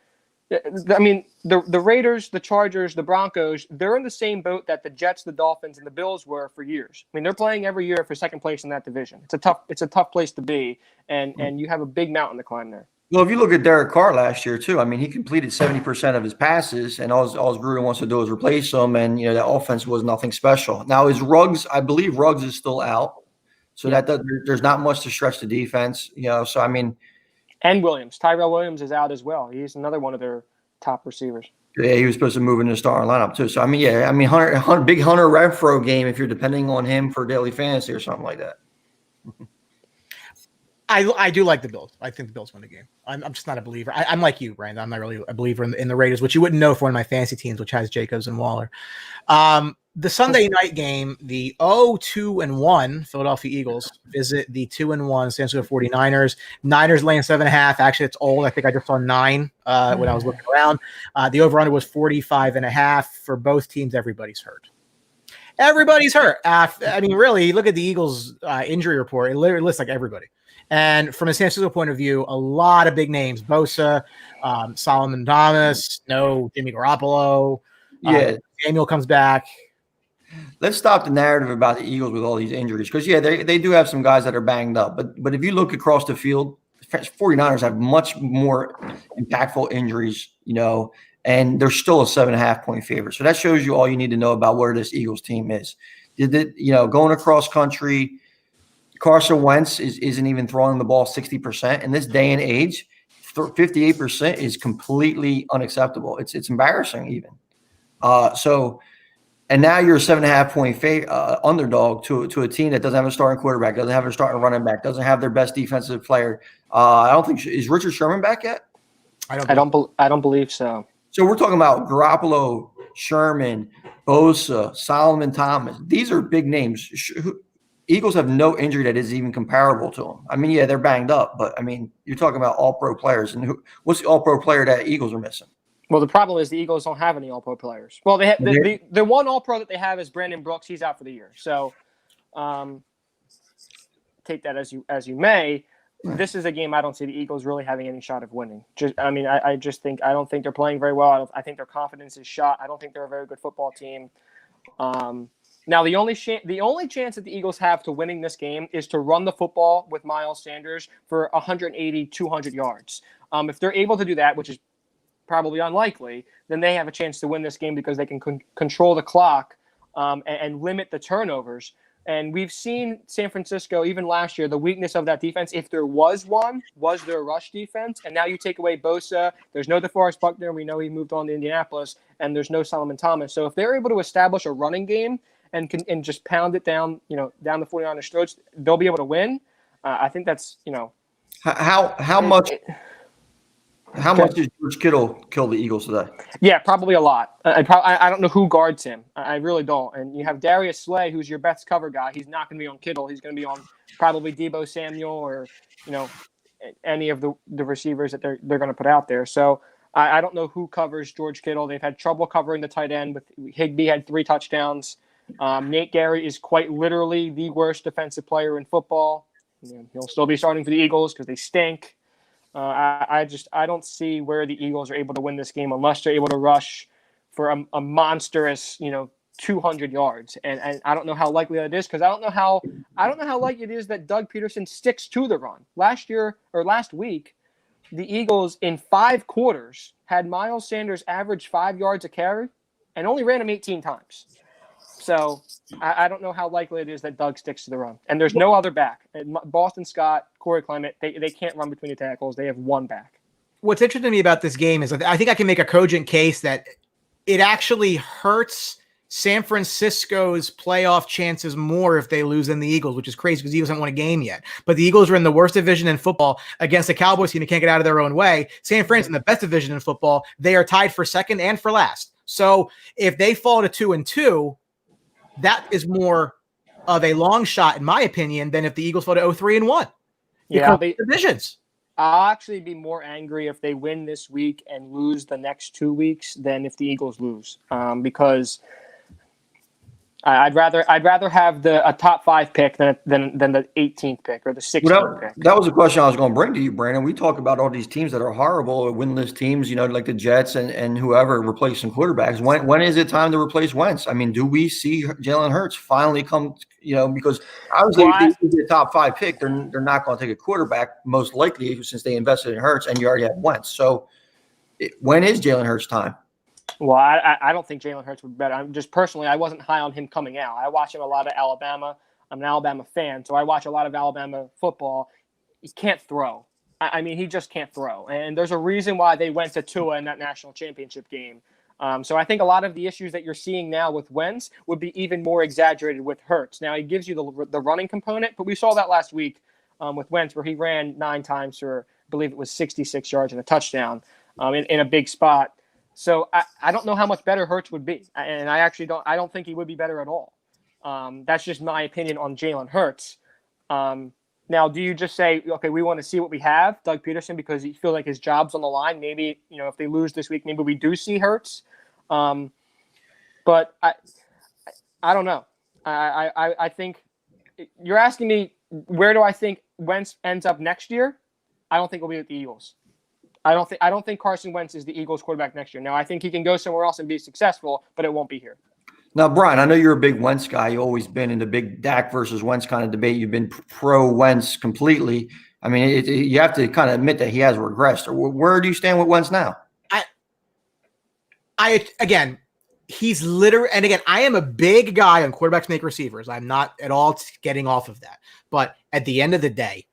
[SPEAKER 4] I mean, the Raiders, the Chargers, the Broncos, they're in the same boat that the Jets, the Dolphins, and the Bills were for years. I mean, they're playing every year for second place in that division. It's a tough place to be, and you have a big mountain to climb there.
[SPEAKER 3] Well, if you look at Derek Carr last year too, I mean, he completed 70% of his passes, and all Gruden wants to do is replace him, and that offense was nothing special. Now, I believe Ruggs is still out, so there's not much to stretch the defense, So I mean,
[SPEAKER 4] and Tyrell Williams is out as well. He's another one of their top receivers.
[SPEAKER 3] Yeah, he was supposed to move in the starting lineup too. So I mean, big Hunter Renfrow game if you're depending on him for daily fantasy or something like that.
[SPEAKER 2] I do like the Bills. I think the Bills win the game. I'm just not a believer. I'm like you, Brandon. I'm not really a believer in the Raiders, which you wouldn't know for one of my fantasy teams, which has Jacobs and Waller. The Sunday night game, the 0-2-1 Philadelphia Eagles visit the 2-1 San Francisco 49ers. Niners laying 7.5. Actually, it's old. I think I just saw 9 when I was looking around. The over-under was 45.5 for both teams. Everybody's hurt. Everybody's hurt. I mean, really, look at the Eagles' injury report. It literally lists like everybody. And from a San Francisco point of view, a lot of big names: Bosa, Solomon Thomas, Jimmy Garoppolo. Samuel comes back.
[SPEAKER 3] Let's stop the narrative about the Eagles with all these injuries because, they do have some guys that are banged up. But if you look across the field, the 49ers have much more impactful injuries, and they're still a 7.5-point favorite. So that shows you all you need to know about where this Eagles team is. Going across country, Carson Wentz isn't even throwing the ball 60%. In this day and age, 58% is completely unacceptable. It's embarrassing even. And now you're a 7.5-point underdog to a team that doesn't have a starting quarterback, doesn't have a starting running back, doesn't have their best defensive player. I don't think is Richard Sherman back yet?
[SPEAKER 4] I don't believe so.
[SPEAKER 3] So we're talking about Garoppolo, Sherman, Bosa, Solomon Thomas. These are big names. Eagles have no injury that is even comparable to them. I mean, they're banged up, but I mean, you're talking about all-pro players. And what's the all-pro player that Eagles are missing?
[SPEAKER 4] Well, the problem is the Eagles don't have any All-Pro players. Well, they have the one All-Pro that they have is Brandon Brooks. He's out for the year. So, take that as you may. This is a game I don't see the Eagles really having any shot of winning. I don't think they're playing very well. I think their confidence is shot. I don't think they're a very good football team. Now, the only chance that the Eagles have to winning this game is to run the football with Miles Sanders for 180, 200 yards. If they're able to do that, which is probably unlikely, then they have a chance to win this game because they can control the clock and limit the turnovers. And we've seen San Francisco, even last year, the weakness of that defense, if there was one, was their rush defense. And now you take away Bosa. There's no DeForest Buckner. We know he moved on to Indianapolis. And there's no Solomon Thomas. So if they're able to establish a running game and just pound it down, down the 49ers' throats, they'll be able to win. I think that's,
[SPEAKER 3] How much did George Kittle kill the Eagles today?
[SPEAKER 4] Yeah, probably a lot. I don't know who guards him. I really don't. And you have Darius Slay, who's your best cover guy. He's not going to be on Kittle. He's going to be on probably Deebo Samuel or, any of the receivers that they're going to put out there. So I don't know who covers George Kittle. They've had trouble covering the tight end. With Higbee had 3 touchdowns. Nate Gary is quite literally the worst defensive player in football. He'll still be starting for the Eagles because they stink. I don't see where the Eagles are able to win this game unless they're able to rush for a monstrous, 200 yards. And I don't know how likely that is because I don't know how likely it is that Doug Peterson sticks to the run. Last week, the Eagles in 5 quarters had Miles Sanders average 5 yards a carry and only ran him 18 times. So I don't know how likely it is that Doug sticks to the run. And there's no other back. Boston Scott, Corey Clement, they can't run between the tackles. They have one back.
[SPEAKER 2] What's interesting to me about this game is I think I can make a cogent case that it actually hurts San Francisco's playoff chances more if they lose than the Eagles, which is crazy because the Eagles haven't won a game yet. But the Eagles are in the worst division in football against the Cowboys team who can't get out of their own way. San Fran's in the best division in football. They are tied for second and for last. So if they fall to 2-2, that is more of a long shot, in my opinion, than if the Eagles fall to 0-3-1.
[SPEAKER 4] Yeah,
[SPEAKER 2] divisions.
[SPEAKER 4] I'll actually be more angry if they win this week and lose the next 2 weeks than if the Eagles lose, because I'd rather have a top 5 pick than the 18th pick or the 16th pick.
[SPEAKER 3] That was a question I was going to bring to you, Brandon. We talk about all these teams that are horrible, winless teams, like the Jets and whoever replacing quarterbacks. When is it time to replace Wentz? I mean, do we see Jalen Hurts finally come? Because obviously if they be a top 5 pick, they're not going to take a quarterback most likely since they invested in Hurts and you already have Wentz. So when is Jalen Hurts' time?
[SPEAKER 4] Well, I don't think Jalen Hurts would be better. I'm just personally, I wasn't high on him coming out. I watch him a lot of Alabama. I'm an Alabama fan, so I watch a lot of Alabama football. He can't throw. I mean, he just can't throw. And there's a reason why they went to Tua in that national championship game. So I think a lot of the issues that you're seeing now with Wentz would be even more exaggerated with Hurts. Now, he gives you the running component, but we saw that last week with Wentz where he ran 9 times for, I believe it was 66 yards and a touchdown in a big spot. So I don't know how much better Hurts would be, and I don't think he would be better at all. That's just my opinion on Jalen Hurts. Now, do you just say, okay, we want to see what we have, Doug Peterson, because you feel like his job's on the line? Maybe if they lose this week, maybe we do see Hurts. But I don't know. I think you're asking me where do I think Wentz ends up next year? I don't think he'll be with the Eagles. I don't think Carson Wentz is the Eagles quarterback next year. Now, I think he can go somewhere else and be successful, but it won't be here.
[SPEAKER 3] Now, Brian, I know you're a big Wentz guy. You've always been in the big Dak versus Wentz kind of debate. You've been pro Wentz completely. I mean, you have to kind of admit that he has regressed. Where do you stand with Wentz now?
[SPEAKER 2] Again, he's literally, and again, I am a big guy on quarterbacks make receivers. I'm not at all getting off of that. But at the end of the day,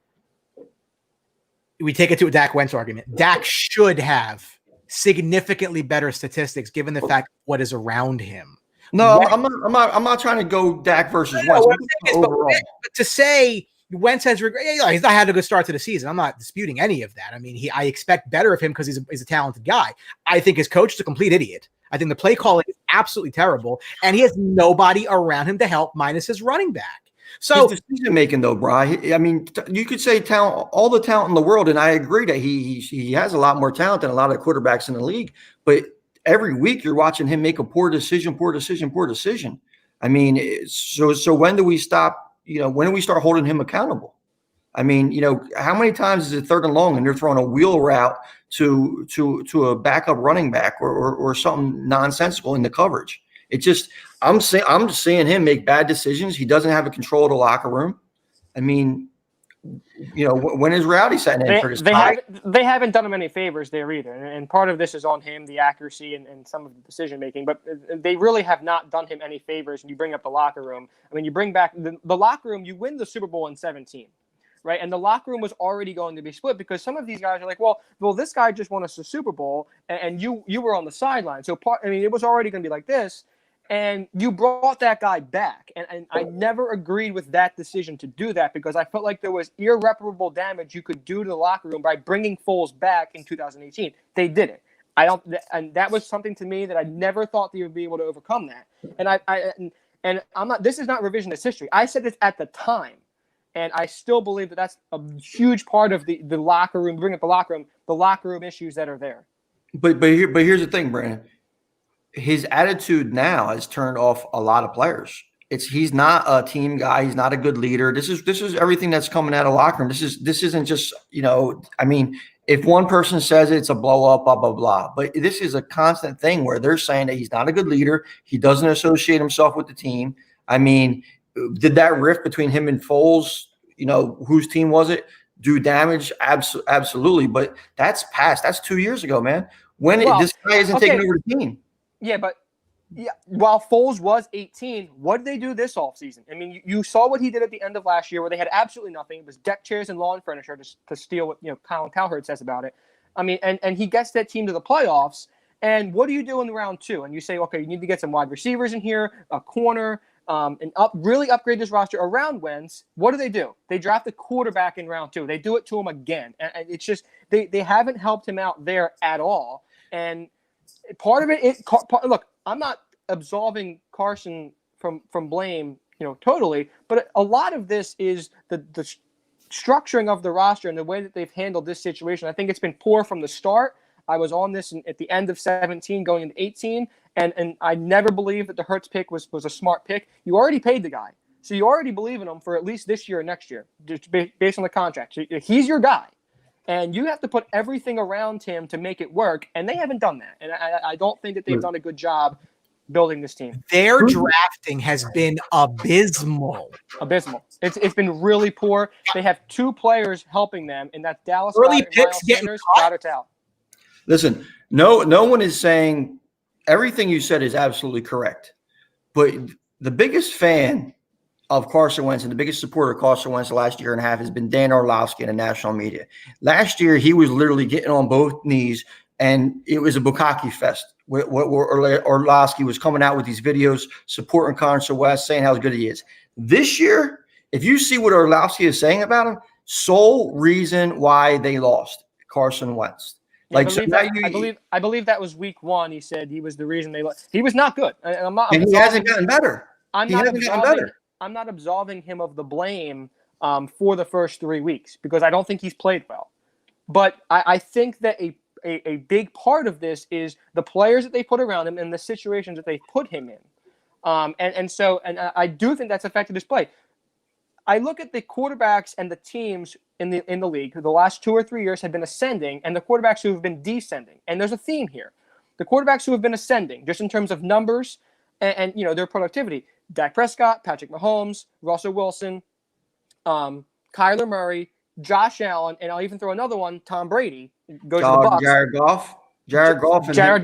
[SPEAKER 2] we take it to a Dak Wentz argument. Dak should have significantly better statistics given the fact what is around him.
[SPEAKER 3] No, I'm not trying to go Dak versus Wentz.
[SPEAKER 2] But to say Wentz has he's not had a good start to the season. I'm not disputing any of that. I mean, I expect better of him because he's a talented guy. I think his coach is a complete idiot. I think the play calling is absolutely terrible, and he has nobody around him to help minus his running back. So
[SPEAKER 3] his decision making, though, Brian. I mean, you could say talent, all the talent in the world, and I agree that he has a lot more talent than a lot of quarterbacks in the league. but every week you're watching him make a poor decision. I mean, so when do we stop? When do we start holding him accountable? I mean, how many times is it 3rd and long and they're throwing a wheel route to a backup running back or something nonsensical in the coverage? It just, I'm just seeing him make bad decisions. He doesn't have a control of the locker room. I mean, when is Rowdy setting in for this guy?
[SPEAKER 4] They haven't done him any favors there either. And part of this is on him, the accuracy and some of the decision making. But they really have not done him any favors. And you bring up the locker room. I mean, you bring back the locker room. You win the Super Bowl in 2017, right? And the locker room was already going to be split because some of these guys are like, well, this guy just won us the Super Bowl, and you were on the sideline. So it was already going to be like this. And you brought that guy back. And I never agreed with that decision to do that because I felt like there was irreparable damage you could do to the locker room by bringing Foles back in 2018. They did it. And that was something to me that I never thought they would be able to overcome that. And I'm not, this is not revisionist history. I said this at the time. And I still believe that that's a huge part of the locker room, bring up the locker room issues that are there.
[SPEAKER 3] But here's the thing, Brandon. His attitude now has turned off a lot of players. He's not a team guy. He's not a good leader. This is everything that's coming out of locker room. This isn't just, I mean, if one person says it's a blow up, blah, blah, blah. But this is a constant thing where they're saying that he's not a good leader. He doesn't associate himself with the team. I mean, did that rift between him and Foles, whose team was it, do damage? Absolutely. But that's past. That's 2 years ago, man. This guy isn't taking over the team.
[SPEAKER 4] Yeah, but while Foles was 18, what did they do this offseason? I mean, you saw what he did at the end of last year where they had absolutely nothing. It was deck chairs and lawn furniture to steal what Colin Cowherd says about it. I mean, and he gets that team to the playoffs. And what do you do in round 2? And you say, okay, you need to get some wide receivers in here, a corner, and really upgrade this roster around Wentz. What do? They draft a quarterback in round 2. They do it to him again. And it's just they haven't helped him out there at all. And part of it, look, I'm not absolving Carson from blame, totally, but a lot of this is the structuring of the roster and the way that they've handled this situation. I think it's been poor from the start. I was on this at the end of 17 going into 18, and I never believed that the Hurts pick was a smart pick. You already paid the guy, so you already believe in him for at least this year and next year, just based on the contract. So he's your guy. And you have to put everything around him to make it work, and they haven't done that. And I don't think that they've done a good job building this team.
[SPEAKER 2] Their drafting has been abysmal.
[SPEAKER 4] It's been really poor. They have 2 players helping them, and that's Dallas
[SPEAKER 2] early
[SPEAKER 4] Goedert,
[SPEAKER 2] picks getting
[SPEAKER 4] Goddard's out.
[SPEAKER 3] Listen, no one is saying everything you said is absolutely correct. But the biggest fan of Carson Wentz and the biggest supporter of Carson Wentz the last year and a half has been Dan Orlovsky in the national media. Last year, he was literally getting on both knees, and it was a bukkake fest where Orlovsky was coming out with these videos supporting Carson Wentz, saying how good he is. This year, if you see what Orlovsky is saying about him, sole reason why they lost Carson Wentz.
[SPEAKER 4] I believe that was week 1. He said he was the reason they lost. He was not good.
[SPEAKER 3] And he hasn't gotten better.
[SPEAKER 4] I'm not absolving him of the blame for the first 3 weeks because I don't think he's played well. But I think that a big part of this is the players that they put around him and the situations that they put him in. And I do think that's affected his play. I look at the quarterbacks and the teams in the league who the last 2 or 3 years have been ascending and the quarterbacks who have been descending. And there's a theme here. The quarterbacks who have been ascending, just in terms of numbers and their productivity, Dak Prescott, Patrick Mahomes, Russell Wilson, Kyler Murray, Josh Allen, and I'll even throw another one, Tom Brady. Goes to the Bucs.
[SPEAKER 3] Jared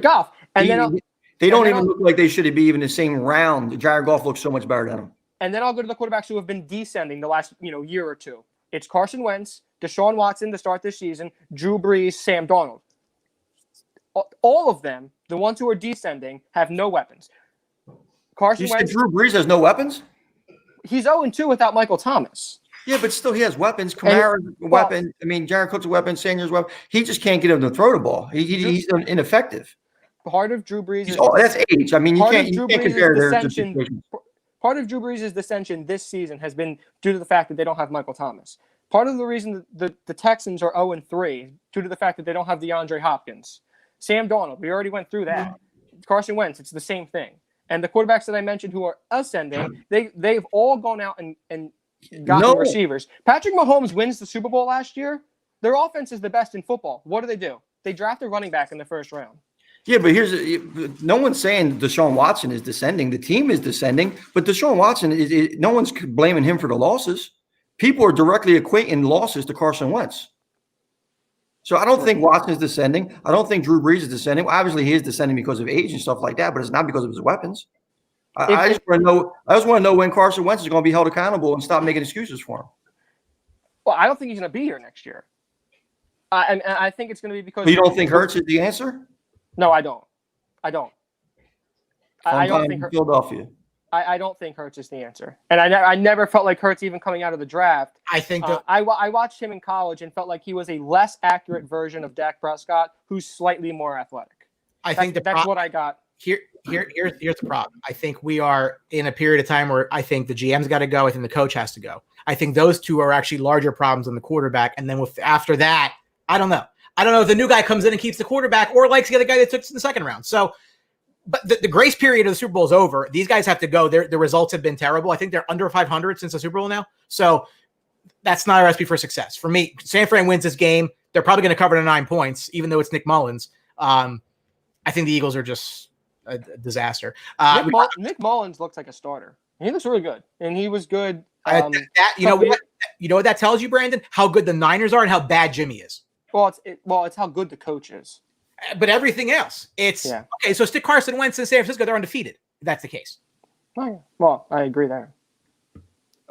[SPEAKER 3] Goff.
[SPEAKER 4] And
[SPEAKER 3] they don't even look like they should be even the same round. Jared Goff looks so much better than him.
[SPEAKER 4] And then I'll go to the quarterbacks who have been descending the last year or two. It's Carson Wentz, Deshaun Watson to start this season, Drew Brees, Sam Darnold. All of them, the ones who are descending, have no weapons. Carson Wentz.
[SPEAKER 3] Drew Brees has no weapons?
[SPEAKER 4] He's 0-2 without Michael Thomas.
[SPEAKER 3] Yeah, but still he has weapons. Kamara's a weapon. I mean, Jared Cook's a weapon. Sanders' a weapon. He just can't get him to throw the ball. He's ineffective.
[SPEAKER 4] Part of Drew Brees'
[SPEAKER 3] that's age. I mean, you can't compare their situations.
[SPEAKER 4] Part of Drew Brees' dissension this season has been due to the fact that they don't have Michael Thomas. Part of the reason that the Texans are 0-3 due to the fact that they don't have DeAndre Hopkins. Sam Darnold, we already went through that. Carson Wentz, it's the same thing. And the quarterbacks that I mentioned who are ascending, they've all gone out and gotten receivers. Patrick Mahomes wins the Super Bowl last year. Their offense is the best in football. What do? They draft a running back in the first round.
[SPEAKER 3] Yeah, but no one's saying Deshaun Watson is descending. The team is descending, but Deshaun Watson no one's blaming him for the losses. People are directly equating losses to Carson Wentz. So I don't think Watson is descending. I don't think Drew Brees is descending. Obviously, he is descending because of age and stuff like that, but it's not because of his weapons. I just want to know. I just want to know when Carson Wentz is going to be held accountable and stop making excuses for him.
[SPEAKER 4] Well, I don't think he's going to be here next year. And I think it's going to be because.
[SPEAKER 3] But you don't think Hurts is the answer?
[SPEAKER 4] No, I don't. I don't think
[SPEAKER 3] Philadelphia.
[SPEAKER 4] I don't think Hurts is the answer, and I never felt like Hurts even coming out of the draft.
[SPEAKER 2] I think
[SPEAKER 4] I watched him in college and felt like he was a less accurate version of Dak Prescott, who's slightly more athletic. That's what I got.
[SPEAKER 2] Here's the problem. I think we are in a period of time where I think the GM's got to go. I think the coach has to go. I think those two are actually larger problems than the quarterback. And then after that, I don't know. I don't know if the new guy comes in and keeps the quarterback or likes the other guy that took in the second round. So, but the grace period of the Super Bowl is over. These guys have to go. The results have been terrible. I think they're under 500 since the Super Bowl now. So that's not a recipe for success. For me, San Fran wins this game. They're probably going to cover the 9 points, even though it's Nick Mullins. I think the Eagles are just a disaster.
[SPEAKER 4] Nick Mullins looks like a starter. He looks really good, and he was good.
[SPEAKER 2] You know what that tells you, Brandon? How good the Niners are and how bad Jimmy is.
[SPEAKER 4] It's how good the coach is.
[SPEAKER 2] But everything else, okay. So stick Carson Wentz in San Francisco; they're undefeated. If that's the case.
[SPEAKER 4] Well, I agree there.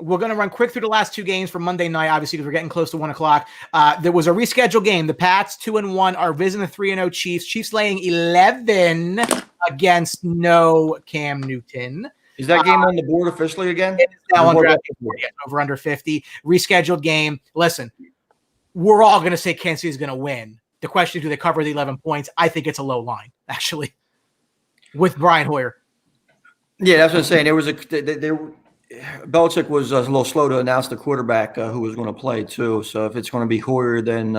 [SPEAKER 2] We're going to run quick through the last 2 games from Monday night, obviously, because we're getting close to 1:00. There was a rescheduled game. The Pats 2-1 are visiting the 3-0 Chiefs. Chiefs laying 11 against no Cam Newton.
[SPEAKER 3] Is that game on the board officially again?
[SPEAKER 2] It is now on over under 50. Rescheduled game. Listen, we're all going to say Kansas City is going to win. The question is, do they cover the 11 points? I think it's a low line, actually, with Brian Hoyer.
[SPEAKER 3] Yeah, that's what I'm saying. Belichick was a little slow to announce the quarterback who was going to play too. So if it's going to be Hoyer, then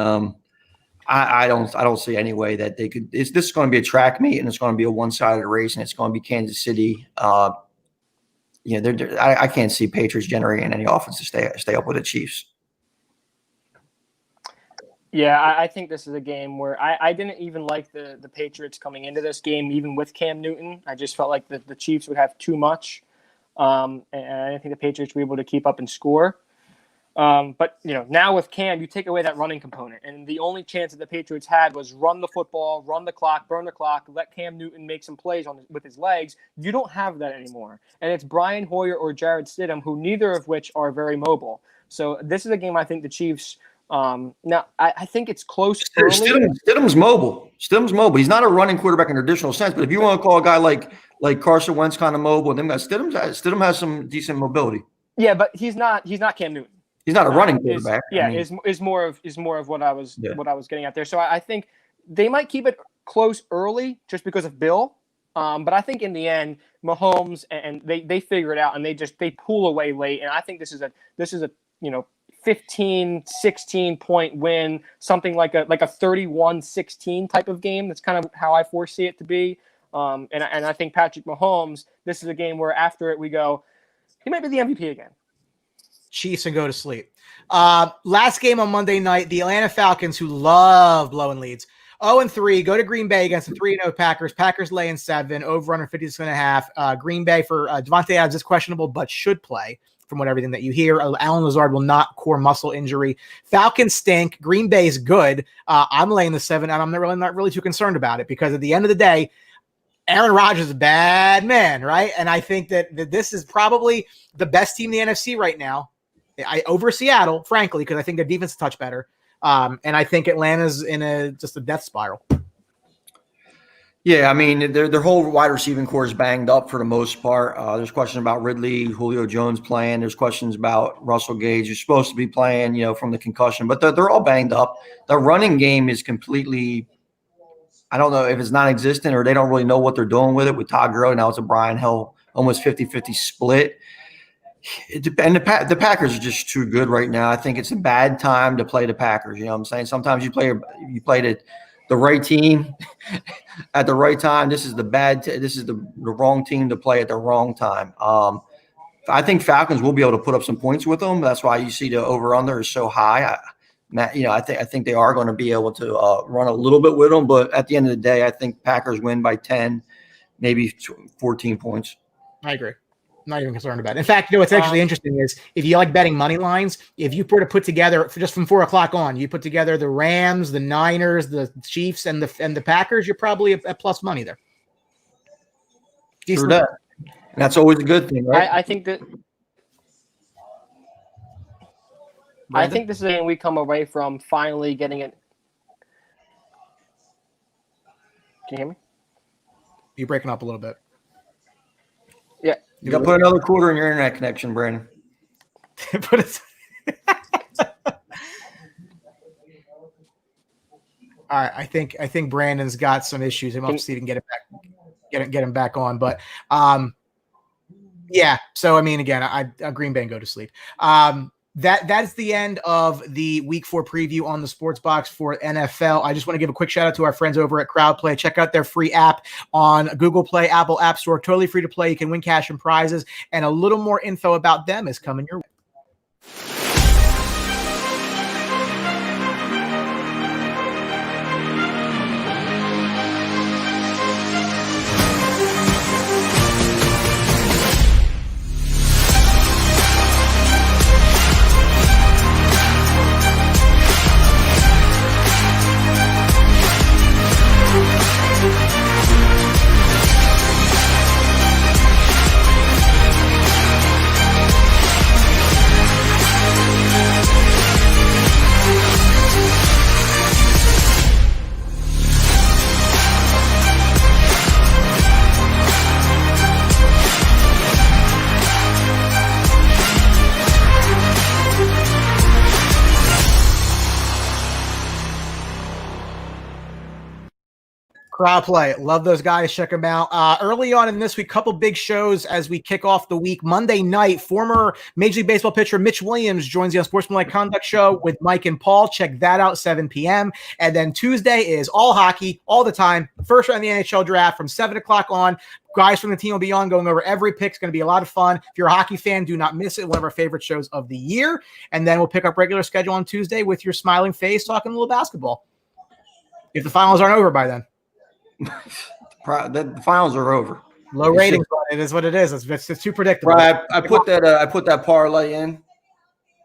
[SPEAKER 3] I don't see any way that they could. This is going to be a track meet, and it's going to be a one-sided race, and it's going to be Kansas City. I can't see Patriots generating any offense to stay up with the Chiefs.
[SPEAKER 4] Yeah, I think this is a game where I didn't even like the Patriots coming into this game, even with Cam Newton. I just felt like the Chiefs would have too much. And I didn't think the Patriots were able to keep up and score. But now with Cam, you take away that running component, and the only chance that the Patriots had was run the football, run the clock, burn the clock, let Cam Newton make some plays with his legs. You don't have that anymore, and it's Brian Hoyer or Jarrett Stidham, who neither of which are very mobile. So this is a game I think the Chiefs. Now I think it's close.
[SPEAKER 3] Stidham's mobile. Stidham's mobile. He's not a running quarterback in a traditional sense, but if you want to call a guy like Carson Wentz kind of mobile, then Stidham has some decent mobility.
[SPEAKER 4] Yeah, but he's not Cam Newton.
[SPEAKER 3] He's not a running quarterback.
[SPEAKER 4] Is more of what I was getting at there. So I think they might keep it close early just because of Bill. But I think in the end, Mahomes and they figure it out and they pull away late. And I think this is a 15-16 point win, something like a 31-16 type of game. That's kind of how I foresee it to be. And I think Patrick Mahomes, this is a game where after it we go, he might be the MVP again.
[SPEAKER 2] Chiefs and go to sleep. Last game on Monday night, the Atlanta Falcons, who love blowing leads, 0-3, go to Green Bay against the 3-0 Packers. Packers laying 7, over under 56.5. Green Bay for Devontae Adams is questionable, but should play from everything that you hear. Alan Lazard will not, core muscle injury. Falcons stink. Green Bay is good. I'm laying the 7, and I'm not really too concerned about it because at the end of the day, Aaron Rodgers is a bad man, right? And I think that this is probably the best team in the NFC right now. Over Seattle, frankly, because I think their defense is a touch better. And I think Atlanta's in just a death spiral.
[SPEAKER 3] Yeah, I mean, their whole wide receiving core is banged up for the most part. There's questions about Ridley, Julio Jones playing. There's questions about Russell Gage, who's supposed to be playing, from the concussion. But they're all banged up. The running game is completely – I don't know if it's non-existent or they don't really know what they're doing with it. With Todd Gurley, now it's a Brian Hill, almost 50-50 split. And the Packers are just too good right now. I think it's a bad time to play the Packers. You know what I'm saying? Sometimes you play the right team at the right time. This is the wrong team to play at the wrong time. I think Falcons will be able to put up some points with them. That's why you see the over/under is so high. I think they are going to be able to run a little bit with them, but at the end of the day, I think Packers win by 10, maybe 14 points.
[SPEAKER 2] I agree. I'm not even concerned about it. In fact, what's actually interesting is if you like betting money lines, if you were to put together just from 4 o'clock on, you put together the Rams, the Niners, the Chiefs, and the Packers, you're probably at plus money there.
[SPEAKER 3] True that. And that's always a good thing, right?
[SPEAKER 4] I think that. I think this is when we come away from finally getting it. Can you hear me?
[SPEAKER 2] You're breaking up a little bit.
[SPEAKER 4] Yeah.
[SPEAKER 3] You got to put another quarter in your internet connection, Brandon.
[SPEAKER 2] All right, I think Brandon's got some issues. I'm up to see if he can get him back on. But yeah. So I mean, again, I Green Bay and go to sleep. That's the end of the Week 4 preview on the Sports Box for NFL. I just want to give a quick shout out to our friends over at Crowd Play. Check out their free app on Google Play, Apple App Store. Totally free to play. You can win cash and prizes. And a little more info about them is coming your way. Crowd Play. Love those guys. Check them out. Early on in this week, couple big shows as we kick off the week. Monday night, former Major League Baseball pitcher Mitch Williams joins the Unsportsmanlike Conduct Show with Mike and Paul. Check that out, 7 p.m. And then Tuesday is all hockey, all the time. First round of the NHL draft from 7 o'clock on. Guys from the team will be on going over every pick. It's going to be a lot of fun. If you're a hockey fan, do not miss it. One of our favorite shows of the year. And then we'll pick up regular schedule on Tuesday with your smiling face talking a little basketball. If the finals aren't over by then.
[SPEAKER 3] The finals are over.
[SPEAKER 2] Low ratings, but it is what it is. It's too predictable.
[SPEAKER 3] Right, I put that parlay in.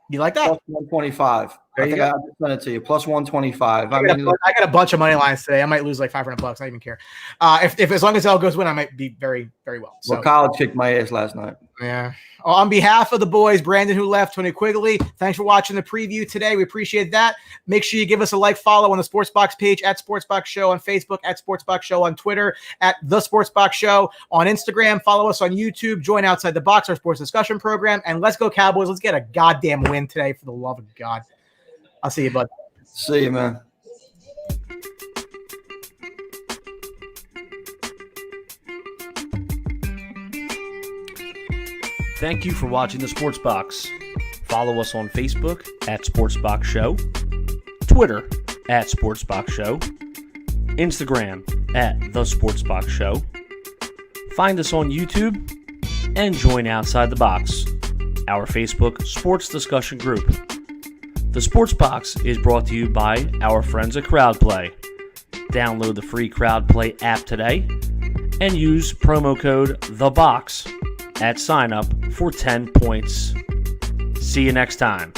[SPEAKER 2] You like that?
[SPEAKER 3] Plus 125. I think I have to send it to you. Plus 125.
[SPEAKER 2] I got a bunch of money lines today. I might lose like $500. I don't even care. If as long as L goes win, I might be very, very well. So
[SPEAKER 3] college kicked my ass last night.
[SPEAKER 2] Yeah. On behalf of the boys, Brandon who left, Tony Quigley, thanks for watching the preview today. We appreciate that. Make sure you give us a like, follow on the Sportsbox page at Sportsbox Show on Facebook, at Sportsbox Show on Twitter, at The Sportsbox Show on Instagram. Follow us on YouTube. Join Outside the Box, our sports discussion program. And let's go Cowboys. Let's get a goddamn win today for the love of God. I'll see you, bud.
[SPEAKER 3] See you, man.
[SPEAKER 1] Thank you for watching the Sports Box. Follow us on Facebook at Sportsbox Show, Twitter at Sportsbox Show, Instagram at The Sportsbox Show. Find us on YouTube and join Outside the Box, our Facebook sports discussion group. The Sports Box is brought to you by our friends at Crowd Play. Download the free Crowd Play app today and use promo code THEBOX at sign up for 10 points. See you next time.